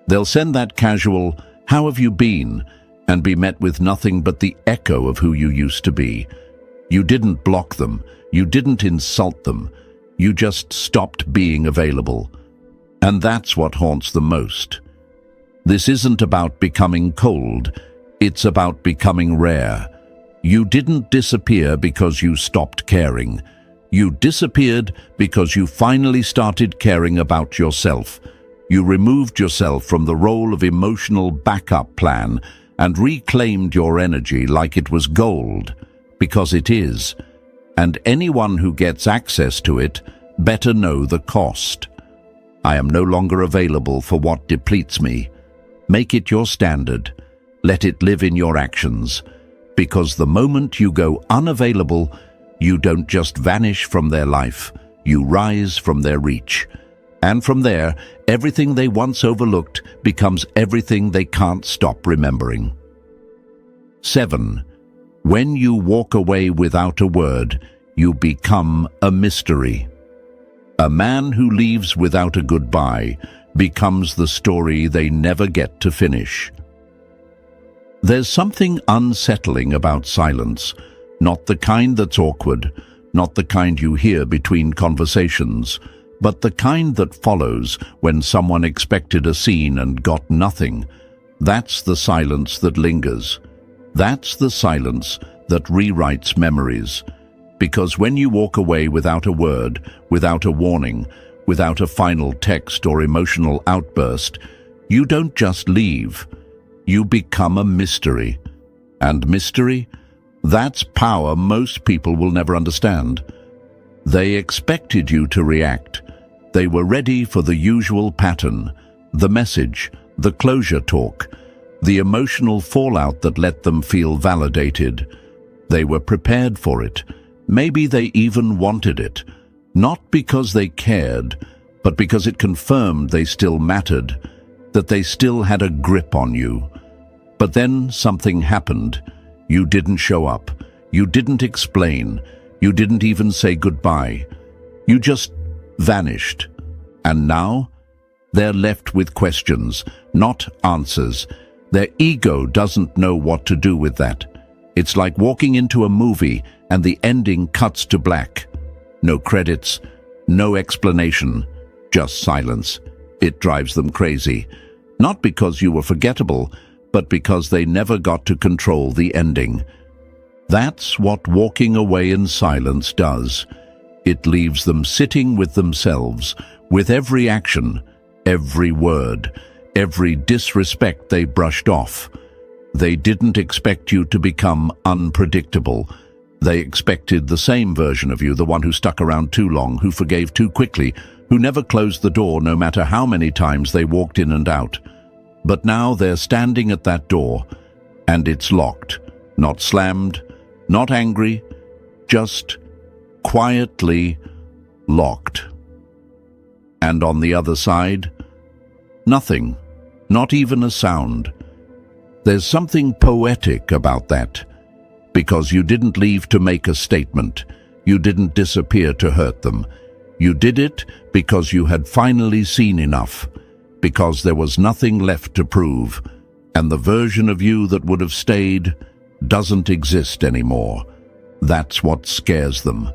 They'll send that casual, "How have you been?" and be met with nothing but the echo of who you used to be. You didn't block them. You didn't insult them. You just stopped being available. And that's what haunts them most. This isn't about becoming cold. It's about becoming rare. You didn't disappear because you stopped caring. You disappeared because you finally started caring about yourself. You removed yourself from the role of emotional backup plan and reclaimed your energy like it was gold, because it is. And anyone who gets access to it better know the cost. I am no longer available for what depletes me. Make it your standard. Let it live in your actions. Because the moment you go unavailable, you don't just vanish from their life, you rise from their reach. And from there, everything they once overlooked becomes everything they can't stop remembering. 7. When you walk away without a word, you become a mystery. A man who leaves without a goodbye becomes the story they never get to finish. There's something unsettling about silence, not the kind that's awkward, not the kind you hear between conversations, but the kind that follows when someone expected a scene and got nothing. That's the silence that lingers. That's the silence that rewrites memories. Because when you walk away without a word, without a warning, without a final text or emotional outburst, you don't just leave. You become a mystery. And mystery? That's power most people will never understand. They expected you to react. They were ready for the usual pattern, the message, the closure talk, the emotional fallout that let them feel validated. They were prepared for it. Maybe they even wanted it. Not because they cared, but because it confirmed they still mattered, that they still had a grip on you. But then something happened. You didn't show up. You didn't explain. You didn't even say goodbye. You just vanished. And now they're left with questions, not answers. Their ego doesn't know what to do with that. It's like walking into a movie and the ending cuts to black. No credits, no explanation, just silence. It drives them crazy. Not because you were forgettable, but because they never got to control the ending. That's what walking away in silence does. It leaves them sitting with themselves, with every action, every word, every disrespect they brushed off. They didn't expect you to become unpredictable. They expected the same version of you, the one who stuck around too long, who forgave too quickly, who never closed the door no matter how many times they walked in and out. But now they're standing at that door, and it's locked, not slammed, not angry, just quietly locked. And on the other side, nothing, not even a sound. There's something poetic about that, because you didn't leave to make a statement. You didn't disappear to hurt them. You did it because you had finally seen enough, because there was nothing left to prove, and the version of you that would have stayed doesn't exist anymore. That's what scares them.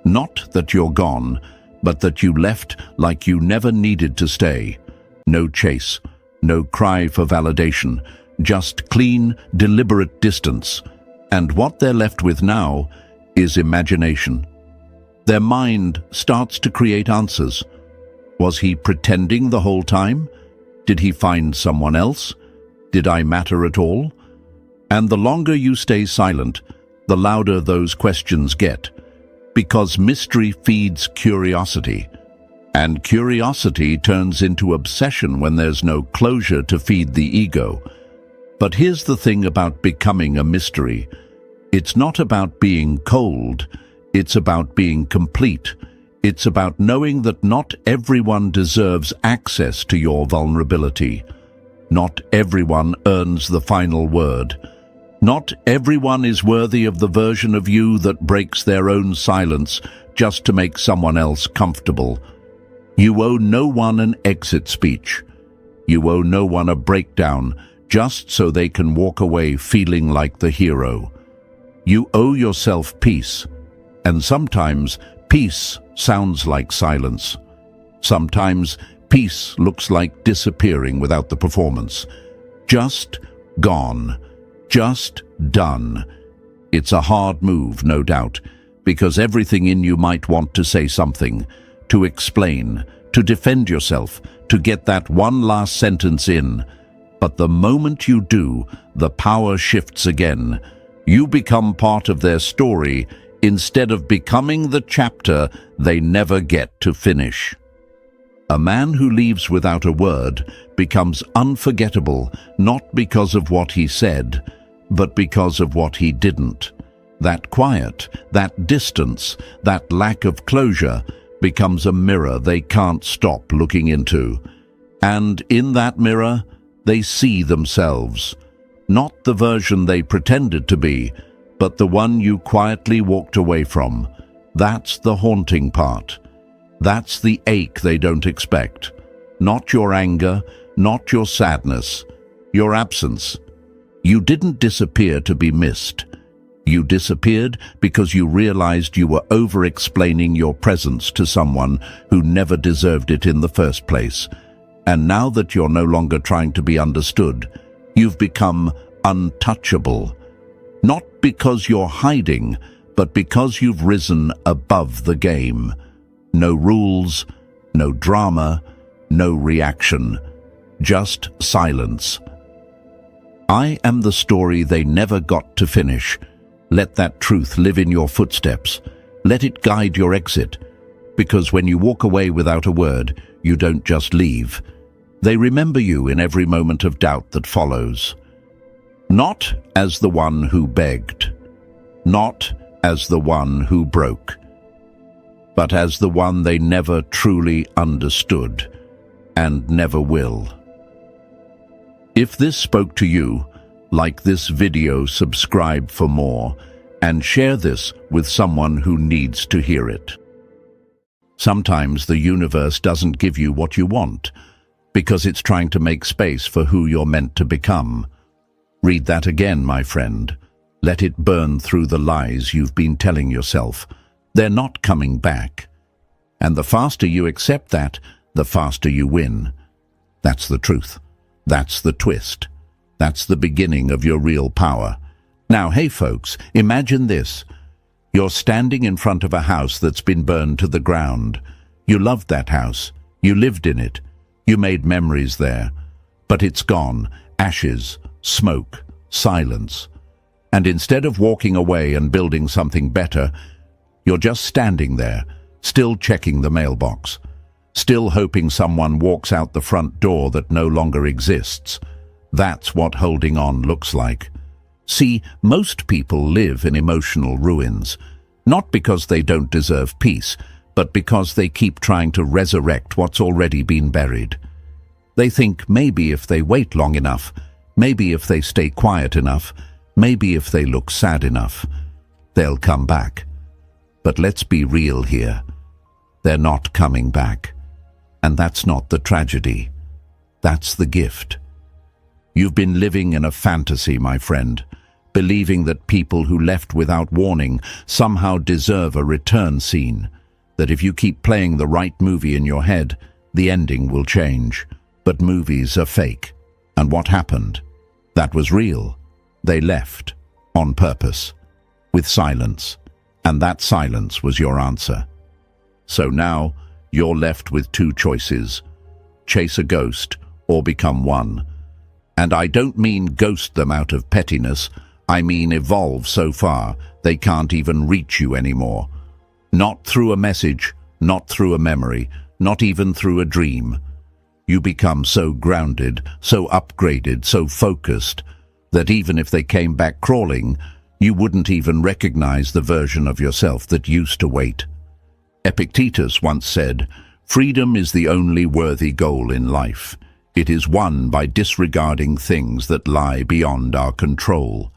Not that you're gone, but that you left like you never needed to stay. No chase, no cry for validation, just clean, deliberate distance. And what they're left with now is imagination. Their mind starts to create answers. Was he pretending the whole time? Did he find someone else? Did I matter at all? And the longer you stay silent, the louder those questions get. Because mystery feeds curiosity. And curiosity turns into obsession when there's no closure to feed the ego. But here's the thing about becoming a mystery. It's not about being cold. It's about being complete. It's about knowing that not everyone deserves access to your vulnerability. Not everyone earns the final word. Not everyone is worthy of the version of you that breaks their own silence just to make someone else comfortable. You owe no one an exit speech. You owe no one a breakdown just so they can walk away feeling like the hero. You owe yourself peace, and sometimes peace sounds like silence. Sometimes peace looks like disappearing without the performance. Just gone. Just done. It's a hard move, no doubt, because everything in you might want to say something, to explain, to defend yourself, to get that one last sentence in. But the moment you do, the power shifts again. You become part of their story instead of becoming the chapter they never get to finish. A man who leaves without a word becomes unforgettable, not because of what he said, but because of what he didn't. That quiet, that distance, that lack of closure becomes a mirror they can't stop looking into. And in that mirror, they see themselves. Not the version they pretended to be, but the one you quietly walked away from. That's the haunting part. That's the ache they don't expect. Not your anger, not your sadness, your absence. You didn't disappear to be missed. You disappeared because you realized you were over-explaining your presence to someone who never deserved it in the first place. And now that you're no longer trying to be understood, you've become untouchable. Not because you're hiding, but because you've risen above the game. No rules, no drama, no reaction, just silence. I am the story they never got to finish. Let that truth live in your footsteps. Let it guide your exit. Because when you walk away without a word, you don't just leave. They remember you in every moment of doubt that follows. Not as the one who begged. Not as the one who broke. But as the one they never truly understood, and never will. If this spoke to you, like this video, subscribe for more, and share this with someone who needs to hear it. Sometimes the universe doesn't give you what you want, because it's trying to make space for who you're meant to become. Read that again, my friend. Let it burn through the lies you've been telling yourself. They're not coming back. And the faster you accept that, the faster you win. That's the truth. That's the twist. That's the beginning of your real power. Now, hey folks, imagine this. You're standing in front of a house that's been burned to the ground. You loved that house. You lived in it. You made memories there. But it's gone. Ashes, smoke, silence. And instead of walking away and building something better, you're just standing there, still checking the mailbox, still hoping someone walks out the front door that no longer exists. That's what holding on looks like. See, most people live in emotional ruins, not because they don't deserve peace, but because they keep trying to resurrect what's already been buried. They think maybe if they wait long enough, maybe if they stay quiet enough, maybe if they look sad enough, they'll come back. But let's be real here. They're not coming back. And that's not the tragedy. That's the gift. You've been living in a fantasy, my friend. believing that people who left without warning somehow deserve a return scene, that if you keep playing the right movie in your head, the ending will change. But movies are fake. And what happened? That was real. They left, on purpose, with silence. And that silence was your answer. So now, you're left with two choices: chase a ghost or become one. And I don't mean ghost them out of pettiness, I mean evolve so far they can't even reach you anymore. Not through a message, not through a memory, not even through a dream. You become so grounded, so upgraded, so focused, that even if they came back crawling, you wouldn't even recognize the version of yourself that used to wait. Epictetus once said, "Freedom is the only worthy goal in life. It is won by disregarding things that lie beyond our control."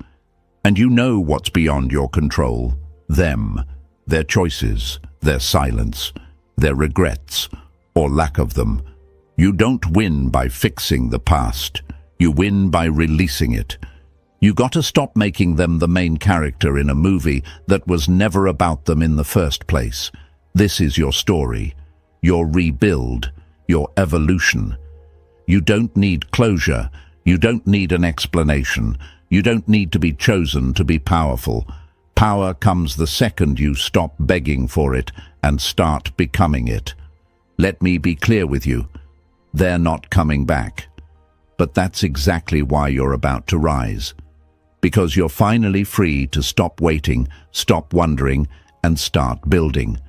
And you know what's beyond your control: them, their choices, their silence, their regrets, or lack of them. You don't win by fixing the past. You win by releasing it. You got to stop making them the main character in a movie that was never about them in the first place. This is your story, your rebuild, your evolution. You don't need closure. You don't need an explanation. You don't need to be chosen to be powerful. Power comes the second you stop begging for it and start becoming it. Let me be clear with you. They're not coming back. But that's exactly why you're about to rise. Because you're finally free to stop waiting, stop wondering, and start building.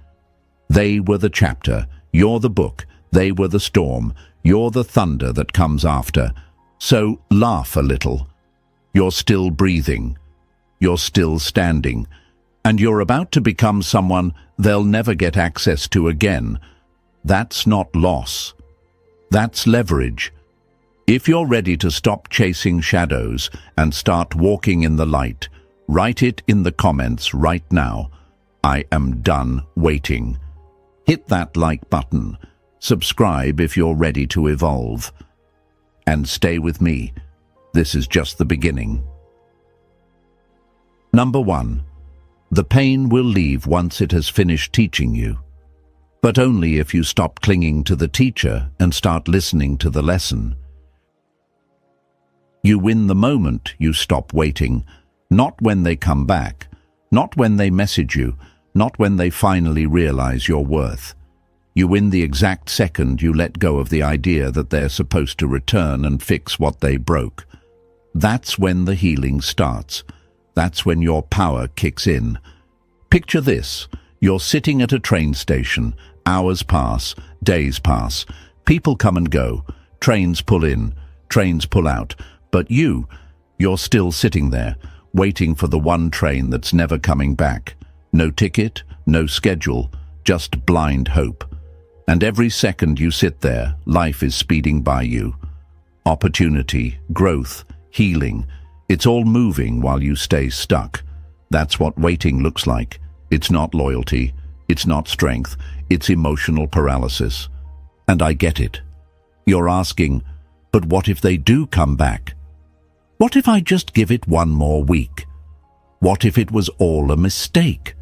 They were the chapter, you're the book. They were the storm, you're the thunder that comes after. So laugh a little. You're still breathing. You're still standing. And you're about to become someone they'll never get access to again. That's not loss. That's leverage. If you're ready to stop chasing shadows and start walking in the light, write it in the comments right now. I am done waiting. Hit that like button. Subscribe if you're ready to evolve. And stay with me. This is just the beginning. Number 1. The pain will leave once it has finished teaching you. But only if you stop clinging to the teacher and start listening to the lesson. You win the moment you stop waiting, not when they come back, not when they message you, not when they finally realize your worth. You win the exact second you let go of the idea that they're supposed to return and fix what they broke. That's when the healing starts. That's when your power kicks in. Picture this. You're sitting at a train station. Hours pass, days pass. People come and go. Trains pull in, trains pull out. But you're still sitting there, waiting for the one train that's never coming back. No ticket, no schedule, just blind hope. And every second you sit there, life is speeding by you. Opportunity, growth, healing, it's all moving while you stay stuck. That's what waiting looks like. It's not loyalty, it's not strength, it's emotional paralysis. And I get it. You're asking, but what if they do come back? What if I just give it one more week? What if it was all a mistake?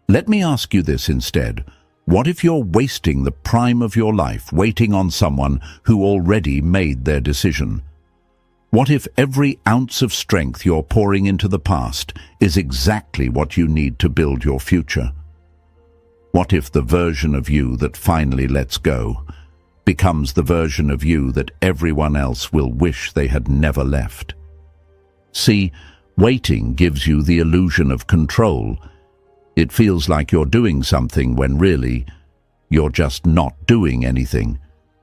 Let me ask you this instead. What if you're wasting the prime of your life waiting on someone who already made their decision? What if every ounce of strength you're pouring into the past is exactly what you need to build your future? What if the version of you that finally lets go becomes the version of you that everyone else will wish they had never left? See, waiting gives you the illusion of control. It feels like you're doing something when really, you're just not doing anything.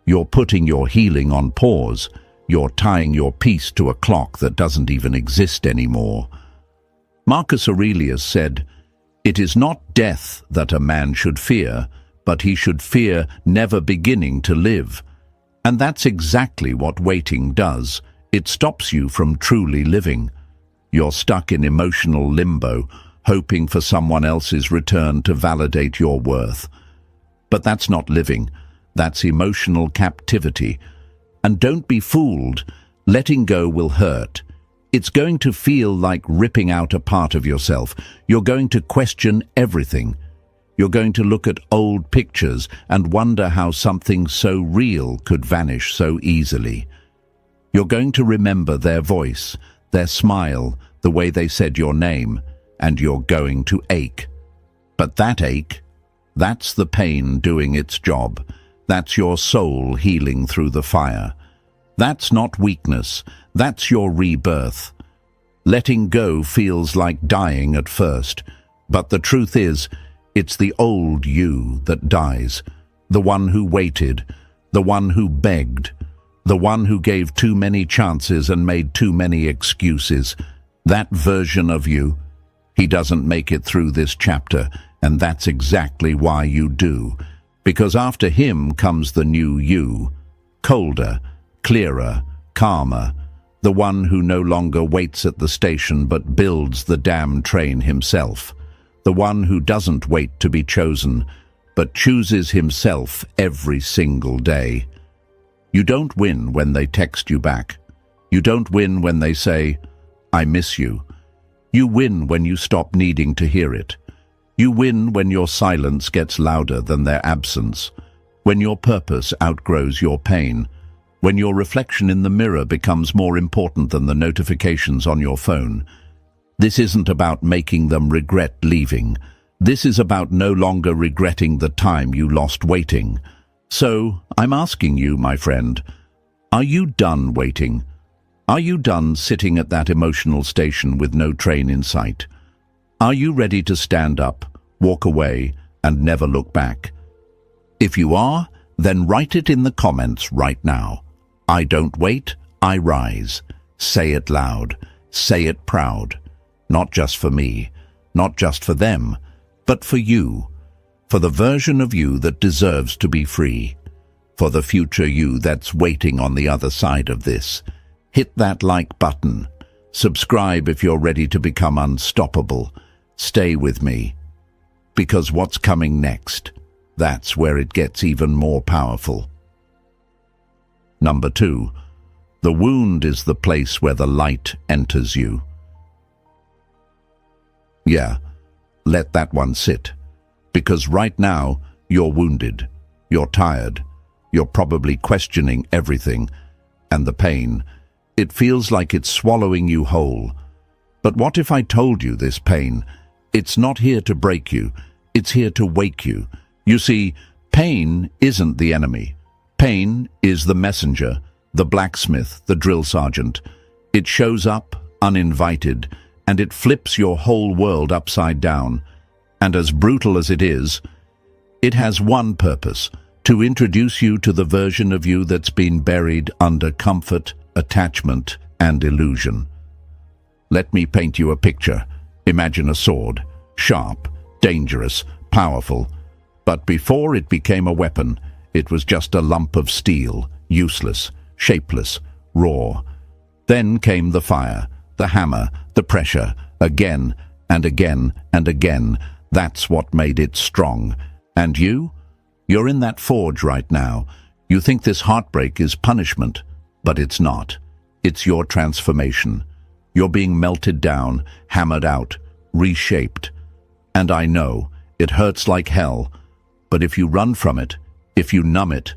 You're putting your healing on pause. You're tying your peace to a clock that doesn't even exist anymore. Marcus Aurelius said, "It is not death that a man should fear, but he should fear never beginning to live." And that's exactly what waiting does. It stops you from truly living. You're stuck in emotional limbo, hoping for someone else's return to validate your worth. But that's not living. That's emotional captivity. And don't be fooled. Letting go will hurt. It's going to feel like ripping out a part of yourself. You're going to question everything. You're going to look at old pictures and wonder how something so real could vanish so easily. You're going to remember their voice, their smile, the way they said your name, and you're going to ache. But that ache, that's the pain doing its job. That's your soul healing through the fire. That's not weakness, that's your rebirth. Letting go feels like dying at first, but the truth is, it's the old you that dies, the one who waited, the one who begged, the one who gave too many chances and made too many excuses. That version of you, he doesn't make it through this chapter, and that's exactly why you do. Because after him comes the new you, colder, clearer, calmer, the one who no longer waits at the station but builds the damn train himself, the one who doesn't wait to be chosen, but chooses himself every single day. You don't win when they text you back. You don't win when they say, "I miss you." You win when you stop needing to hear it. You win when your silence gets louder than their absence, when your purpose outgrows your pain, when your reflection in the mirror becomes more important than the notifications on your phone. This isn't about making them regret leaving. This is about no longer regretting the time you lost waiting. So, I'm asking you, my friend, are you done waiting? Are you done sitting at that emotional station with no train in sight? Are you ready to stand up, walk away, and never look back? If you are, then write it in the comments right now. I don't wait, I rise. Say it loud, say it proud. Not just for me, not just for them, but for you. For the version of you that deserves to be free. For the future you that's waiting on the other side of this. Hit that like button. Subscribe if you're ready to become unstoppable. Stay with me. Because what's coming next, that's where it gets even more powerful. Number 2. The wound is the place where the light enters you. Yeah, let that one sit. Because right now, you're wounded. You're tired. You're probably questioning everything. And the pain, it feels like it's swallowing you whole. But what if I told you this pain? It's not here to break you. It's here to wake you. You see, pain isn't the enemy. Pain is the messenger, the blacksmith, the drill sergeant. It shows up uninvited, and it flips your whole world upside down. And as brutal as it is, it has one purpose: to introduce you to the version of you that's been buried under comfort, attachment, and illusion. Let me paint you a picture. Imagine a sword, sharp, dangerous, powerful. But before it became a weapon, it was just a lump of steel, useless, shapeless, raw. Then came the fire, the hammer, the pressure, again and again and again. That's what made it strong. And you're in that forge right now. You think this heartbreak is punishment, but it's not. It's your transformation. You're being melted down, hammered out, reshaped. And I know, it hurts like hell, but if you run from it, if you numb it,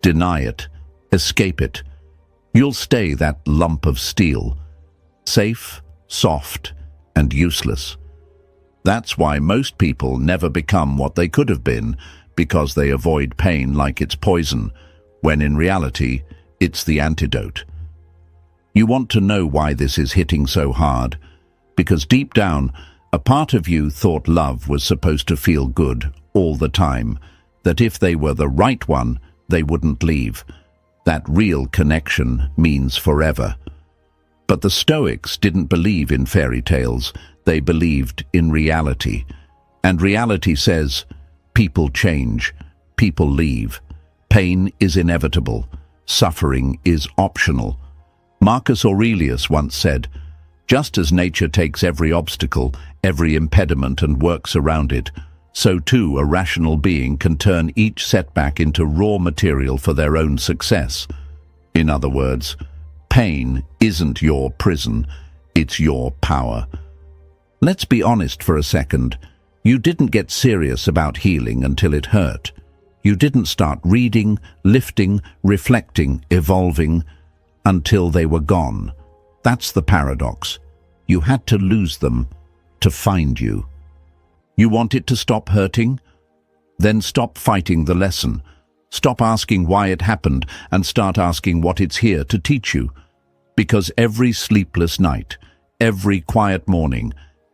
deny it, escape it, you'll stay that lump of steel, safe, soft, and useless. That's why most people never become what they could have been, because they avoid pain like it's poison, when in reality, it's the antidote. You want to know why this is hitting so hard? Because deep down, a part of you thought love was supposed to feel good all the time, that if they were the right one, they wouldn't leave. That real connection means forever. But the Stoics didn't believe in fairy tales, they believed in reality. And reality says, people change, people leave. Pain is inevitable, suffering is optional. Marcus Aurelius once said, "Just as nature takes every obstacle, every impediment and works around it, so too a rational being can turn each setback into raw material for their own success." In other words, pain isn't your prison, It's your power. Let's be honest for a second. You didn't get serious about healing until it hurt. You didn't start reading, lifting, reflecting, evolving until they were gone. That's the paradox. You had to lose them to find you. You want it to stop hurting? Then stop fighting the lesson. Stop asking why it happened and start asking what it's here to teach you. Because every sleepless night, every quiet morning,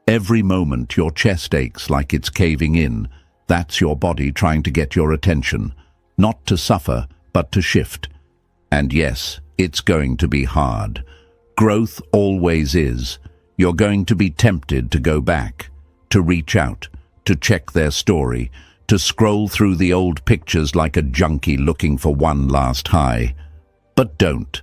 every moment your chest aches like it's caving in, that's your body trying to get your attention, not to suffer, but to shift. And yes, it's going to be hard. Growth always is. You're going to be tempted to go back, to reach out, to check their story, to scroll through the old pictures like a junkie looking for one last high. But don't,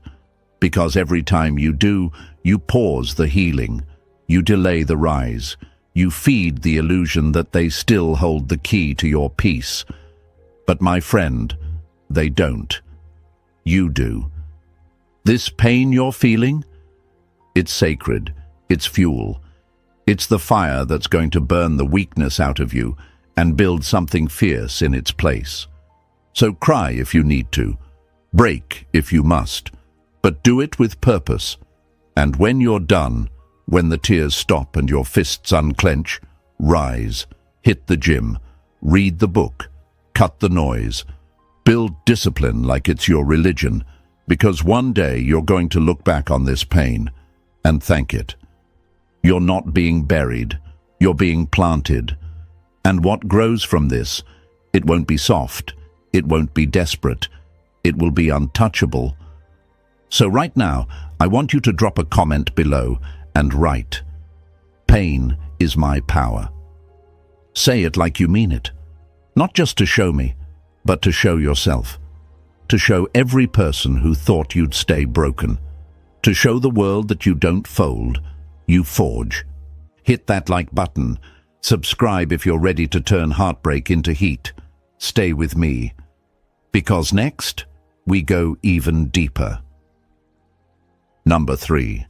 because every time you do, you pause the healing. You delay the rise. You feed the illusion that they still hold the key to your peace. But my friend, they don't. You do. This pain you're feeling? It's sacred. It's fuel. It's the fire that's going to burn the weakness out of you and build something fierce in its place. So cry if you need to. Break if you must. But do it with purpose. And when you're done, when the tears stop and your fists unclench, rise, hit the gym, read the book, cut the noise, build discipline like it's your religion, because one day you're going to look back on this pain and thank it. You're not being buried, you're being planted. And what grows from this, it won't be soft, it won't be desperate, it will be untouchable. So right now, I want you to drop a comment below and write, "Pain is my power." Say it like you mean it. Not just to show me, but to show yourself. To show every person who thought you'd stay broken. To show the world that you don't fold, you forge. Hit that like button. Subscribe if you're ready to turn heartbreak into heat. Stay with me. Because next, we go even deeper. Number 3.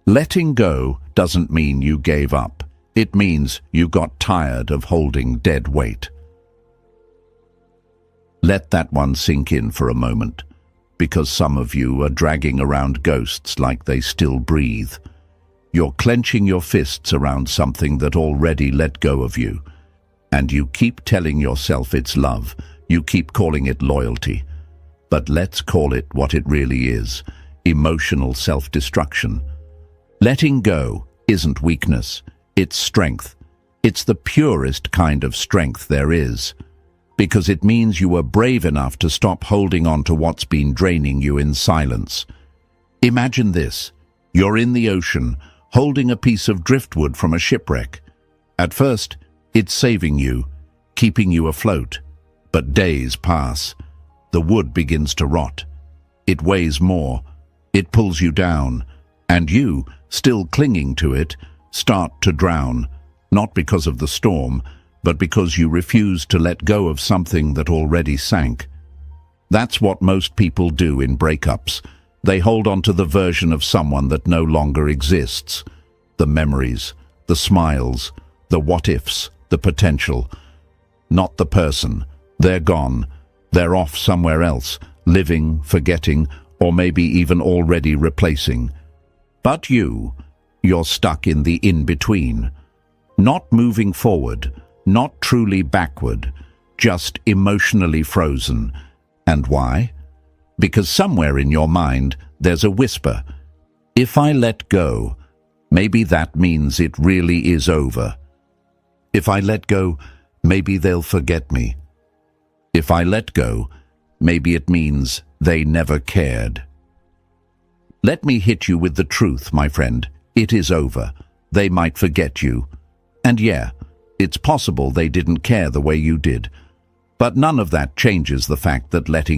Letting go doesn't mean you gave up. It means you got tired of holding dead weight. Let that one sink in for a moment, because some of you are dragging around ghosts like they still breathe. You're clenching your fists around something that already let go of you, and you keep telling yourself it's love. You keep calling it loyalty. But let's call it what it really is: emotional self-destruction. Letting go isn't weakness, it's strength. It's the purest kind of strength there is, because it means you were brave enough to stop holding on to what's been draining you in silence. Imagine this: you're in the ocean, holding a piece of driftwood from a shipwreck. At first, it's saving you, keeping you afloat. But days pass. The wood begins to rot. It weighs more. It pulls you down. And you, still clinging to it, start to drown, not because of the storm, but because you refuse to let go of something that already sank. That's what most people do in breakups. They hold on to the version of someone that no longer exists. The memories, the smiles, the what-ifs, the potential. Not the person. They're gone. They're off somewhere else, living, forgetting, or maybe even already replacing. But you're stuck in the in-between. Not moving forward, not truly backward, just emotionally frozen. And why? Because somewhere in your mind there's a whisper. If I let go, maybe that means it really is over. If I let go, maybe they'll forget me. If I let go, maybe it means they never cared. Let me hit you with the truth, my friend. It is over. They might forget you. And yeah, it's possible they didn't care the way you did. But none of that changes the fact that letting